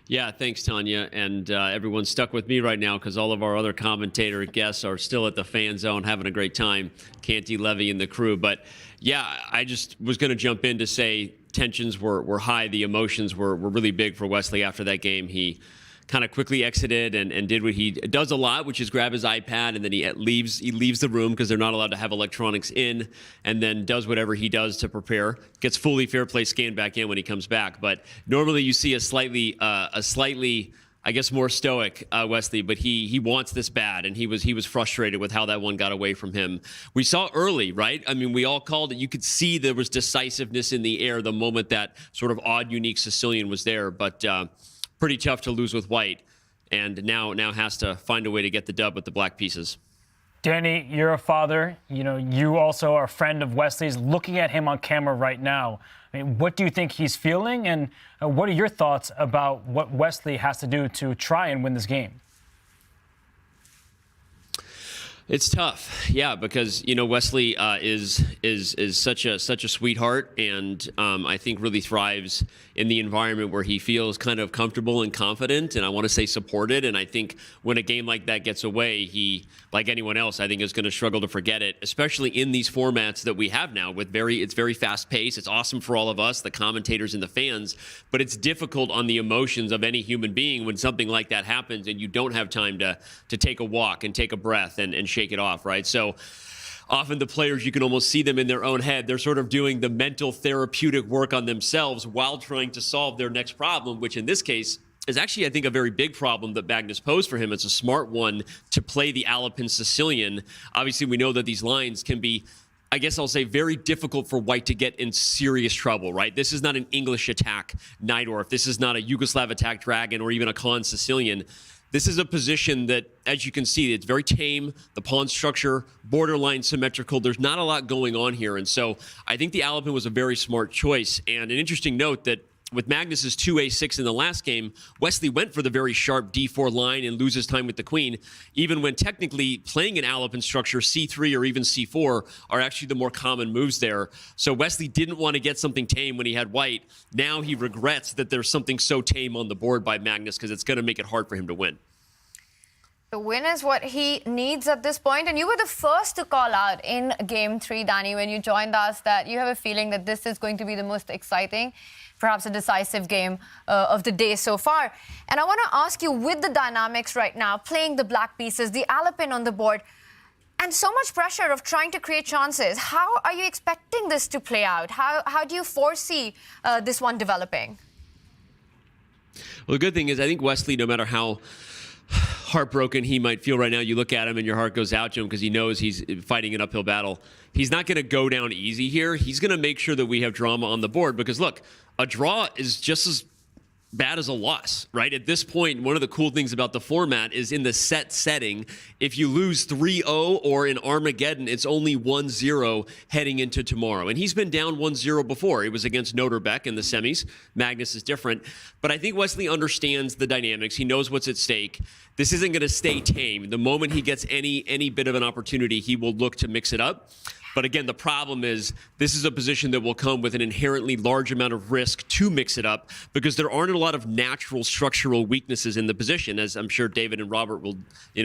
Yeah, thanks, Tanya. And everyone's stuck with me right now because all of our other commentator guests are still at the fan zone having a great time. Canty, Levy, and the crew. But yeah, I just was going to jump in to say tensions were high. The emotions were really big for Wesley after that game. He kind of quickly exited and did what he does a lot, which is grab his iPad, and then he leaves the room because they're not allowed to have electronics in, and then does whatever he does to prepare. Gets fully fair play scanned back in when he comes back. But normally you see a slightly, I guess, more stoic Wesley, but he wants this bad, and he was frustrated with how that one got away from him. We saw early, right? I mean, we all called it. You could see there was decisiveness in the air the moment that sort of odd, unique Sicilian was there, but pretty tough to lose with white, and now has to find a way to get the dub with the black pieces. Danny, you're a father. You know, you also are a friend of Wesley's. Looking at him on camera right now, I mean, what do you think he's feeling, and what are your thoughts about what Wesley has to do to try and win this game? It's tough, yeah, because Wesley is such a sweetheart, and I think really thrives in the environment where he feels kind of comfortable and confident, and I want to say supported. And I think when a game like that gets away, he, like anyone else, I think is going to struggle to forget it, especially in these formats that we have now. It's very fast paced. It's awesome for all of us, the commentators and the fans, but it's difficult on the emotions of any human being when something like that happens and you don't have time to take a walk and take a breath and shake it off, right? So often the players, you can almost see them in their own head. They're sort of doing the mental therapeutic work on themselves while trying to solve their next problem, which in this case is actually, I think, a very big problem that Magnus posed for him. It's a smart one to play the Alapin Sicilian. Obviously, we know that these lines can be, I guess I'll say, very difficult for white to get in serious trouble, right? This is not an English attack Najdorf. This is not a Yugoslav attack dragon or even a Khan Sicilian. This is a position that, as you can see, it's very tame. The pawn structure, borderline symmetrical. There's not a lot going on here. And so I think the Alapin was a very smart choice. And an interesting note that with Magnus's 2a6 in the last game, Wesley went for the very sharp d4 line and loses time with the queen, even when technically playing an Alapin structure, c3 or even c4 are actually the more common moves there. So Wesley didn't want to get something tame when he had white. Now he regrets that there's something so tame on the board by Magnus because it's going to make it hard for him to win. The win is what he needs at this point. And you were the first to call out in Game 3, Danny, when you joined us, that you have a feeling that this is going to be the most exciting, perhaps a decisive game of the day so far. And I want to ask you, with the dynamics right now, playing the black pieces, the Alapin on the board, and so much pressure of trying to create chances, how are you expecting this to play out? How do you foresee this one developing? Well, the good thing is I think Wesley, no matter how heartbroken he might feel right now, you look at him and your heart goes out to him because he knows he's fighting an uphill battle. He's not going to go down easy here. He's going to make sure that we have drama on the board because, look, a draw is just as bad as a loss, right? At this point, one of the cool things about the format is in the set setting, if you lose 3-0 or in Armageddon, it's only 1-0 heading into tomorrow. And he's been down 1-0 before. It was against Nodirbek in the semis. Magnus is different. But I think Wesley understands the dynamics. He knows what's at stake. This isn't going to stay tame. The moment he gets any bit of an opportunity, he will look to mix it up. But again, the problem is this is a position that will come with an inherently large amount of risk to mix it up because there aren't a lot of natural structural weaknesses in the position, as I'm sure David and Robert will,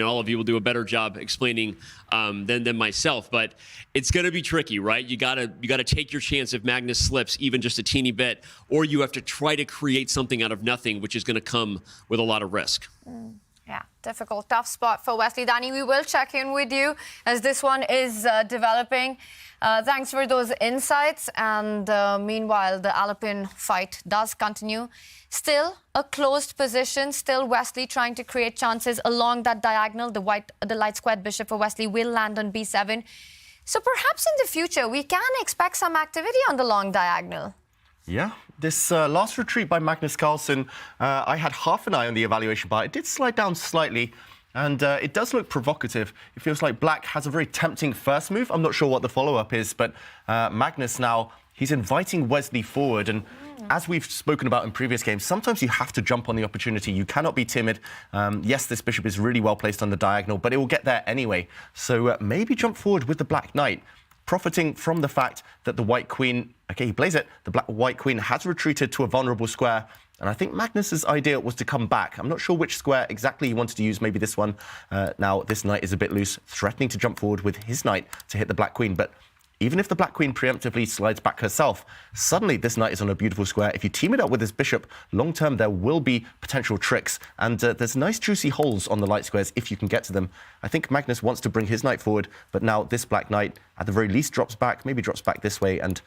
all of you will do a better job explaining than myself. But it's going to be tricky, right? You gotta take your chance if Magnus slips even just a teeny bit, or you have to try to create something out of nothing, which is going to come with a lot of risk. Yeah, difficult, tough spot for Wesley. Danny, we will check in with you as this one is developing. Thanks for those insights. And meanwhile, the Alapin fight does continue. Still a closed position. Still Wesley trying to create chances along that diagonal. The light squared bishop for Wesley will land on b7. So perhaps in the future, we can expect some activity on the long diagonal. Yeah, this last retreat by Magnus Carlsen, I had half an eye on the evaluation bar. It did slide down slightly, and it does look provocative. It feels like Black has a very tempting first move. I'm not sure what the follow-up is, but Magnus now, he's inviting Wesley forward, and as we've spoken about in previous games, sometimes you have to jump on the opportunity. You cannot be timid. Yes, this bishop is really well placed on the diagonal, but it will get there anyway. So maybe jump forward with the Black Knight. profiting from the fact that the white queen, okay, he plays it, the white queen has retreated to a vulnerable square. And I think Magnus's idea was to come back. I'm not sure which square exactly he wanted to use, maybe this one. Now, this knight is a bit loose, threatening to jump forward with his knight to hit the black queen. But even if the black queen preemptively slides back herself, suddenly this knight is on a beautiful square. If you team it up with this bishop, long term there will be potential tricks. And there's nice juicy holes on the light squares if you can get to them. I think Magnus wants to bring his knight forward, but now this black knight at the very least drops back, maybe drops back this way, and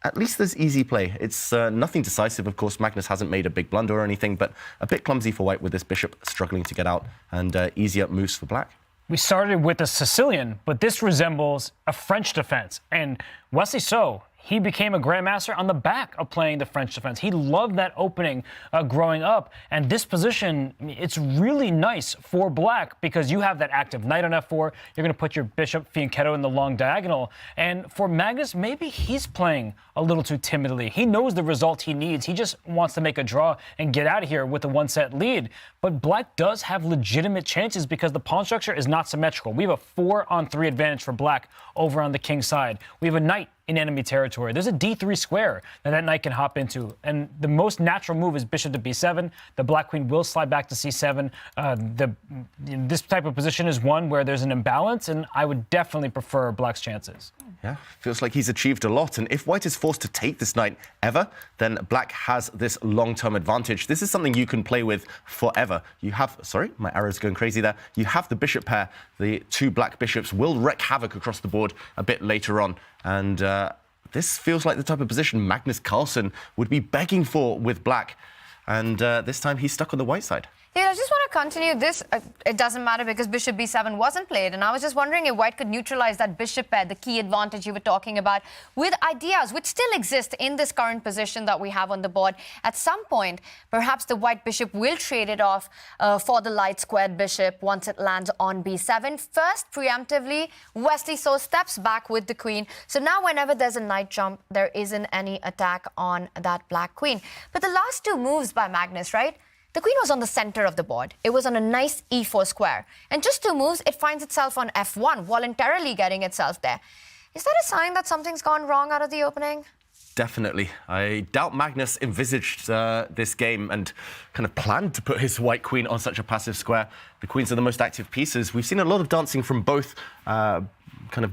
at least there's easy play. It's nothing decisive, of course. Magnus hasn't made a big blunder or anything, but a bit clumsy for white with this bishop struggling to get out, and easier moves for black. We started with a Sicilian, but this resembles a French defense. And Wesley So, he became a grandmaster on the back of playing the French defense. He loved that opening growing up. And this position, it's really nice for black because you have that active knight on f4. You're going to put your bishop fianchetto in the long diagonal. And for Magnus, maybe he's playing a little too timidly. He knows the result he needs. He just wants to make a draw and get out of here with a one-set lead. But black does have legitimate chances because the pawn structure is not symmetrical. We have a 4-on-3 advantage for black over on the king side. We have a knight in enemy territory. There's a d3 square that knight can hop into. And the most natural move is bishop to b7. The black queen will slide back to c7. This type of position is one where there's an imbalance, and I would definitely prefer black's chances. Yeah, feels like he's achieved a lot. And if white is forced to take this knight ever, then black has this long-term advantage. This is something you can play with forever. You have, sorry, my arrow's going crazy there. You have the bishop pair. The two black bishops will wreak havoc across the board a bit later on. And this feels like the type of position Magnus Carlsen would be begging for with black. And this time he's stuck on the white side. Yeah, I just want to continue this. It doesn't matter because bishop b7 wasn't played. And I was just wondering if white could neutralize that bishop pair, the key advantage you were talking about, with ideas which still exist in this current position that we have on the board. At some point, perhaps the white bishop will trade it off for the light squared bishop once it lands on b7. First, preemptively, Wesley So steps back with the queen. So now whenever there's a knight jump, there isn't any attack on that black queen. But the last two moves by Magnus, right? The queen was on the center of the board. It was on a nice e4 square. And just two moves, it finds itself on f1, voluntarily getting itself there. Is that a sign that something's gone wrong out of the opening? Definitely. I doubt Magnus envisaged this game and kind of planned to put his white queen on such a passive square. The queens are the most active pieces. We've seen a lot of dancing from both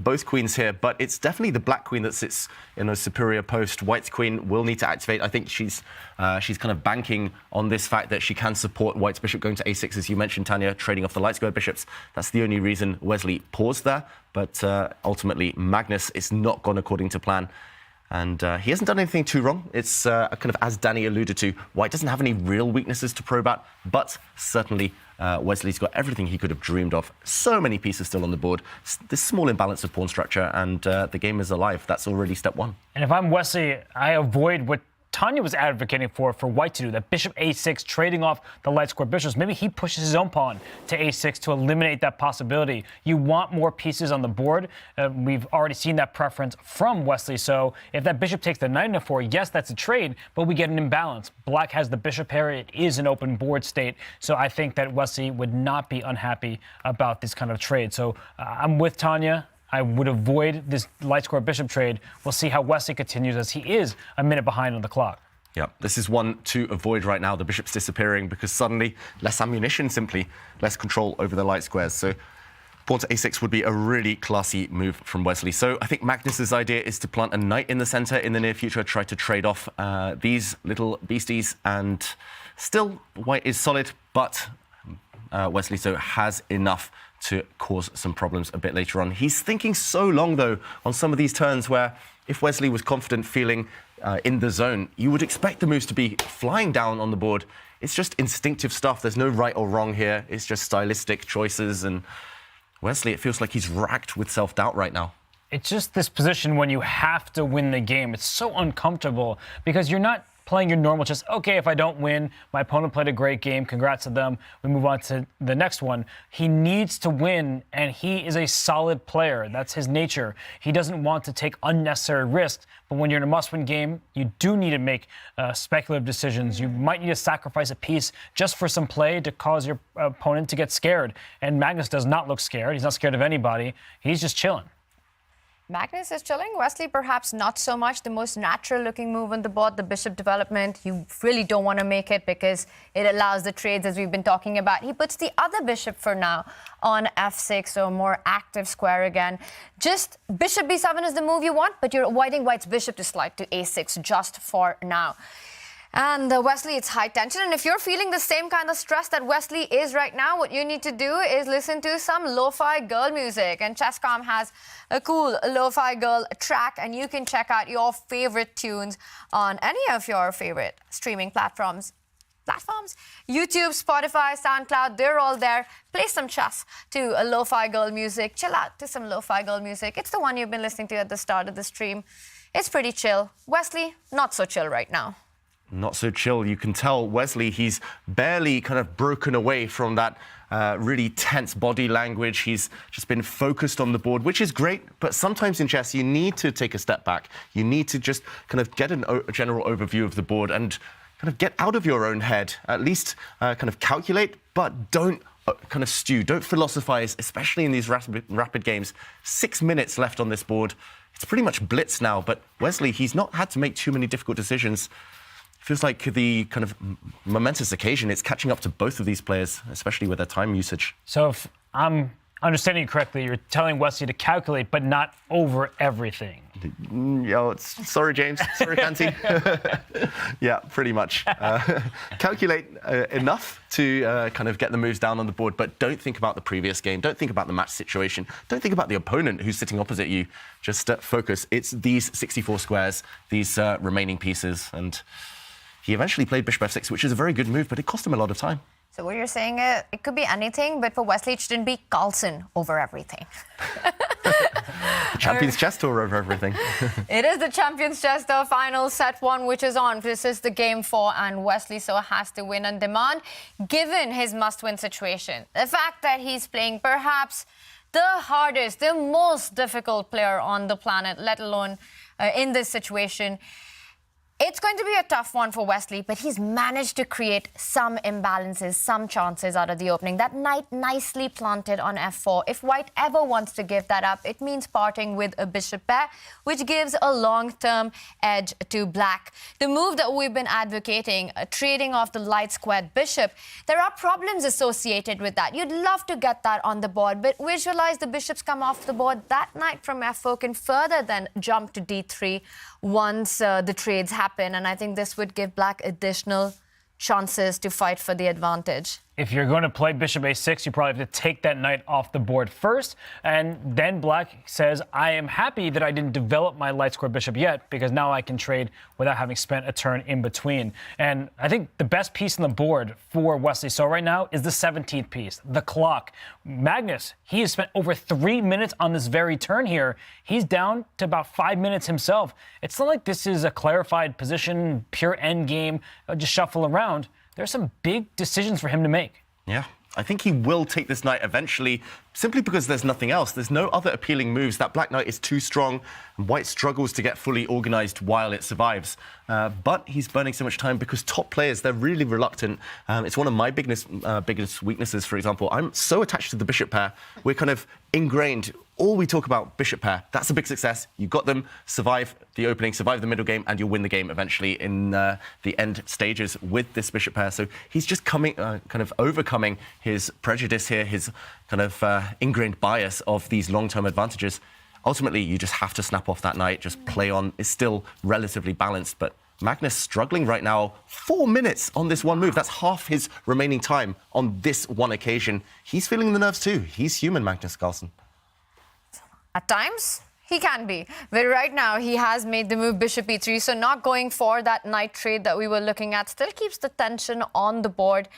both queens here, but it's definitely the black queen that sits in a superior post. White's queen will need to activate. I think she's kind of banking on this fact that she can support white's bishop going to a6, as you mentioned, Tania, trading off the light square bishops. That's the only reason Wesley paused there, but ultimately Magnus, it's not gone according to plan. And he hasn't done anything too wrong. It's kind of, as Danny alluded to, white doesn't have any real weaknesses to probe at, but certainly Wesley's got everything he could have dreamed of. So many pieces still on the board. This small imbalance of pawn structure, and the game is alive. That's already step one. And if I'm Wesley, I avoid what Tania was advocating for white to do, that bishop a6, trading off the light square bishops. Maybe he pushes his own pawn to a6 to eliminate that possibility. You want more pieces on the board. We've already seen that preference from Wesley. So if that bishop takes the knight in f4, yes, that's a trade, but we get an imbalance. Black has the bishop pair. It is an open board state. So I think that Wesley would not be unhappy about this kind of trade. So I'm with Tania. I would avoid this light square bishop trade. We'll see how Wesley continues, as he is a minute behind on the clock. Yeah, this is one to avoid right now. The bishop's disappearing because suddenly less ammunition, simply less control over the light squares. So pawn to a6 would be a really classy move from Wesley. So I think Magnus's idea is to plant a knight in the center in the near future, try to trade off these little beasties, and still white is solid, but Wesley So has enough to cause some problems a bit later on. He's thinking so long, though, on some of these turns where if Wesley was confident, feeling in the zone, you would expect the moves to be flying down on the board. It's just instinctive stuff. There's no right or wrong here. It's just stylistic choices. And Wesley, it feels like he's racked with self-doubt right now. It's just this position when you have to win the game. It's so uncomfortable because you're not playing your normal chess. Okay, if I don't win, my opponent played a great game. Congrats to them. We move on to the next one. He needs to win, and he is a solid player. That's his nature. He doesn't want to take unnecessary risks, but when you're in a must-win game, you do need to make speculative decisions. You might need to sacrifice a piece just for some play to cause your opponent to get scared. And Magnus does not look scared. He's not scared of anybody. He's just chilling. Magnus is chilling. Wesley, perhaps not so much. The most natural-looking move on the board, the bishop development. You really don't want to make it because it allows the trades, as we've been talking about. He puts the other bishop for now on f6, so a more active square again. Just bishop b7 is the move you want, but you're avoiding white's bishop to slide to a6 just for now. And Wesley, it's high tension. And if you're feeling the same kind of stress that Wesley is right now, what you need to do is listen to some lo-fi girl music. And Chess.com has a cool lo-fi girl track, and you can check out your favorite tunes on any of your favorite streaming platforms. YouTube, Spotify, SoundCloud, they're all there. Play some chess to a lo-fi girl music. Chill out to some lo-fi girl music. It's the one you've been listening to at the start of the stream. It's pretty chill. Wesley, not so chill right now. Not so chill. You can tell Wesley, he's barely kind of broken away from that really tense body language. He's just been focused on the board, which is great. But sometimes in chess, you need to take a step back. You need to just kind of get a general overview of the board and kind of get out of your own head. At least kind of calculate, but don't kind of stew. Don't philosophize, especially in these rapid games. 6 minutes left on this board. It's pretty much blitz now. But Wesley, he's not had to make too many difficult decisions. Feels like the kind of momentous occasion, it's catching up to both of these players, especially with their time usage. So if I'm understanding you correctly, you're telling Wesley to calculate, but not over everything. Sorry, James. Sorry, Canty. Yeah, pretty much. Calculate enough to kind of get the moves down on the board, but don't think about the previous game. Don't think about the match situation. Don't think about the opponent who's sitting opposite you. Just focus. It's these 64 squares, these remaining pieces, and he eventually played bishop f6, which is a very good move, but it cost him a lot of time. So what you're saying, it could be anything, but for Wesley, it shouldn't be Carlsen over everything. Champions Chess Tour over everything. It is the Champions Chess Tour final, set 1, which is on. This is the game 4, and Wesley so has to win on demand, given his must-win situation. The fact that he's playing perhaps the hardest, the most difficult player on the planet, let alone in this situation. It's going to be a tough one for Wesley, but he's managed to create some imbalances, some chances out of the opening. That knight nicely planted on f4. If white ever wants to give that up, it means parting with a bishop pair, which gives a long-term edge to black. The move that we've been advocating, trading off the light-squared bishop, there are problems associated with that. You'd love to get that on the board, but visualize the bishops come off the board. That knight from f4 can further then jump to d3 once the trades happen, and I think this would give black additional chances to fight for the advantage. If you're going to play bishop a6, you probably have to take that knight off the board first, and then black says, I am happy that I didn't develop my light square bishop yet, because now I can trade without having spent a turn in between. And I think the best piece on the board for Wesley So right now is the 17th piece, the clock. Magnus, he has spent over 3 minutes on this very turn here. He's down to about 5 minutes himself. It's not like this is a clarified position, pure end game, just shuffle around. There's some big decisions for him to make. Yeah, I think he will take this knight eventually, simply because there's nothing else. There's no other appealing moves. That black knight is too strong, and white struggles to get fully organized while it survives. But he's burning so much time because top players, they're really reluctant. It's one of my biggest weaknesses, for example. I'm so attached to the bishop pair. We're kind of ingrained. All we talk about bishop pair. That's a big success. You got them, survive the opening, survive the middle game, and you'll win the game eventually in the end stages with this bishop pair. So he's just kind of overcoming his prejudice here, his kind of ingrained bias of these long-term advantages. Ultimately, you just have to snap off that knight, just play on. It's still relatively balanced, but Magnus struggling right now. 4 minutes on this one move. That's half his remaining time on this one occasion. He's feeling the nerves too. He's human, Magnus Carlsen. At times, he can be. But right now, he has made the move bishop e3, so not going for that knight trade that we were looking at still keeps the tension on the board.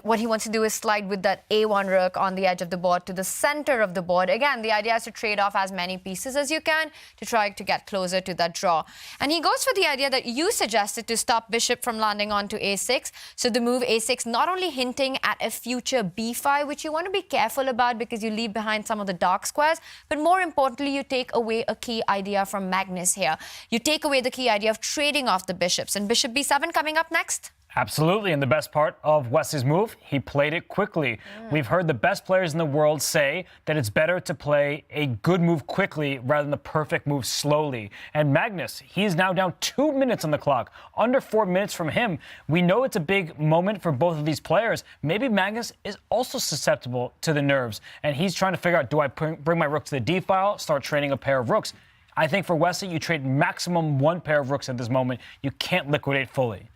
What he wants to do is slide with that a1 rook on the edge of the board to the center of the board. Again, the idea is to trade off as many pieces as you can to try to get closer to that draw. And he goes for the idea that you suggested to stop bishop from landing onto a6. So the move a6 not only hinting at a future b5, which you want to be careful about because you leave behind some of the dark squares, but more importantly, you take away a key idea from Magnus here. You take away the key idea of trading off the bishops. And bishop b7 coming up next. Absolutely, and the best part of Wesley's move, he played it quickly. We've heard the best players in the world say that it's better to play a good move quickly rather than the perfect move slowly. And Magnus, he's now down 2 minutes on the clock, under 4 minutes from him. We know it's a big moment for both of these players. Maybe Magnus is also susceptible to the nerves, and he's trying to figure out, do I bring my rook to the D file, start training a pair of rooks? I think for Wesley, you trade maximum 1 pair of rooks at this moment. You can't liquidate fully.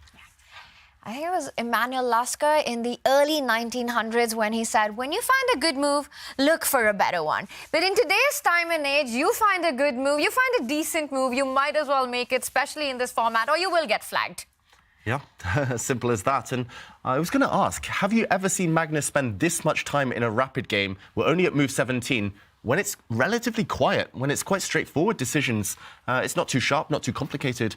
I think it was Emanuel Lasker in the early 1900s when he said, when you find a good move, look for a better one. But in today's time and age, you find a good move, you find a decent move, you might as well make it, especially in this format, or you will get flagged. Yeah, as simple as that. And I was going to ask, have you ever seen Magnus spend this much time in a rapid game? We're only at move 17, when it's relatively quiet, when it's quite straightforward decisions. It's not too sharp, not too complicated.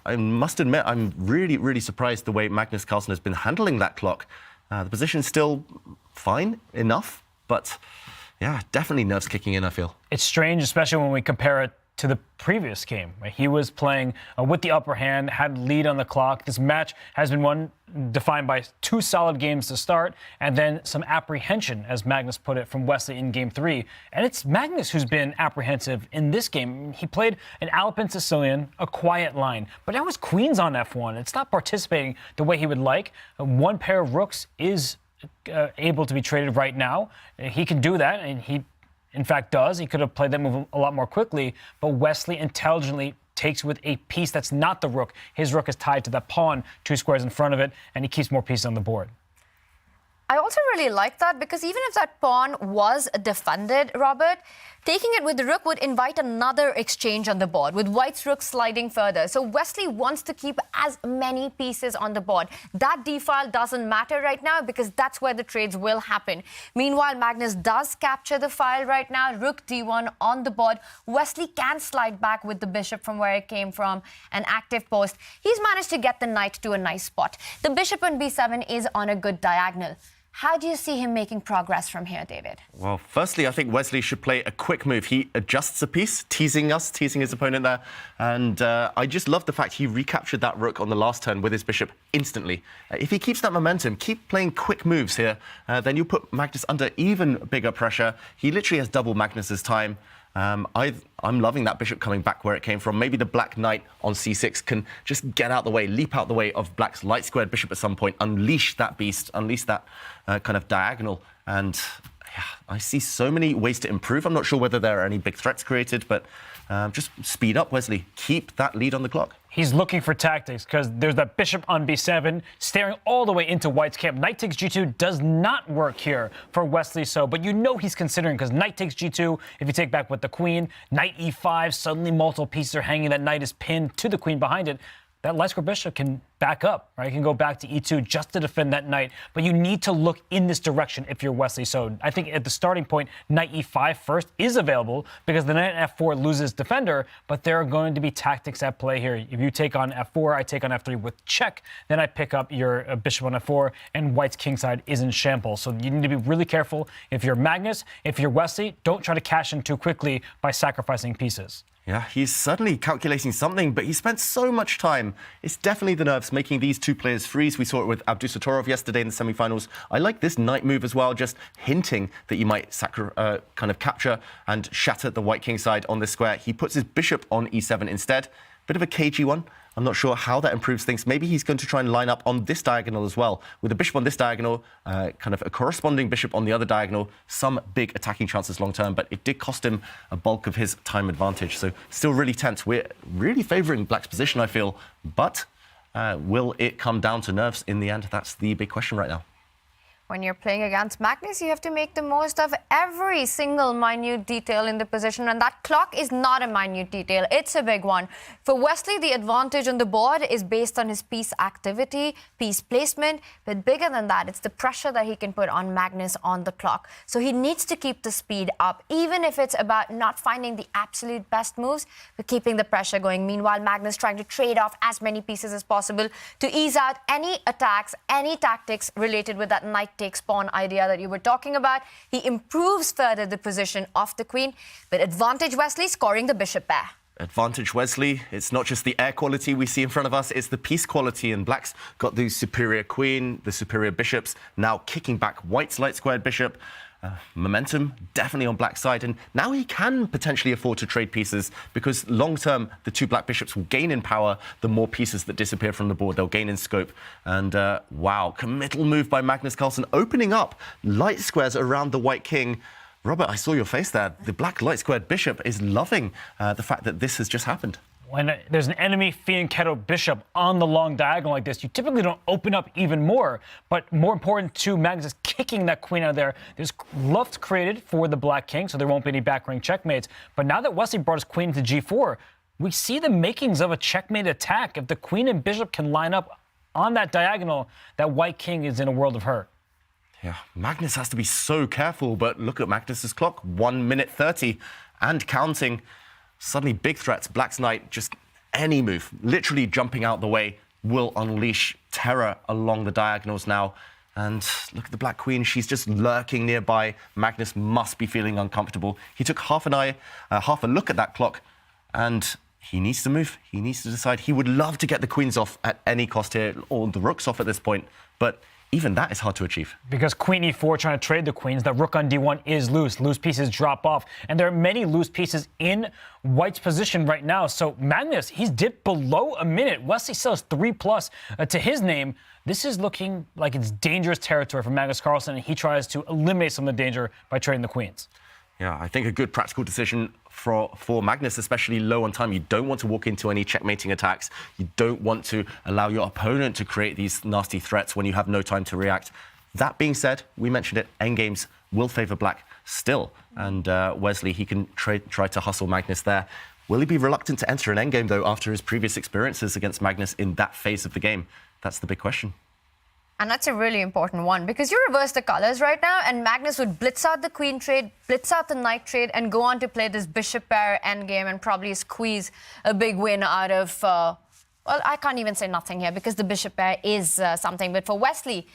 I must admit, I'm really, really surprised the way Magnus Carlsen has been handling that clock. The position's still fine enough, but yeah, definitely nerves kicking in, I feel. It's strange, especially when we compare it to the previous game. He was playing with the upper hand, had lead on the clock. This match has been defined by 2 solid games to start, and then some apprehension, as Magnus put it, from Wesley in Game 3. And it's Magnus who's been apprehensive in this game. He played an Alpine Sicilian, a quiet line, but now his queen's on F1. It's not participating the way he would like. 1 pair of rooks is able to be traded right now. He can do that, and he in fact does. He could have played that move a lot more quickly, but Wesley intelligently takes with a piece that's not the rook. His rook is tied to that pawn 2 squares in front of it, and he keeps more pieces on the board. I also really like that because even if that pawn was defended, Robert, taking it with the rook would invite another exchange on the board, with white's rook sliding further. So Wesley wants to keep as many pieces on the board. That d-file doesn't matter right now because that's where the trades will happen. Meanwhile, Magnus does capture the file right now, rook d1 on the board. Wesley can slide back with the bishop from where it came from, an active post. He's managed to get the knight to a nice spot. The bishop on b7 is on a good diagonal. How do you see him making progress from here, David? Well, firstly, I think Wesley should play a quick move. He adjusts a piece, teasing his opponent there. And I just love the fact he recaptured that rook on the last turn with his bishop instantly. If he keeps that momentum, keep playing quick moves here, then you put Magnus under even bigger pressure. He literally has double Magnus's time. I'm loving that bishop coming back where it came from. Maybe the black knight on c6 can just get out the way, leap out the way of black's light squared bishop at some point, unleash that beast, unleash that kind of diagonal. And yeah, I see so many ways to improve. I'm not sure whether there are any big threats created, but just speed up, Wesley. Keep that lead on the clock. He's looking for tactics because there's that bishop on b7 staring all the way into white's camp. Knight takes g2 does not work here for Wesley, but you know he's considering because knight takes g2, if you take back with the queen, knight e5, suddenly multiple pieces are hanging, that knight is pinned to the queen behind it. That light square bishop can back up, right? It can go back to e2 just to defend that knight. But you need to look in this direction if you're Wesley. So I think at the starting point, knight e5 first is available because the knight at f4 loses defender, but there are going to be tactics at play here. If you take on f4, I take on f3 with check, then I pick up your bishop on f4, and white's kingside is in shambles. So you need to be really careful. If you're Magnus, if you're Wesley, don't try to cash in too quickly by sacrificing pieces. Yeah, he's certainly calculating something, but he spent so much time. It's definitely the nerves making these 2 players freeze. We saw it with Abdusattorov yesterday in the semi-finals. I like this knight move as well, just hinting that you might kind of capture and shatter the white kingside on this square. He puts his bishop on e7 instead. Bit of a cagey one. I'm not sure how that improves things. Maybe he's going to try and line up on this diagonal as well. With a bishop on this diagonal, kind of a corresponding bishop on the other diagonal, some big attacking chances long term, but it did cost him a bulk of his time advantage. So still really tense. We're really favouring black's position, I feel, but will it come down to nerves in the end? That's the big question right now. When you're playing against Magnus, you have to make the most of every single minute detail in the position, and that clock is not a minute detail, it's a big one. For Wesley, the advantage on the board is based on his piece activity, piece placement, but bigger than that, it's the pressure that he can put on Magnus on the clock. So he needs to keep the speed up, even if it's about not finding the absolute best moves, but keeping the pressure going. Meanwhile, Magnus trying to trade off as many pieces as possible to ease out any attacks, any tactics related with that knight takes pawn idea that you were talking about. He improves further the position of the queen, but advantage Wesley scoring the bishop pair. advantage Wesley. It's not just the air quality we see in front of us, it's the piece quality. And Black's got the superior queen, the superior bishops, now kicking back White's light squared bishop. Momentum definitely on Black's side, and now he can potentially afford to trade pieces because long term the two Black bishops will gain in power the more pieces that disappear from the board. They'll gain in scope. And wow, committal move by Magnus Carlsen, opening up light squares around the White king. Robert, I saw your face there. The Black light squared bishop is loving the fact that this has just happened. When there's an enemy fianchetto bishop on the long diagonal like this, you typically don't open up even more. But more important to Magnus is kicking that queen out of there. There's lufts created for the Black king, so there won't be any back ring checkmates. But now that Wesley brought his queen to g4, we see the makings of a checkmate attack. If the queen and bishop can line up on that diagonal, that White king is in a world of hurt. Yeah, Magnus has to be so careful, but look at Magnus's clock, 1 minute 30 and counting. Suddenly big threats. Black's knight, just any move, literally jumping out the way, will unleash terror along the diagonals now. And look at the Black queen, she's just lurking nearby. Magnus must be feeling uncomfortable. He took half a look at that clock, and he needs to move. He needs to decide. He would love to get the queens off at any cost here, or the rooks off at this point, but even that is hard to achieve. Because queen e4 trying to trade the queens, that rook on d1 is loose. Loose pieces drop off. And there are many loose pieces in White's position right now. So Magnus, he's dipped below a minute. Wesley still has 3+ to his name. This is looking like it's dangerous territory for Magnus Carlsen, and he tries to eliminate some of the danger by trading the queens. Yeah, I think a good practical decision for Magnus, especially low on time. You don't want to walk into any checkmating attacks. You don't want to allow your opponent to create these nasty threats when you have no time to react. That being said, we mentioned it, endgames will favour Black still. And Wesley, he can try to hustle Magnus there. Will he be reluctant to enter an endgame, though, after his previous experiences against Magnus in that phase of the game? That's the big question. And that's a really important one because you reverse the colors right now and Magnus would blitz out the queen trade, blitz out the knight trade and go on to play this bishop pair endgame and probably squeeze a big win out of, well, I can't even say nothing here because the bishop pair is something. But for Wesley,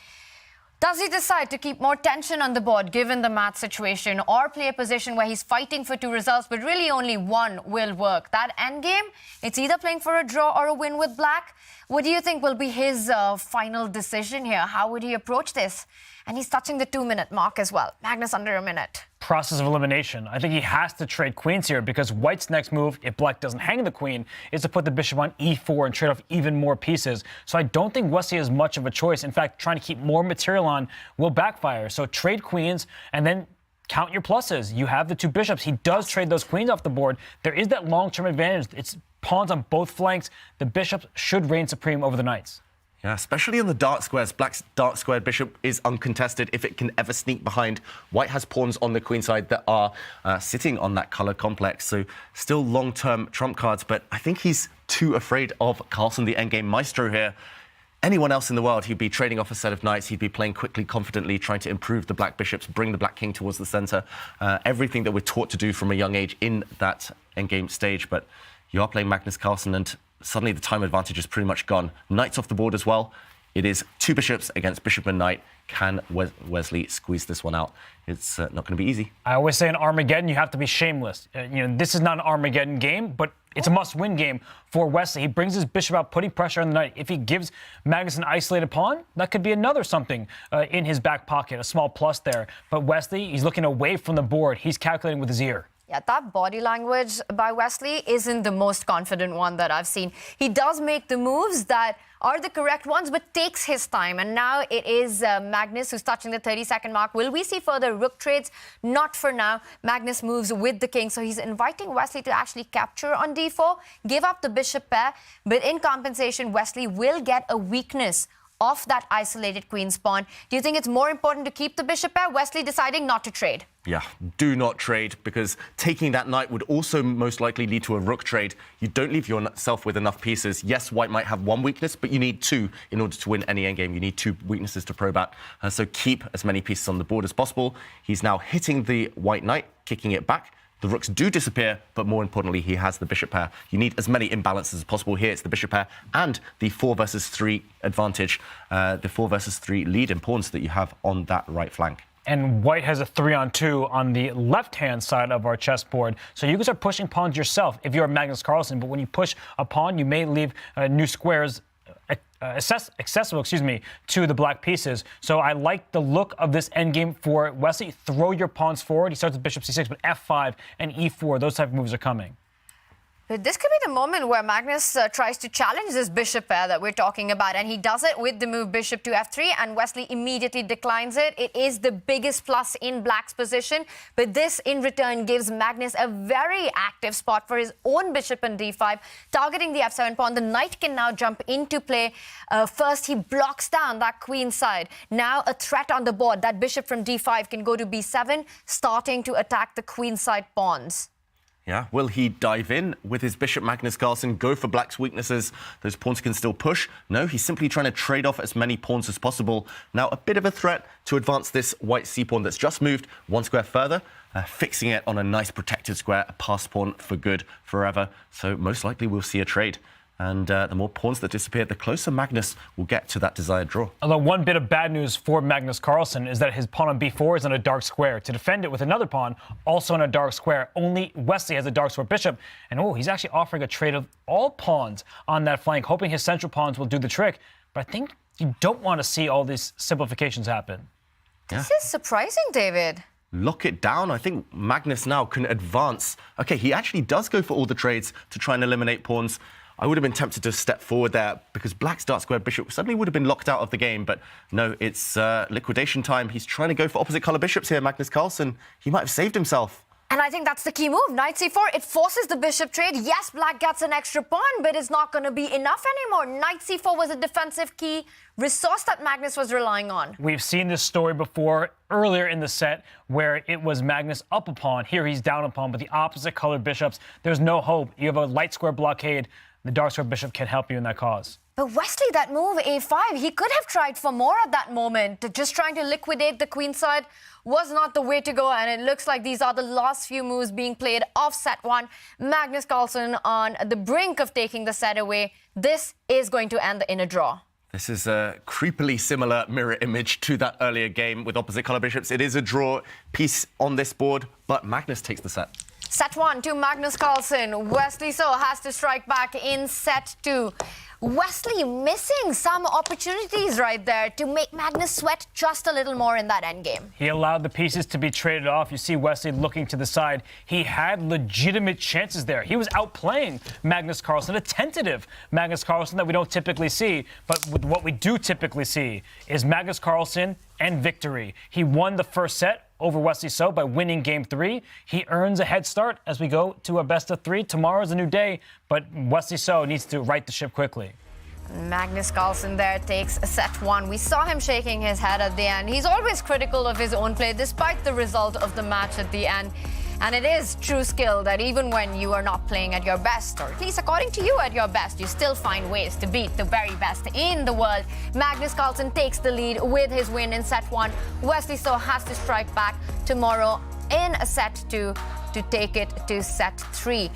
does he decide to keep more tension on the board given the mat situation or play a position where he's fighting for 2 results but really only one will work? That endgame, it's either playing for a draw or a win with Black. What do you think will be his final decision here? How would he approach this? And he's touching the 2-minute mark as well. Magnus under a minute. Process of elimination. I think he has to trade queens here because White's next move, if Black doesn't hang the queen, is to put the bishop on e4 and trade off even more pieces. So I don't think Wesley has much of a choice. In fact, trying to keep more material on will backfire. So trade queens and then count your pluses. You have the 2 bishops. He does trade those queens off the board. There is that long-term advantage. It's pawns on both flanks. The bishops should reign supreme over the knights. Yeah, especially in the dark squares. Black's dark squared bishop is uncontested if it can ever sneak behind. White has pawns on the queen side that are sitting on that color complex. So still long-term trump cards, but I think he's too afraid of Carlsen, the endgame maestro here. Anyone else in the world, he'd be trading off a set of knights. He'd be playing quickly, confidently, trying to improve the Black bishops, bring the Black king towards the center. Everything that we're taught to do from a young age in that endgame stage. But you are playing Magnus Carlsen, and suddenly the time advantage is pretty much gone. Knights off the board as well. It is 2 bishops against bishop and knight. Can Wesley squeeze this one out? It's not going to be easy. I always say in Armageddon, you have to be shameless. This is not an Armageddon game, but it's a must-win game for Wesley. He brings his bishop out, putting pressure on the knight. If he gives Magnus an isolated pawn, that could be another something in his back pocket, a small plus there. But Wesley, he's looking away from the board. He's calculating with his ear. Yeah, that body language by Wesley isn't the most confident one that I've seen. He does make the moves that are the correct ones, but takes his time. And now it is Magnus who's touching the 30-second mark. Will we see further rook trades? Not for now. Magnus moves with the king, so he's inviting Wesley to actually capture on d4, give up the bishop pair, but in compensation, Wesley will get a weakness off that isolated queen's pawn. Do you think it's more important to keep the bishop pair? Wesley deciding not to trade. Yeah, do not trade, because taking that knight would also most likely lead to a rook trade. You don't leave yourself with enough pieces. Yes, White might have 1 weakness, but you need 2 in order to win any endgame. You need 2 weaknesses to probe at. So keep as many pieces on the board as possible. He's now hitting the White knight, kicking it back. The rooks do disappear, but more importantly, he has the bishop pair. You need as many imbalances as possible here. It's the bishop pair and the 4 versus 3 advantage, the 4 versus 3 lead in pawns that you have on that right flank. and white has a 3-on-2 on the left-hand side of our chessboard. So you can start pushing pawns yourself if you're Magnus Carlsen, but when you push a pawn, you may leave new squares accessible, to the black pieces. So I like the look of this endgame for Wesley. Throw your pawns forward. He starts with bishop c6, but f5 and e4, those type of moves are coming. This could be the moment where Magnus tries to challenge this bishop pair that we're talking about, and he does it with the move bishop to f3, and Wesley immediately declines it. It is the biggest plus in black's position, but this in return gives Magnus a very active spot for his own bishop on d5, targeting the f7 pawn. The knight can now jump into play. First, he blocks down that queen side. Now a threat on the board. That bishop from d5 can go to b7, starting to attack the queen side pawns. Yeah, will he dive in with his bishop, Magnus Carlsen, go for black's weaknesses? Those pawns can still push. No, he's simply trying to trade off as many pawns as possible. Now, a bit of a threat to advance this white c-pawn that's just moved one square further, fixing it on a nice protected square, a pass pawn for good forever. So most likely we'll see a trade. And the more pawns that disappear, the closer Magnus will get to that desired draw. Although one bit of bad news for Magnus Carlsen is that his pawn on b4 is on a dark square. To defend it with another pawn, also on a dark square, only Wesley has a dark square bishop. And he's actually offering a trade of all pawns on that flank, hoping his central pawns will do the trick. But I think you don't want to see all these simplifications happen. This is surprising, David. Lock it down. I think Magnus now can advance. Okay, he actually does go for all the trades to try and eliminate pawns. I would have been tempted to step forward there because black's dark square bishop suddenly would have been locked out of the game. But no, it's liquidation time. He's trying to go for opposite color bishops here, Magnus Carlsen. He might have saved himself. And I think that's the key move. Knight c4, it forces the bishop trade. Yes, black gets an extra pawn, but it's not going to be enough anymore. Knight c4 was a defensive key resource that Magnus was relying on. We've seen this story before earlier in the set where it was Magnus up a pawn. Here he's down a pawn, but the opposite colored bishops, there's no hope. You have a light square blockade. The dark square bishop can help you in that cause. But Wesley, that move, a5, he could have tried for more at that moment. Just trying to liquidate the queen side was not the way to go, and it looks like these are the last few moves being played off set one. Magnus Carlsen on the brink of taking the set away. This is going to end in a draw. This is a creepily similar mirror image to that earlier game with opposite color bishops. It is a draw piece on this board, but Magnus takes the set. Set one to Magnus Carlsen. Wesley So has to strike back in set two. Wesley missing some opportunities right there to make Magnus sweat just a little more in that endgame. He allowed the pieces to be traded off. You see Wesley looking to the side. He had legitimate chances there. He was outplaying Magnus Carlsen, a tentative Magnus Carlsen that we don't typically see. But what we do typically see is Magnus Carlsen and victory. He won the first set over Wesley So by winning game 3. He earns a head start as we go to a best of 3. Tomorrow's a new day, but Wesley So needs to right the ship quickly. Magnus Carlsen there takes set one. We saw him shaking his head at the end. He's always critical of his own play despite the result of the match at the end. And it is true skill that even when you are not playing at your best, or at least according to you at your best, you still find ways to beat the very best in the world. Magnus Carlsen takes the lead with his win in set one. Wesley So has to strike back tomorrow in a set two to take it to set 3.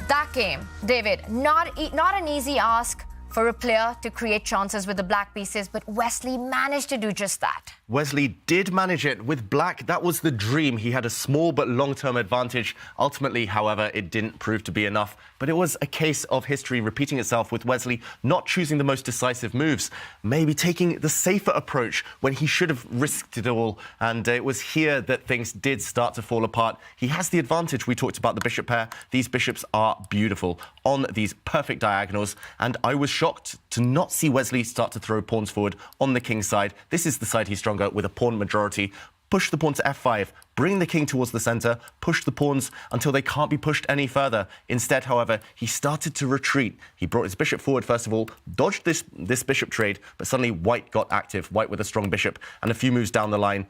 That game, David, not an easy ask for a player to create chances with the black pieces, but Wesley managed to do just that. Wesley did manage it with black. That was the dream. He had a small but long-term advantage. Ultimately, however, it didn't prove to be enough. But it was a case of history repeating itself with Wesley not choosing the most decisive moves, maybe taking the safer approach when he should have risked it all. And it was here that things did start to fall apart. He has the advantage. We talked about the bishop pair. These bishops are beautiful on these perfect diagonals. And I was shocked to not see Wesley start to throw pawns forward on the king side. This is the side he's stronger with a pawn majority. Push the pawn to f5, bring the king towards the center, push the pawns until they can't be pushed any further. Instead, however, he started to retreat. He brought his bishop forward, first of all, dodged this bishop trade, but suddenly white got active, white with a strong bishop, and a few moves down the line.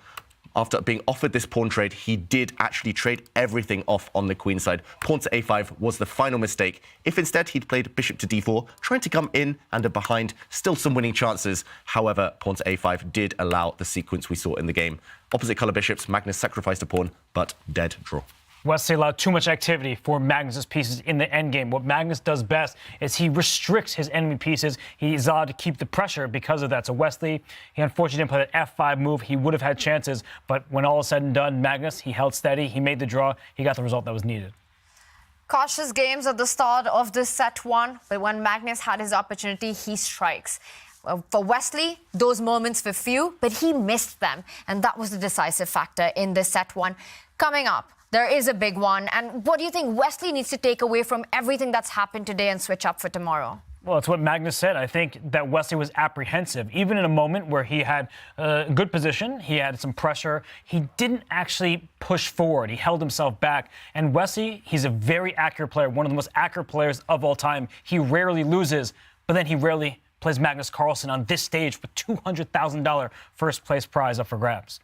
After being offered this pawn trade, he did actually trade everything off on the queen side. Pawn to a5 was the final mistake. If instead he'd played bishop to d4, trying to come in and behind, still some winning chances. However, pawn to a5 did allow the sequence we saw in the game. Opposite color bishops, Magnus sacrificed a pawn, but dead draw. Wesley allowed too much activity for Magnus's pieces in the endgame. What Magnus does best is he restricts his enemy pieces. He's allowed to keep the pressure because of that. So Wesley, he unfortunately didn't play that F5 move. He would have had chances, but when all is said and done, Magnus, he held steady. He made the draw. He got the result that was needed. Cautious games at the start of this set one, but when Magnus had his opportunity, he strikes. For Wesley, those moments were few, but he missed them, and that was the decisive factor in this set one. Coming up, there is a big one, and what do you think Wesley needs to take away from everything that's happened today and switch up for tomorrow? Well, it's what Magnus said. I think that Wesley was apprehensive. Even in a moment where he had a good position, he had some pressure, he didn't actually push forward. He held himself back. And Wesley, he's a very accurate player, one of the most accurate players of all time. He rarely loses, but then he rarely plays Magnus Carlsen on this stage for $200,000 first place prize up for grabs.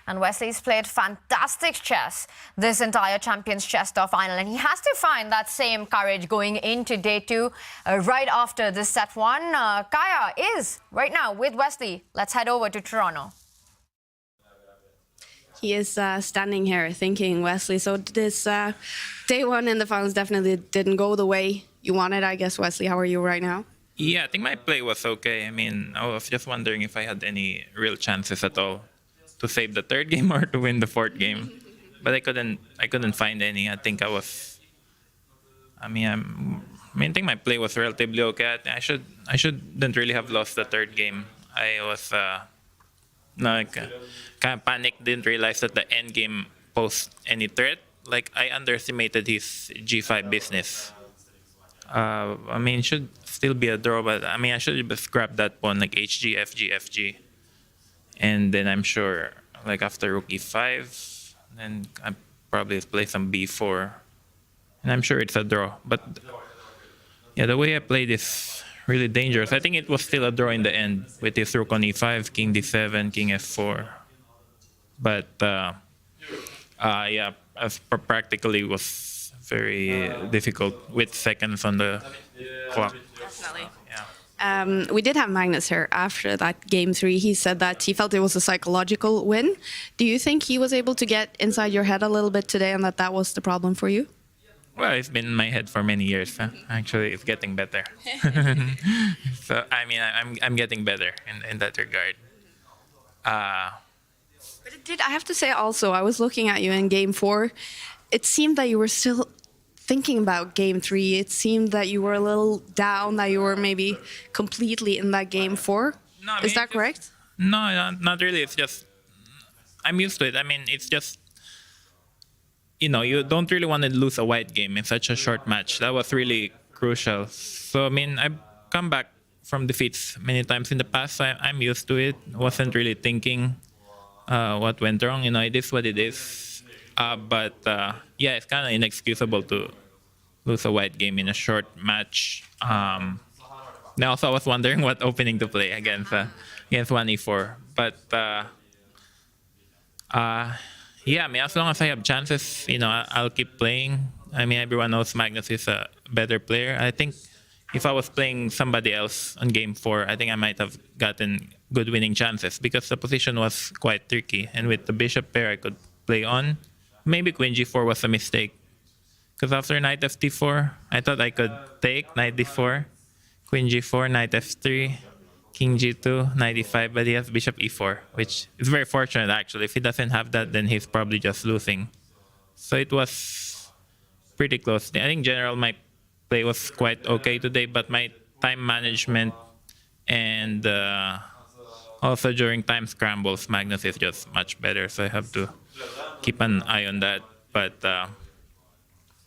And Wesley's played fantastic chess this entire Champions Chess Tour final, and he has to find that same courage going into day two, right after this set one. Kaya is right now with Wesley. Let's head over to Toronto. He is standing here thinking, Wesley, so this day one in the finals definitely didn't go the way you wanted, I guess. Wesley, how are you right now? Yeah, I think my play was okay. I mean, I was just wondering if I had any real chances at all to save the third game or to win the fourth game, but I couldn't find any. I think I think my play was relatively okay. I shouldn't really have lost the third game. I was kind of panicked, didn't realize that the end game posed any threat. Like, I underestimated his G5 business. It should still be a draw, but I should have just grabbed that pawn, like HG, FG, FG. And then I'm sure, like after rook e5, then I probably play some b4. And I'm sure it's a draw. But yeah, the way I played is really dangerous. I think it was still a draw in the end with this rook on e5, king d7, king f4. But yeah, practically was very difficult with seconds on the clock. Definitely. We did have Magnus here after that game three. He said that he felt it was a psychological win. Do you think he was able to get inside your head a little bit today and that was the problem for you? Well, it's been in my head for many years. Actually, it's getting better. So, I'm getting better in that regard. But it did, I have to say also, I was looking at you in game four. It seemed that you were still thinking about game three. It seemed that you were a little down, that you were maybe completely in that game four. No, is that correct? No, not really. It's just, I'm used to it. It's just, you don't really want to lose a white game in such a short match. That was really crucial. So, I've come back from defeats many times in the past. So I'm used to it. Wasn't really thinking what went wrong. It is what it is. But yeah, it's kind of inexcusable to lose a white game in a short match. Now, also I was wondering what opening to play against 1e4. But yeah, as long as I have chances, I'll keep playing. Everyone knows Magnus is a better player. I think if I was playing somebody else on game 4, I think I might have gotten good winning chances because the position was quite tricky. And with the bishop pair, I could play on. Maybe queen g4 was a mistake. Because after knight ft4, I thought I could take knight d4, queen g4, knight f3, king g2, knight e5, but he has bishop e4, which is very fortunate actually. If he doesn't have that, then he's probably just losing. So it was pretty close. I think general my play was quite okay today, but my time management and also during time scrambles, Magnus is just much better. So I have to keep an eye on that. But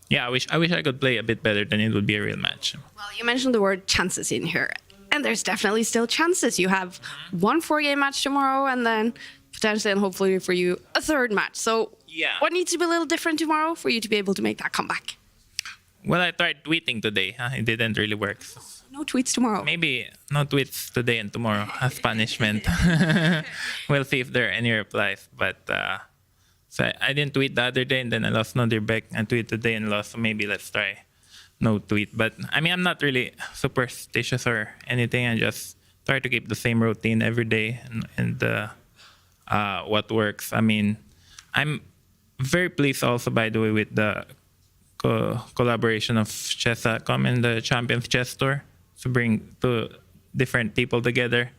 yeah, I wish I could play a bit better, then it would be a real match. Well, you mentioned the word chances in here, and there's definitely still chances. You have one 4-game match tomorrow, and then potentially and hopefully for you a third match. So yeah, what needs to be a little different tomorrow for you to be able to make that comeback? Well, I tried tweeting today. It didn't really work. No tweets tomorrow. Maybe no tweets today and tomorrow as punishment. We'll see if there are any replies. But so I didn't tweet the other day, and then I lost Nodirbek. I tweeted today and lost. So maybe let's try no tweet. But I'm not really superstitious or anything. I just try to keep the same routine every day and what works. I'm very pleased also, by the way, with the collaboration of Chess.com and the Champions Chess Tour to bring two different people together.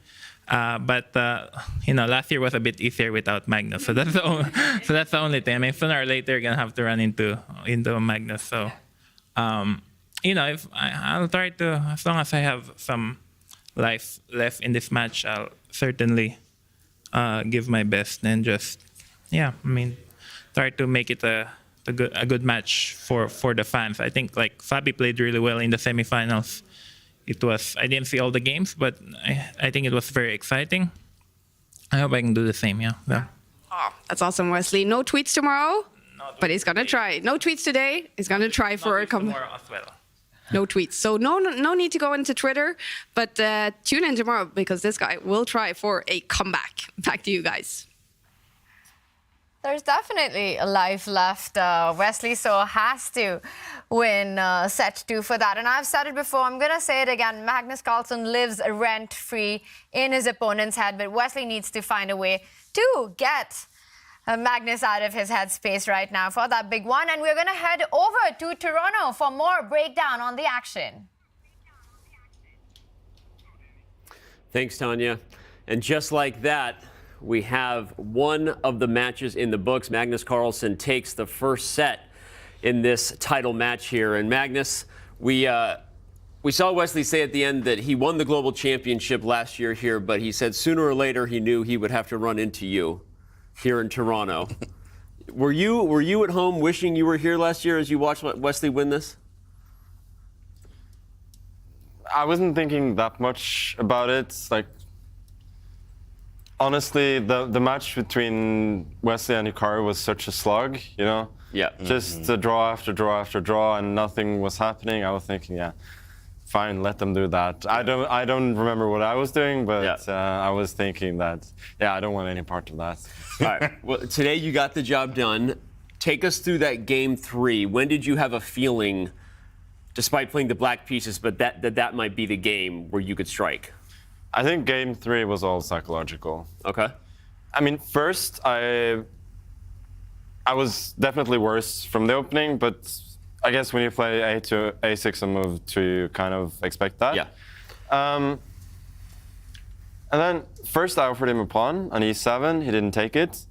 But last year was a bit easier without Magnus, so that's the only thing. I mean, sooner or later, you're gonna have to run into Magnus. So, if I'll try to, as long as I have some life left in this match, I'll certainly give my best and just, try to make it a good match for the fans. I think like Fabi played really well in the semifinals. I didn't see all the games, but I think it was very exciting. I hope I can do the same, yeah. Oh, that's awesome, Wesley. No tweets tomorrow, but he's gonna try. No tweets today. He's gonna try for a comeback. Tomorrow as well. No tweets. So no need to go into Twitter, but tune in tomorrow because this guy will try for a comeback. Back to you guys. There's definitely a life left. Wesley so has to win set 2 for that. And I've said it before, I'm going to say it again. Magnus Carlsen lives rent-free in his opponent's head, but Wesley needs to find a way to get Magnus out of his headspace right now for that big one. And we're going to head over to Toronto for more breakdown on the action. Thanks, Tanya. And just like that, we have one of the matches in the books. Magnus Carlsen takes the first set in this title match here. And Magnus, we saw Wesley say at the end that he won the global championship last year here, but he said sooner or later he knew he would have to run into you here in Toronto. Were you at home wishing you were here last year as you watched Wesley win this? I wasn't thinking that much about it. Like, honestly, the match between Wesley and Hikaru was such a slug, Yeah. Just a draw after draw after draw, and nothing was happening. I was thinking, yeah, fine, let them do that. I don't remember what I was doing, but I was thinking that, I don't want any part of that. All right. Well, today you got the job done. Take us through that game 3. When did you have a feeling, despite playing the black pieces, but that might be the game where you could strike? I think game 3 was all psychological. Okay. I mean, first, I was definitely worse from the opening, but I guess when you play A to A6 and move 2, you kind of expect that. Yeah. And then first I offered him a pawn on E7. He didn't take it.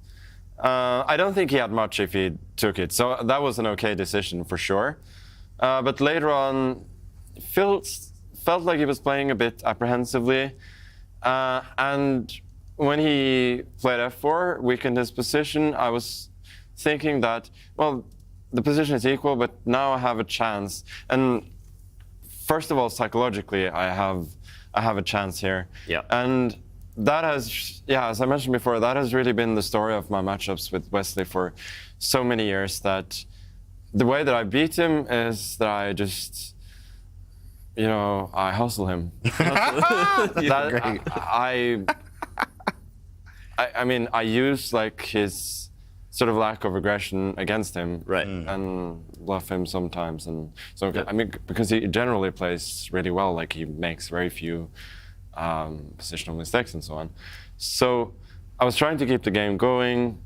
I don't think he had much if he took it, so that was an okay decision for sure. But later on, felt like he was playing a bit apprehensively. And when he played f4, weakened his position, I was thinking that, well, the position is equal, but now I have a chance. And first of all, psychologically, I have a chance here. Yeah. And that has, as I mentioned before, that has really been the story of my matchups with Wesley for so many years, that the way that I beat him is that I just, I hustle him. I mean, I use like his sort of lack of aggression against him, right, and bluff him sometimes. And so, I mean, because he generally plays really well, like he makes very few positional mistakes and so on. So I was trying to keep the game going.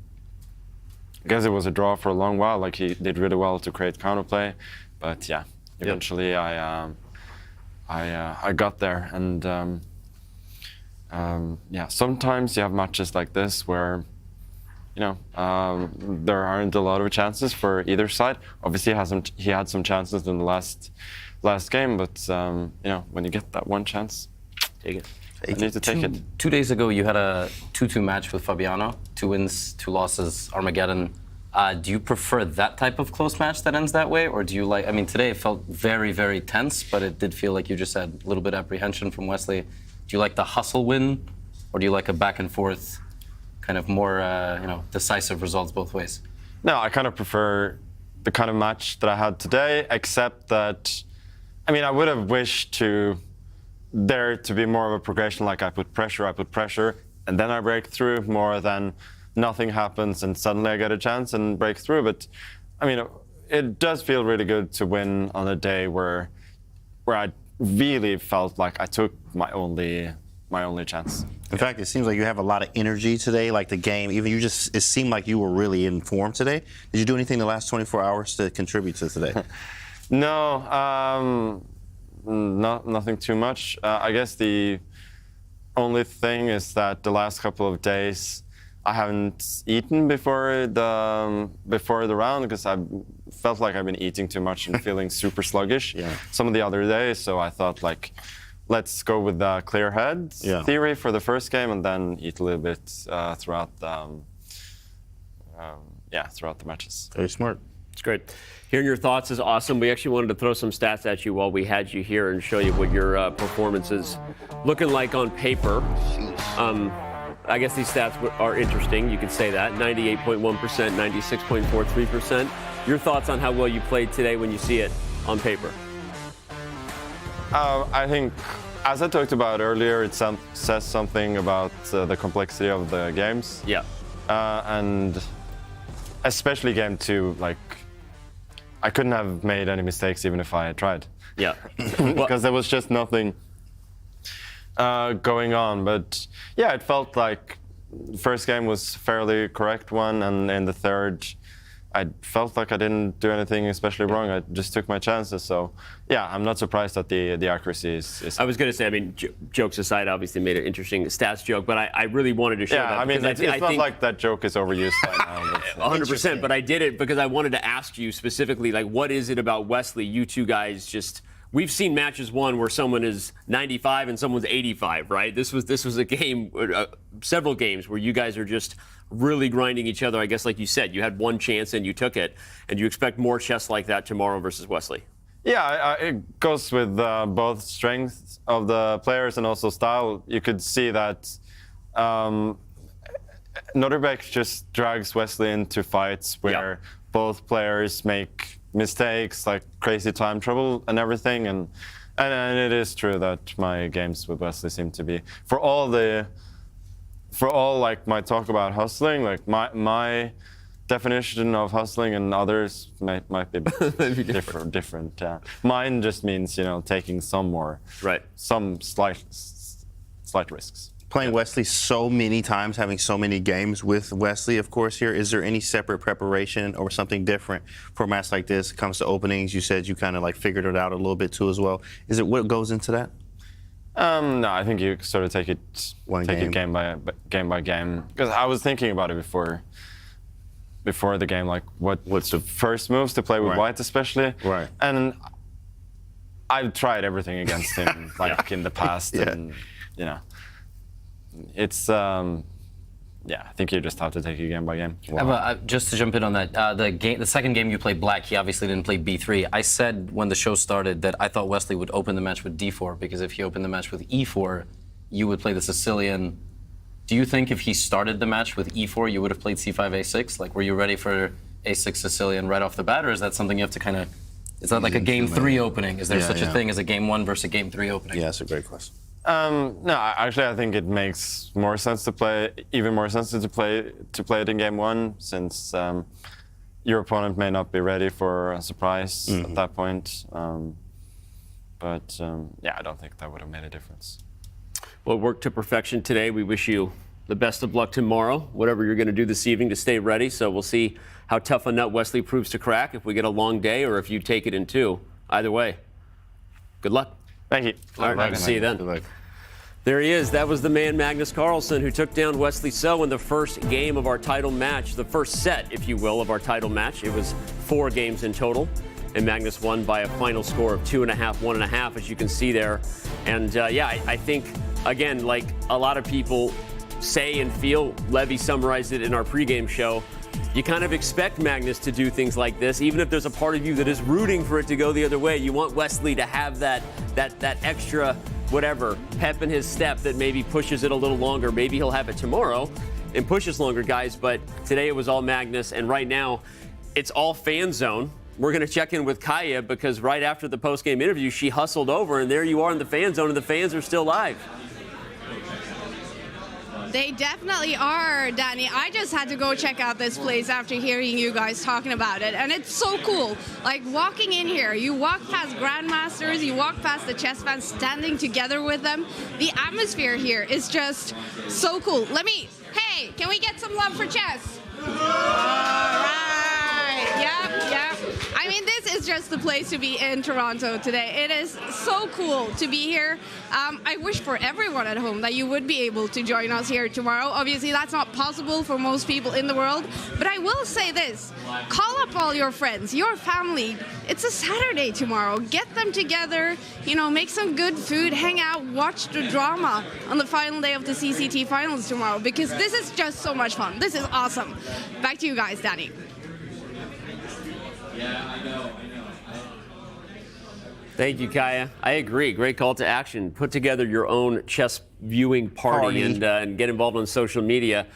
I guess it was a draw for a long while. Like he did really well to create counterplay, but eventually I got there. And sometimes you have matches like this where there aren't a lot of chances for either side. Obviously, he had some chances in the last game, but when you get that one chance, take it. You need to take it. 2 days ago, you had a 2-2 match with Fabiano, 2 wins, 2 losses, Armageddon. Do you prefer that type of close match that ends that way, or do you like? I mean, today it felt very, very tense, but it did feel like you just had a little bit of apprehension from Wesley. Do you like the hustle win, or do you like a back and forth, kind of more decisive results both ways? No, I kind of prefer the kind of match that I had today, except that, I mean, I would have wished there to be more of a progression, like I put pressure, and then I break through, more than nothing happens and suddenly I get a chance and break through. But I mean, it does feel really good to win on a day where I really felt like I took my only my only chance. In fact, it seems like you have a lot of energy today, like the game. Even it seemed like you were really in form today. Did you do anything the last 24 hours to contribute to today? No, nothing too much. I guess the only thing is that the last couple of days I haven't eaten before the round because I felt like I've been eating too much and feeling super sluggish some of the other days. So I thought, like, let's go with the clear head theory for the first game and then eat a little bit throughout the matches. Very smart. It's great. Hearing your thoughts is awesome. We actually wanted to throw some stats at you while we had you here and show you what your performance is looking like on paper. I guess these stats are interesting. You could say that. 98.1%, 96.43%. Your thoughts on how well you played today when you see it on paper? I think, as I talked about earlier, it says something about the complexity of the games. Yeah. And especially game 2, like, I couldn't have made any mistakes even if I had tried. Yeah. Because there was just nothing going on. But yeah, it felt like the first game was a fairly correct one, and in the third, I felt like I didn't do anything especially wrong. I just took my chances. So yeah, I'm not surprised that the accuracy is. I was going to say, I mean, jokes aside, obviously made an interesting stats joke, but I really wanted to show that. Yeah, I mean, it's not like that joke is overused by now. 100%, but I did it because I wanted to ask you specifically, like, what is it about Wesley? You two guys just, we've seen matches won where someone is 95 and someone's 85, right? This was a game, several games where you guys are just really grinding each other. I guess, like you said, you had one chance and you took it, and you expect more chess like that tomorrow versus Wesley. Yeah, it goes with both strengths of the players and also style. You could see that Nodirbek just drags Wesley into fights where both players make mistakes, like crazy time trouble and everything. And it is true that my games with Wesley seem to be, for all like my talk about hustling, like my definition of hustling and others might be different. Mine just means, taking some slight risks. Playing Wesley so many times, having so many games with Wesley, of course, here, is there any separate preparation or something different for a match like this? It comes to openings, you said you kind of like figured it out a little bit too as well. Is it what goes into that? No, I think you sort of take it game by game. Because I was thinking about it before the game, like what's the first moves to play with White, especially. Right. And I've tried everything against him, like in the past, and it's. I think you just have to take it game by game. Wow. Just to jump in on that, the second game you played black, he obviously didn't play b3. I said when the show started that I thought Wesley would open the match with d4, because if he opened the match with e4, you would play the Sicilian. Do you think if he started the match with e4, you would have played c5, a6? Like, were you ready for a6 Sicilian right off the bat, or is that something you have to kind of... Is that like a game 3 opening? Is there such a thing as a game 1 versus a game 3 opening? Yeah, that's a great question. No, actually, I think it makes more sense to play, even more sense to play it in game 1, since your opponent may not be ready for a surprise at that point. But I don't think that would have made a difference. Well, it worked to perfection today. We wish you the best of luck tomorrow, whatever you're going to do this evening to stay ready. So we'll see how tough a nut Wesley proves to crack, if we get a long day or if you take it in 2. Either way, good luck. Thank you. All right, see you then. There he is. That was the man, Magnus Carlsen, who took down Wesley So in the first game of our title match, the first set, if you will, of our title match. It was 4 games in total, and Magnus won by a final score of 2.5, 1.5, as you can see there. And I think, again, like a lot of people say and feel, Levy summarized it in our pregame show, you kind of expect Magnus to do things like this, even if there's a part of you that is rooting for it to go the other way. You want Wesley to have that extra, whatever, pep in his step that maybe pushes it a little longer. Maybe he'll have it tomorrow and pushes longer, guys. But today it was all Magnus, and right now it's all fan zone. We're going to check in with Kaya, because right after the post-game interview, she hustled over, and there you are in the fan zone, and the fans are still live. They definitely are, Danny. I just had to go check out this place after hearing you guys talking about it. And it's so cool. Like walking in here, you walk past grandmasters, you walk past the chess fans standing together with them. The atmosphere here is just so cool. Hey, can we get some love for chess? All right. Yep. I mean, this is just the place to be in Toronto today. It is so cool to be here. I wish for everyone at home that you would be able to join us here tomorrow. Obviously, that's not possible for most people in the world. But I will say this. Call up all your friends, your family. It's a Saturday tomorrow. Get them together, make some good food, hang out, watch the drama on the final day of the CCT Finals tomorrow, because this is just so much fun. This is awesome. Back to you guys, Danny. Yeah, I know. Thank you, Kaya. I agree. Great call to action. Put together your own chess viewing party. And get involved on social media.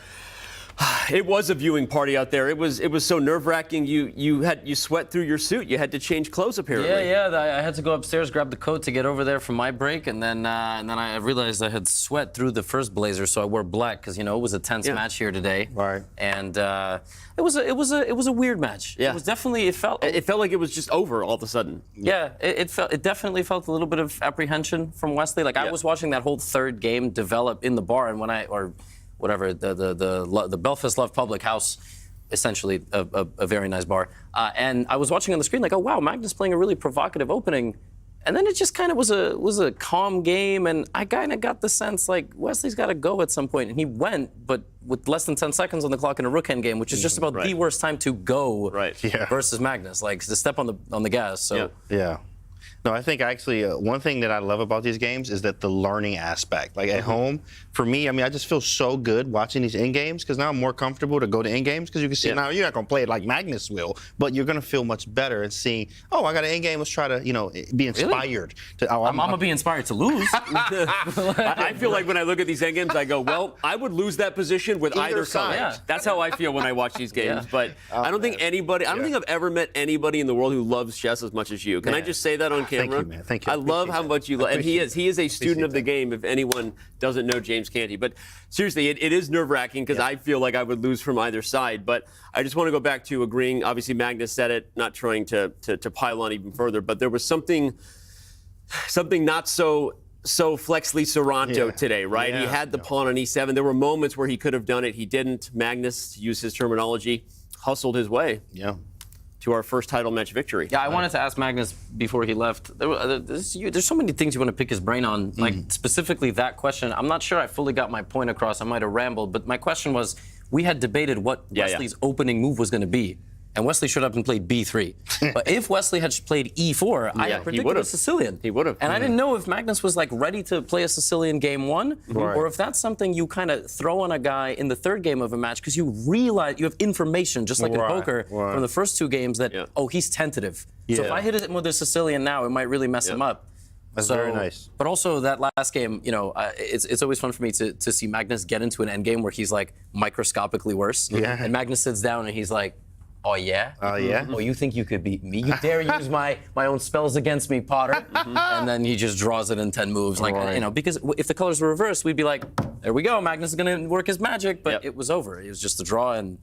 It was a viewing party out there. It was so nerve-wracking. You sweat through your suit. You had to change clothes apparently. Yeah. I had to go upstairs, grab the coat to get over there for my break, and then I realized I had sweat through the first blazer, so I wore black because it was a tense match here today. Right. And it was a weird match. Yeah. It was definitely it felt like it was just over all of a sudden. Yeah. It definitely felt a little bit of apprehension from Wesley. Like I was watching that whole third game develop in the bar, and when the Belfast Love Public House, essentially a very nice bar. And I was watching on the screen like, oh wow, Magnus playing a really provocative opening. And then it just kind of was a calm game, and I kind of got the sense like Wesley's got to go at some point, and he went, but with less than 10 seconds on the clock in a rook end game, which is just about the worst time to go versus Magnus, like to step on the gas. So yeah. No, I think actually one thing that I love about these games is that the learning aspect. Like at home, for me, I just feel so good watching these end games because now I'm more comfortable to go to end games because you can see now you're not going to play it like Magnus will, but you're going to feel much better and seeing, oh, I got an end game. Let's try to, be inspired. Really? I'm going to be inspired to lose. I feel like when I look at these end games, I go, well, I would lose that position with either side. Yeah. That's how I feel when I watch these games. But I don't think anybody, I don't think I've ever met anybody in the world who loves chess as much as you. Can I just say that on camera? Thank you, man. Thank you. I love how much you love, and he is a student of the game. If anyone doesn't know James Canty, but seriously, it is nerve-wracking because I feel like I would lose from either side. But I just want to go back to agreeing. Obviously, Magnus said it, not trying to pile on even further, but there was something not so Flexley Sorrento today, right? He had the pawn on e7. There were moments where he could have done it. He didn't. Magnus, to use his terminology, hustled his way. Yeah. To our first title match victory. Yeah, I wanted to ask Magnus before he left. There's so many things you want to pick his brain on, like specifically that question. I'm not sure I fully got my point across. I might have rambled, but my question was, we had debated what Wesley's opening move was going to be. And Wesley showed up and played b3. But if Wesley had played e4, I had predicted a Sicilian. He would have. And I didn't know if Magnus was ready to play a Sicilian game one, or if that's something you kind of throw on a guy in the third game of a match because you realize you have information, just like in poker, from the first two games that, oh, he's tentative. So if I hit it with a Sicilian now, it might really mess him up. That's very nice. But also that last game, it's always fun for me to see Magnus get into an endgame where he's microscopically worse. And Magnus sits down and he's like, oh, yeah? Oh, yeah? Oh, you think you could beat me? You dare use my own spells against me, Potter? And then he just draws it in 10 moves. Because if the colors were reversed, we'd be like, there we go, Magnus is going to work his magic. But it was over. It was just a draw and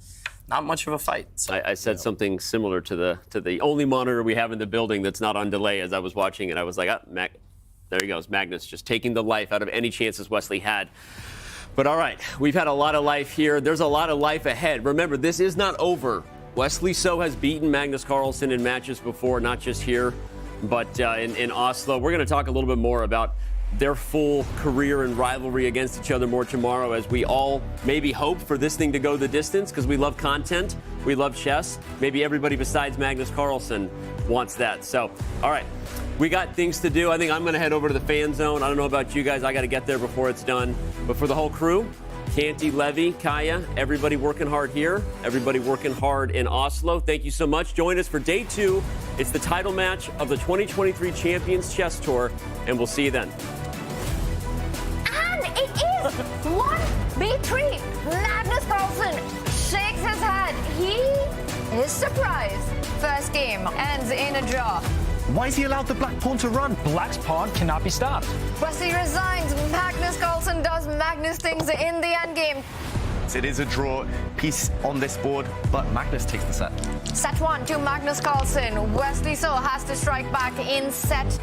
not much of a fight. So, I said something similar to the only monitor we have in the building that's not on delay as I was watching it. I was like, there he goes, Magnus just taking the life out of any chances Wesley had. But all right, we've had a lot of life here. There's a lot of life ahead. Remember, this is not over. Wesley So has beaten Magnus Carlsen in matches before, not just here, but in Oslo. We're going to talk a little bit more about their full career and rivalry against each other more tomorrow, as we all maybe hope for this thing to go the distance because we love content, we love chess. Maybe everybody besides Magnus Carlsen wants that. So, all right, we got things to do. I think I'm going to head over to the fan zone. I don't know about you guys. I got to get there before it's done. But for the whole crew, Canty, Levy, Kaya, everybody working hard here, everybody working hard in Oslo. Thank you so much. Join us for day 2. It's the title match of the 2023 Champions Chess Tour, and we'll see you then. And it is 1b3. Magnus Carlsen shakes his head. He is surprised. First game ends in a draw. Why has he allowed the black pawn to run? Black's pawn cannot be stopped. Wesley resigns. Magnus Carlsen does Magnus things in the endgame. It is a draw piece on this board, but Magnus takes the set. Set 1 to Magnus Carlsen. Wesley So has to strike back in set